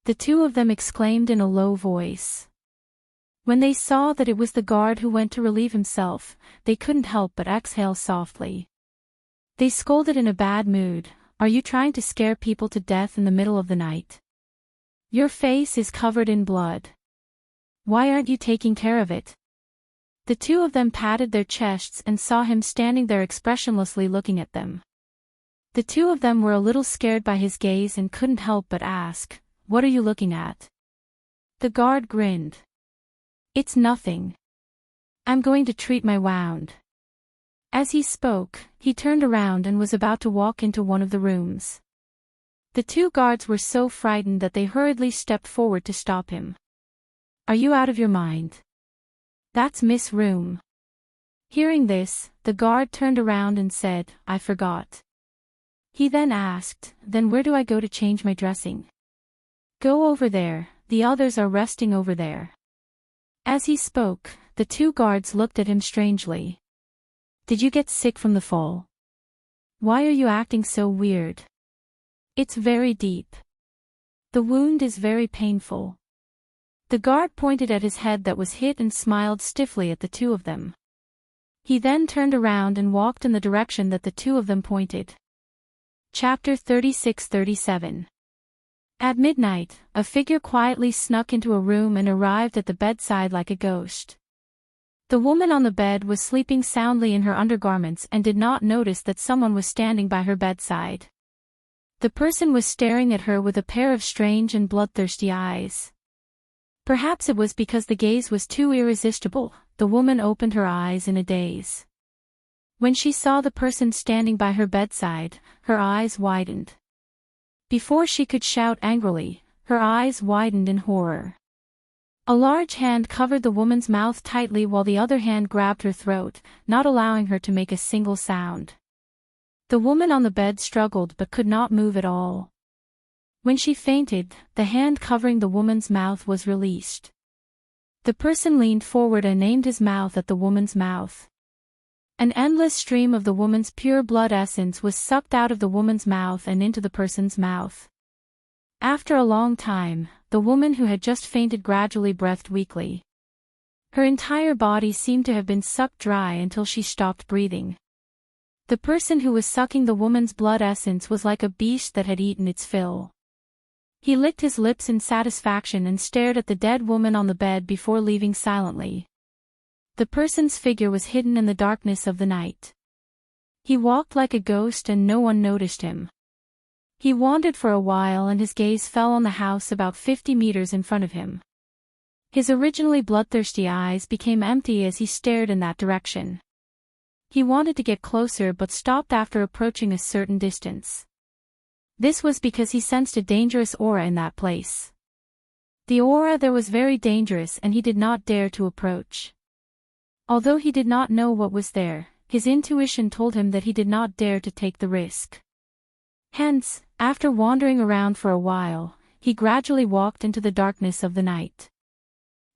the two of them exclaimed in a low voice. When they saw that it was the guard who went to relieve himself, they couldn't help but exhale softly. They scolded in a bad mood, "Are you trying to scare people to death in the middle of the night? Your face is covered in blood. Why aren't you taking care of it?" The two of them patted their chests and saw him standing there expressionlessly looking at them. The two of them were a little scared by his gaze and couldn't help but ask, "What are you looking at?" The guard grinned. "It's nothing. I'm going to treat my wound." As he spoke, he turned around and was about to walk into one of the rooms. The two guards were so frightened that they hurriedly stepped forward to stop him. "Are you out of your mind? That's Miss' room." Hearing this, the guard turned around and said, "I forgot." He then asked, "Then where do I go to change my dressing?" "Go over there, the others are resting over there." As he spoke, the two guards looked at him strangely. "Did you get sick from the fall? Why are you acting so weird? It's very deep. The wound is very painful." The guard pointed at his head that was hit and smiled stiffly at the two of them. He then turned around and walked in the direction that the two of them pointed. Chapter 36-37. At midnight, a figure quietly snuck into a room and arrived at the bedside like a ghost. The woman on the bed was sleeping soundly in her undergarments and did not notice that someone was standing by her bedside. The person was staring at her with a pair of strange and bloodthirsty eyes. Perhaps it was because the gaze was too irresistible, the woman opened her eyes in a daze. When she saw the person standing by her bedside, her eyes widened. Before she could shout angrily, her eyes widened in horror. A large hand covered the woman's mouth tightly while the other hand grabbed her throat, not allowing her to make a single sound. The woman on the bed struggled but could not move at all. When she fainted, the hand covering the woman's mouth was released. The person leaned forward and aimed his mouth at the woman's mouth. An endless stream of the woman's pure blood essence was sucked out of the woman's mouth and into the person's mouth. After a long time, the woman who had just fainted gradually breathed weakly. Her entire body seemed to have been sucked dry until she stopped breathing. The person who was sucking the woman's blood essence was like a beast that had eaten its fill. He licked his lips in satisfaction and stared at the dead woman on the bed before leaving silently. The person's figure was hidden in the darkness of the night. He walked like a ghost and no one noticed him. He wandered for a while and his gaze fell on the house about 50 meters in front of him. His originally bloodthirsty eyes became empty as he stared in that direction. He wanted to get closer but stopped after approaching a certain distance. This was because he sensed a dangerous aura in that place. The aura there was very dangerous and he did not dare to approach. Although he did not know what was there, his intuition told him that he did not dare to take the risk. Hence, after wandering around for a while, he gradually walked into the darkness of the night.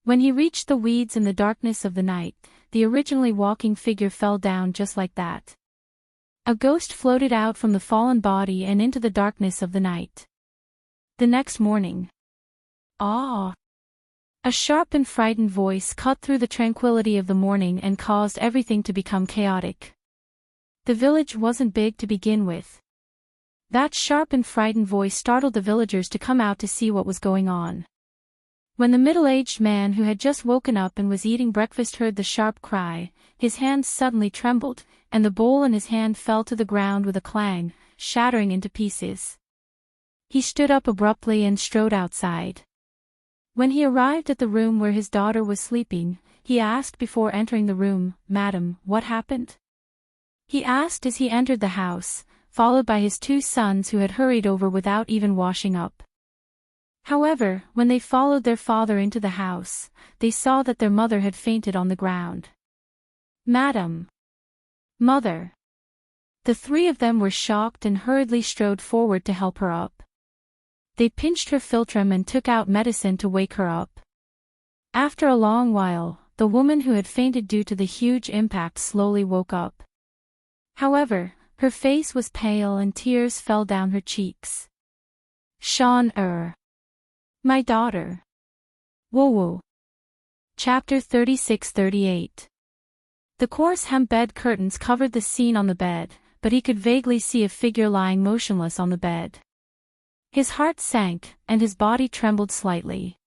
When he reached the weeds in the darkness of the night, the originally walking figure fell down just like that. A ghost floated out from the fallen body and into the darkness of the night. The next morning. Ah! A sharp and frightened voice cut through the tranquility of the morning and caused everything to become chaotic. The village wasn't big to begin with. That sharp and frightened voice startled the villagers to come out to see what was going on. When the middle-aged man who had just woken up and was eating breakfast heard the sharp cry, his hands suddenly trembled, and the bowl in his hand fell to the ground with a clang, shattering into pieces. He stood up abruptly and strode outside. When he arrived at the room where his daughter was sleeping, he asked before entering the room, "Madam, what happened?" He asked as he entered the house, followed by his two sons who had hurried over without even washing up. However, when they followed their father into the house, they saw that their mother had fainted on the ground. "Madam! Mother!" The three of them were shocked and hurriedly strode forward to help her up. They pinched her philtrum and took out medicine to wake her up. After a long while, the woman who had fainted due to the huge impact slowly woke up. However, her face was pale and tears fell down her cheeks. My daughter. Whoa. Chapter 36-38. The coarse hemp bed curtains covered the scene on the bed, but he could vaguely see a figure lying motionless on the bed. His heart sank, and his body trembled slightly.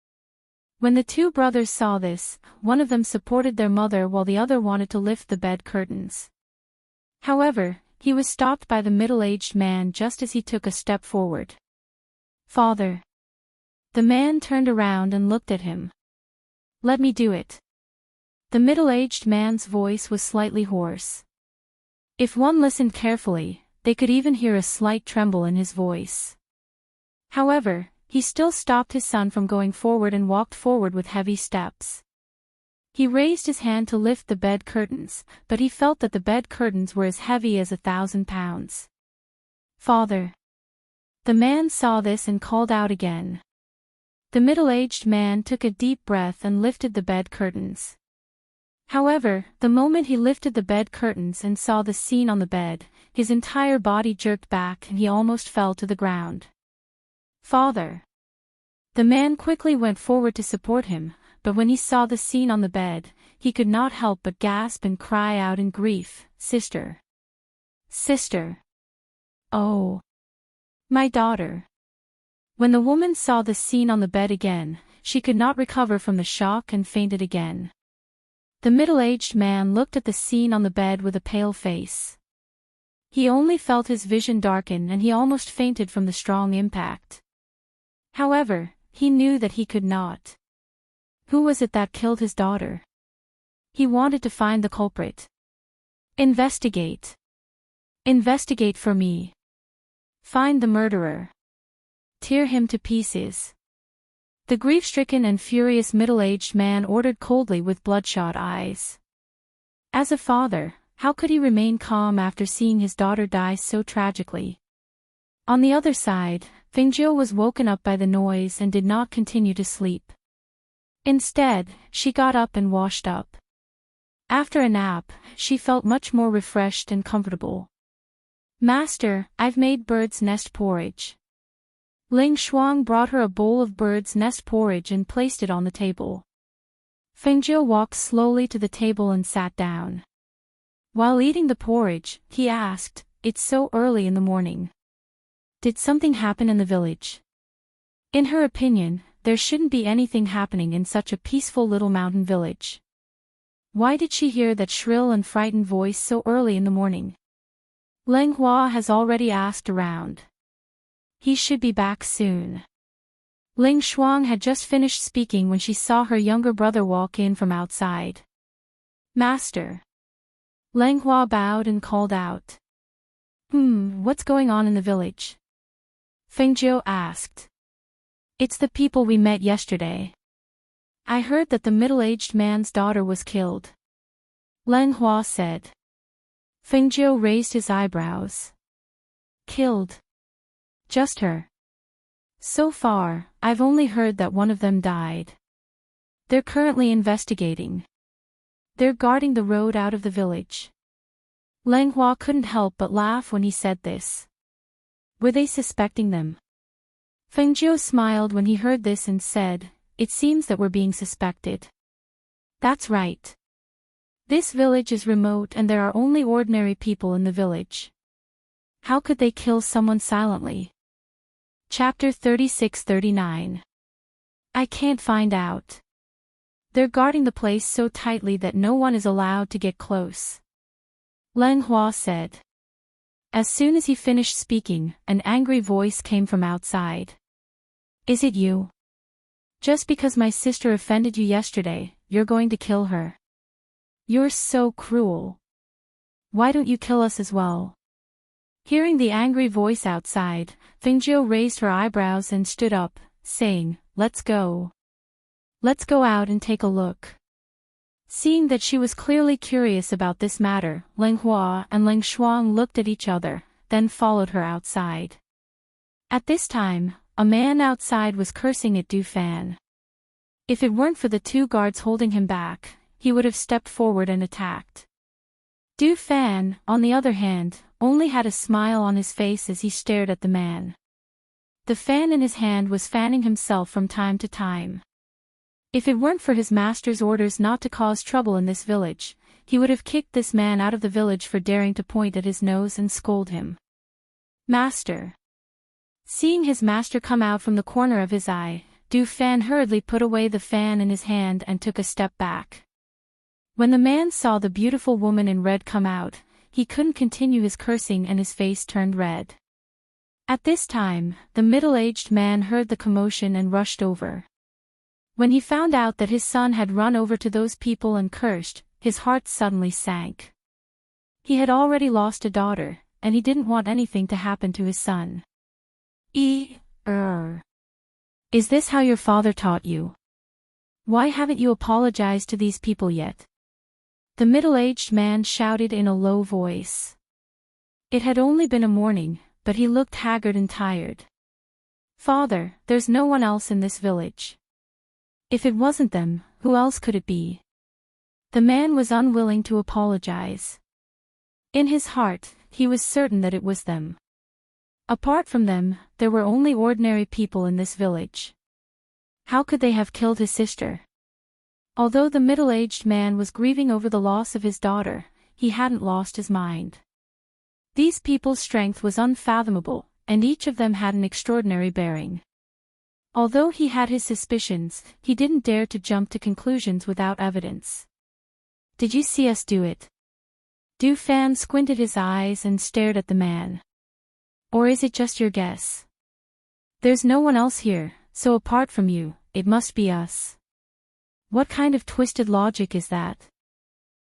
When the two brothers saw this, one of them supported their mother while the other wanted to lift the bed curtains. However, he was stopped by the middle-aged man just as he took a step forward. "Father." The man turned around and looked at him. "Let me do it." The middle-aged man's voice was slightly hoarse. If one listened carefully, they could even hear a slight tremble in his voice. However, he still stopped his son from going forward and walked forward with heavy steps. He raised his hand to lift the bed curtains, but he felt that the bed curtains were as heavy as 1,000 pounds. "Father." The man saw this and called out again. The middle-aged man took a deep breath and lifted the bed curtains. However, the moment he lifted the bed curtains and saw the scene on the bed, his entire body jerked back and he almost fell to the ground. "Father." The man quickly went forward to support him, but when he saw the scene on the bed, he could not help but gasp and cry out in grief, "Sister! Sister! Oh! My daughter!" When the woman saw the scene on the bed again, she could not recover from the shock and fainted again. The middle-aged man looked at the scene on the bed with a pale face. He only felt his vision darken and he almost fainted from the strong impact. However, he knew that he could not. Who was it that killed his daughter? He wanted to find the culprit. Investigate. Investigate for me. Find the murderer. Tear him to pieces. The grief-stricken and furious middle-aged man ordered coldly with bloodshot eyes. As a father, how could he remain calm after seeing his daughter die so tragically? On the other side, Fengjiu was woken up by the noise and did not continue to sleep. Instead, she got up and washed up. After a nap, she felt much more refreshed and comfortable. Master, I've made bird's nest porridge. Ling Shuang brought her a bowl of bird's nest porridge and placed it on the table. Fengjiu walked slowly to the table and sat down. While eating the porridge, he asked, "It's so early in the morning. Did something happen in the village?" In her opinion, there shouldn't be anything happening in such a peaceful little mountain village. Why did she hear that shrill and frightened voice so early in the morning? Leng Hua has already asked around. He should be back soon. Ling Shuang had just finished speaking when she saw her younger brother walk in from outside. "Master." Leng Hua bowed and called out. What's going on in the village?" Fengjiu asked. "It's the people we met yesterday. I heard that the middle-aged man's daughter was killed," Leng Hua said. Fengjiu raised his eyebrows. "Killed? Just her? So far, I've only heard that one of them died. They're currently investigating. They're guarding the road out of the village." Leng Hua couldn't help but laugh when he said this. Were they suspecting them? Fengjiu smiled when he heard this and said, "It seems that we're being suspected." "That's right. This village is remote and there are only ordinary people in the village. How could they kill someone silently?" Chapter 36-39. I can't find out. They're guarding the place so tightly that no one is allowed to get close, Leng Hua said. As soon as he finished speaking, an angry voice came from outside. "Is it you? Just because my sister offended you yesterday, you're going to kill her? You're so cruel. Why don't you kill us as well?" Hearing the angry voice outside, Fengjiu raised her eyebrows and stood up, saying, "Let's go. Let's go out and take a look." Seeing that she was clearly curious about this matter, Leng Hua and Ling Shuang looked at each other, then followed her outside. At this time, a man outside was cursing at Du Fan. If it weren't for the two guards holding him back, he would have stepped forward and attacked. Du Fan, on the other hand, only had a smile on his face as he stared at the man. The fan in his hand was fanning himself from time to time. If it weren't for his master's orders not to cause trouble in this village, he would have kicked this man out of the village for daring to point at his nose and scold him. "Master." Seeing his master come out from the corner of his eye, Du Fan hurriedly put away the fan in his hand and took a step back. When the man saw the beautiful woman in red come out, he couldn't continue his cursing and his face turned red. At this time, the middle-aged man heard the commotion and rushed over. When he found out that his son had run over to those people and cursed, his heart suddenly sank. He had already lost a daughter, and he didn't want anything to happen to his son. Is this how your father taught you? Why haven't you apologized to these people yet?" The middle-aged man shouted in a low voice. It had only been a morning, but he looked haggard and tired. "Father, there's no one else in this village. If it wasn't them, who else could it be?" The man was unwilling to apologize. In his heart, he was certain that it was them. Apart from them, there were only ordinary people in this village. How could they have killed his sister? Although the middle-aged man was grieving over the loss of his daughter, he hadn't lost his mind. These people's strength was unfathomable, and each of them had an extraordinary bearing. Although he had his suspicions, he didn't dare to jump to conclusions without evidence. "Did you see us do it?" Du Fan squinted his eyes and stared at the man. "Or is it just your guess? There's no one else here, so apart from you, it must be us." "What kind of twisted logic is that?"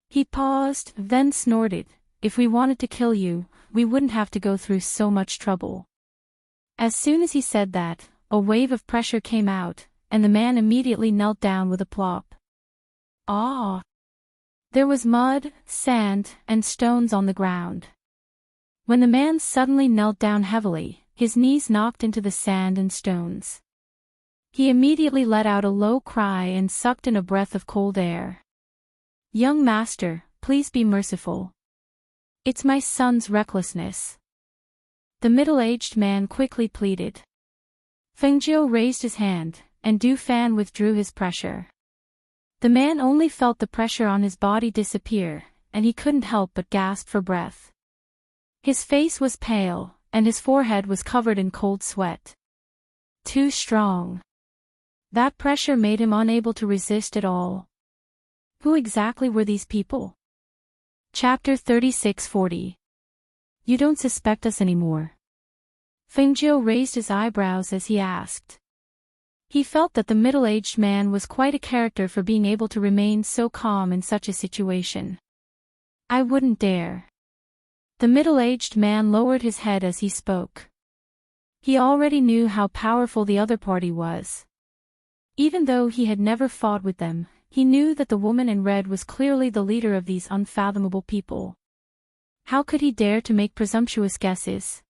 He paused, then snorted, "If we wanted to kill you, we wouldn't have to go through so much trouble." As soon as he said that, a wave of pressure came out, and the man immediately knelt down with a plop. Ah! There was mud, sand, and stones on the ground. When the man suddenly knelt down heavily, his knees knocked into the sand and stones. He immediately let out a low cry and sucked in a breath of cold air. "Young master, please be merciful. It's my son's recklessness," the middle-aged man quickly pleaded. Fengjiu raised his hand, and Du Fan withdrew his pressure. The man only felt the pressure on his body disappear, and he couldn't help but gasp for breath. His face was pale, and his forehead was covered in cold sweat. Too strong. That pressure made him unable to resist at all. Who exactly were these people? Chapter 3640. You don't suspect us anymore? Fengjiu raised his eyebrows as he asked. He felt that the middle-aged man was quite a character for being able to remain so calm in such a situation. "I wouldn't dare." The middle-aged man lowered his head as he spoke. He already knew how powerful the other party was. Even though he had never fought with them, he knew that the woman in red was clearly the leader of these unfathomable people. How could he dare to make presumptuous guesses?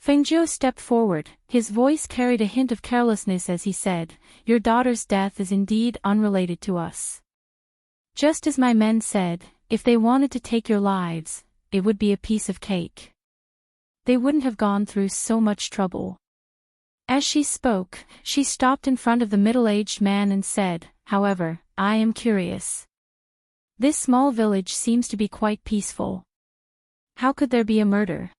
Fengjiu stepped forward, his voice carried a hint of carelessness as he said, "Your daughter's death is indeed unrelated to us. Just as my men said, if they wanted to take your lives, it would be a piece of cake. They wouldn't have gone through so much trouble." As she spoke, she stopped in front of the middle-aged man and said, "However, I am curious. This small village seems to be quite peaceful. How could there be a murder?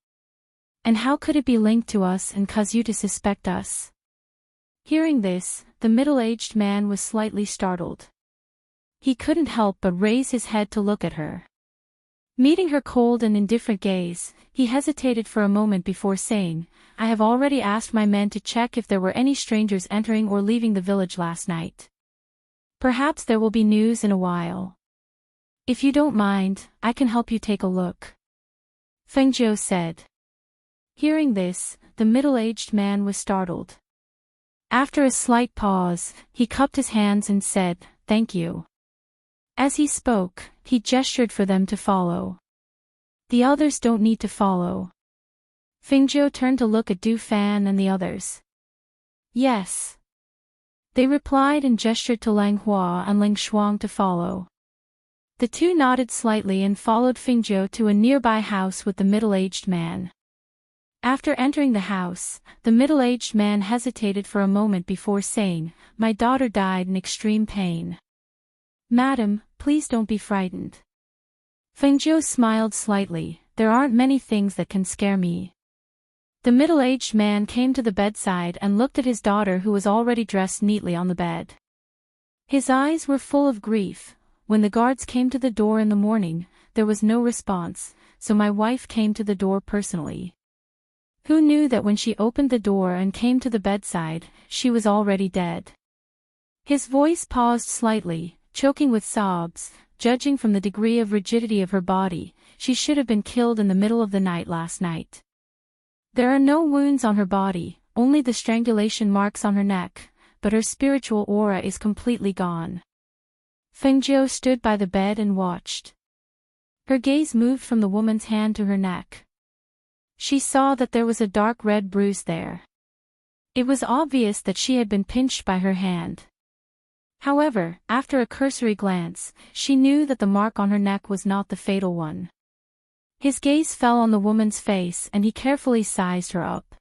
And how could it be linked to us and cause you to suspect us?" Hearing this, the middle-aged man was slightly startled. He couldn't help but raise his head to look at her. Meeting her cold and indifferent gaze, he hesitated for a moment before saying, "I have already asked my men to check if there were any strangers entering or leaving the village last night. Perhaps there will be news in a while. If you don't mind, I can help you take a look," Fengjiu said. Hearing this, the middle-aged man was startled. After a slight pause, he cupped his hands and said, "Thank you." As he spoke, he gestured for them to follow. "The others don't need to follow." Fengjiu turned to look at Du Fan and the others. "Yes." They replied and gestured to Lang Hua and Ling Shuang to follow. The two nodded slightly and followed Fengjiu to a nearby house with the middle-aged man. After entering the house, the middle-aged man hesitated for a moment before saying, "My daughter died in extreme pain. Madam, please don't be frightened." Fengjiu smiled slightly, "There aren't many things that can scare me." The middle-aged man came to the bedside and looked at his daughter who was already dressed neatly on the bed. His eyes were full of grief. "When the guards came to the door in the morning, there was no response, so my wife came to the door personally. Who knew that when she opened the door and came to the bedside, she was already dead?" His voice paused slightly, choking with sobs. "Judging from the degree of rigidity of her body, she should have been killed in the middle of the night last night. There are no wounds on her body, only the strangulation marks on her neck, but her spiritual aura is completely gone." Fengjiu stood by the bed and watched. Her gaze moved from the woman's hand to her neck. She saw that there was a dark red bruise there. It was obvious that she had been pinched by her hand. However, after a cursory glance, she knew that the mark on her neck was not the fatal one. His gaze fell on the woman's face and he carefully sized her up.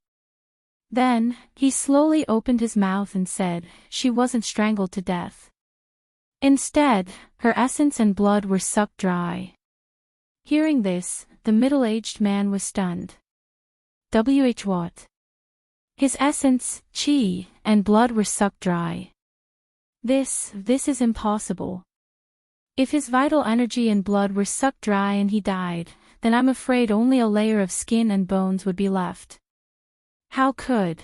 Then, he slowly opened his mouth and said, "She wasn't strangled to death. Instead, her essence and blood were sucked dry." Hearing this, the middle-aged man was stunned. What? His essence, qi, and blood were sucked dry. This is impossible. If his vital energy and blood were sucked dry and he died, then I'm afraid only a layer of skin and bones would be left. How could?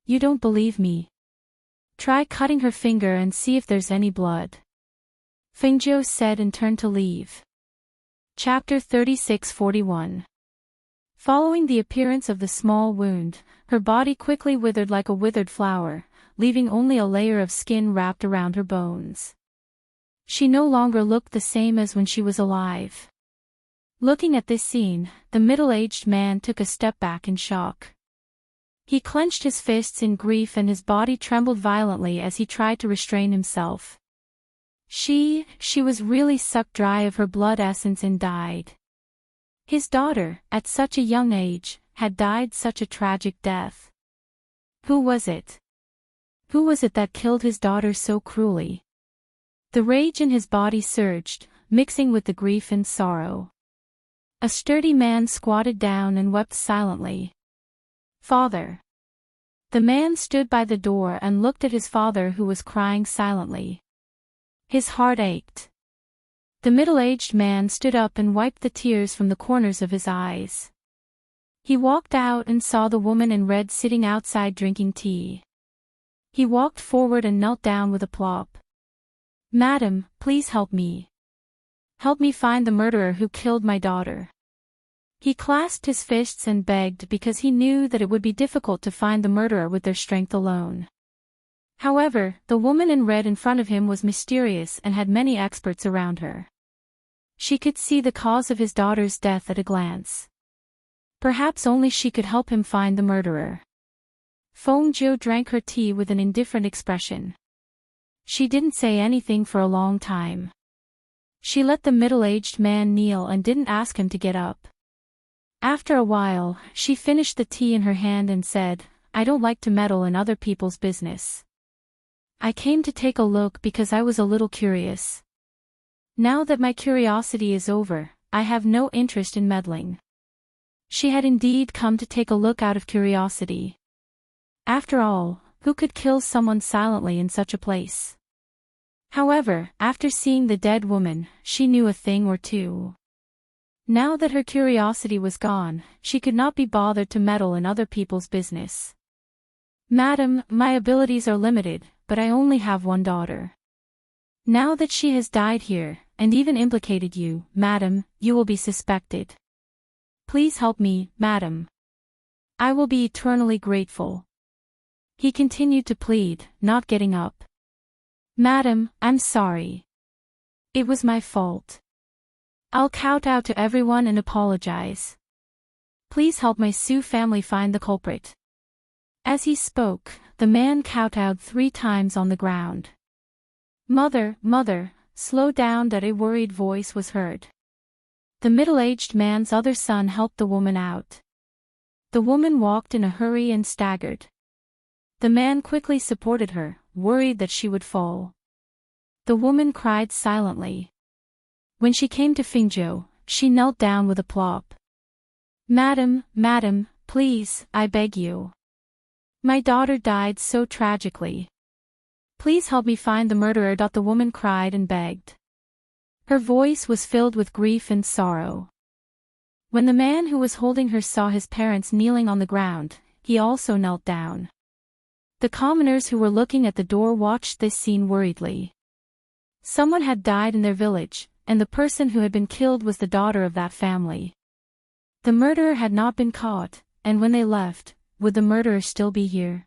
You don't believe me? Try cutting her finger and see if there's any blood. Fingzhou said and turned to leave. Chapter 36-41. Following the appearance of the small wound, her body quickly withered like a withered flower, leaving only a layer of skin wrapped around her bones. She no longer looked the same as when she was alive. Looking at this scene, the middle-aged man took a step back in shock. He clenched his fists in grief and his body trembled violently as he tried to restrain himself. She was really sucked dry of her blood essence and died. His daughter, at such a young age, had died such a tragic death. Who was it? Who was it that killed his daughter so cruelly? The rage in his body surged, mixing with the grief and sorrow. A sturdy man squatted down and wept silently. Father. The man stood by the door and looked at his father who was crying silently. His heart ached. The middle-aged man stood up and wiped the tears from the corners of his eyes. He walked out and saw the woman in red sitting outside drinking tea. He walked forward and knelt down with a plop. Madam, please help me. Help me find the murderer who killed my daughter. He clasped his fists and begged because he knew that it would be difficult to find the murderer with their strength alone. However, the woman in red in front of him was mysterious and had many experts around her. She could see the cause of his daughter's death at a glance. Perhaps only she could help him find the murderer. Fengzhou drank her tea with an indifferent expression. She didn't say anything for a long time. She let the middle-aged man kneel and didn't ask him to get up. After a while, she finished the tea in her hand and said, I don't like to meddle in other people's business. I came to take a look because I was a little curious. Now that my curiosity is over, I have no interest in meddling. She had indeed come to take a look out of curiosity. After all, who could kill someone silently in such a place? However, after seeing the dead woman, she knew a thing or two. Now that her curiosity was gone, she could not be bothered to meddle in other people's business. Madam, my abilities are limited, but I only have one daughter. Now that she has died here, and even implicated you, madam, you will be suspected. Please help me, madam. I will be eternally grateful. He continued to plead, not getting up. Madam, I'm sorry. It was my fault. I'll kowtow to everyone and apologize. Please help my Su family find the culprit. As he spoke, the man kowtowed 3 times on the ground. Mother, mother, slow down, that a worried voice was heard. The middle-aged man's other son helped the woman out. The woman walked in a hurry and staggered. The man quickly supported her, worried that she would fall. The woman cried silently. When she came to Fengzhou, she knelt down with a plop. Madam, madam, please, I beg you. My daughter died so tragically. Please help me find the murderer. The woman cried and begged. Her voice was filled with grief and sorrow. When the man who was holding her saw his parents kneeling on the ground, he also knelt down. The commoners who were looking at the door watched this scene worriedly. Someone had died in their village, and the person who had been killed was the daughter of that family. The murderer had not been caught, and when they left, would the murderer still be here?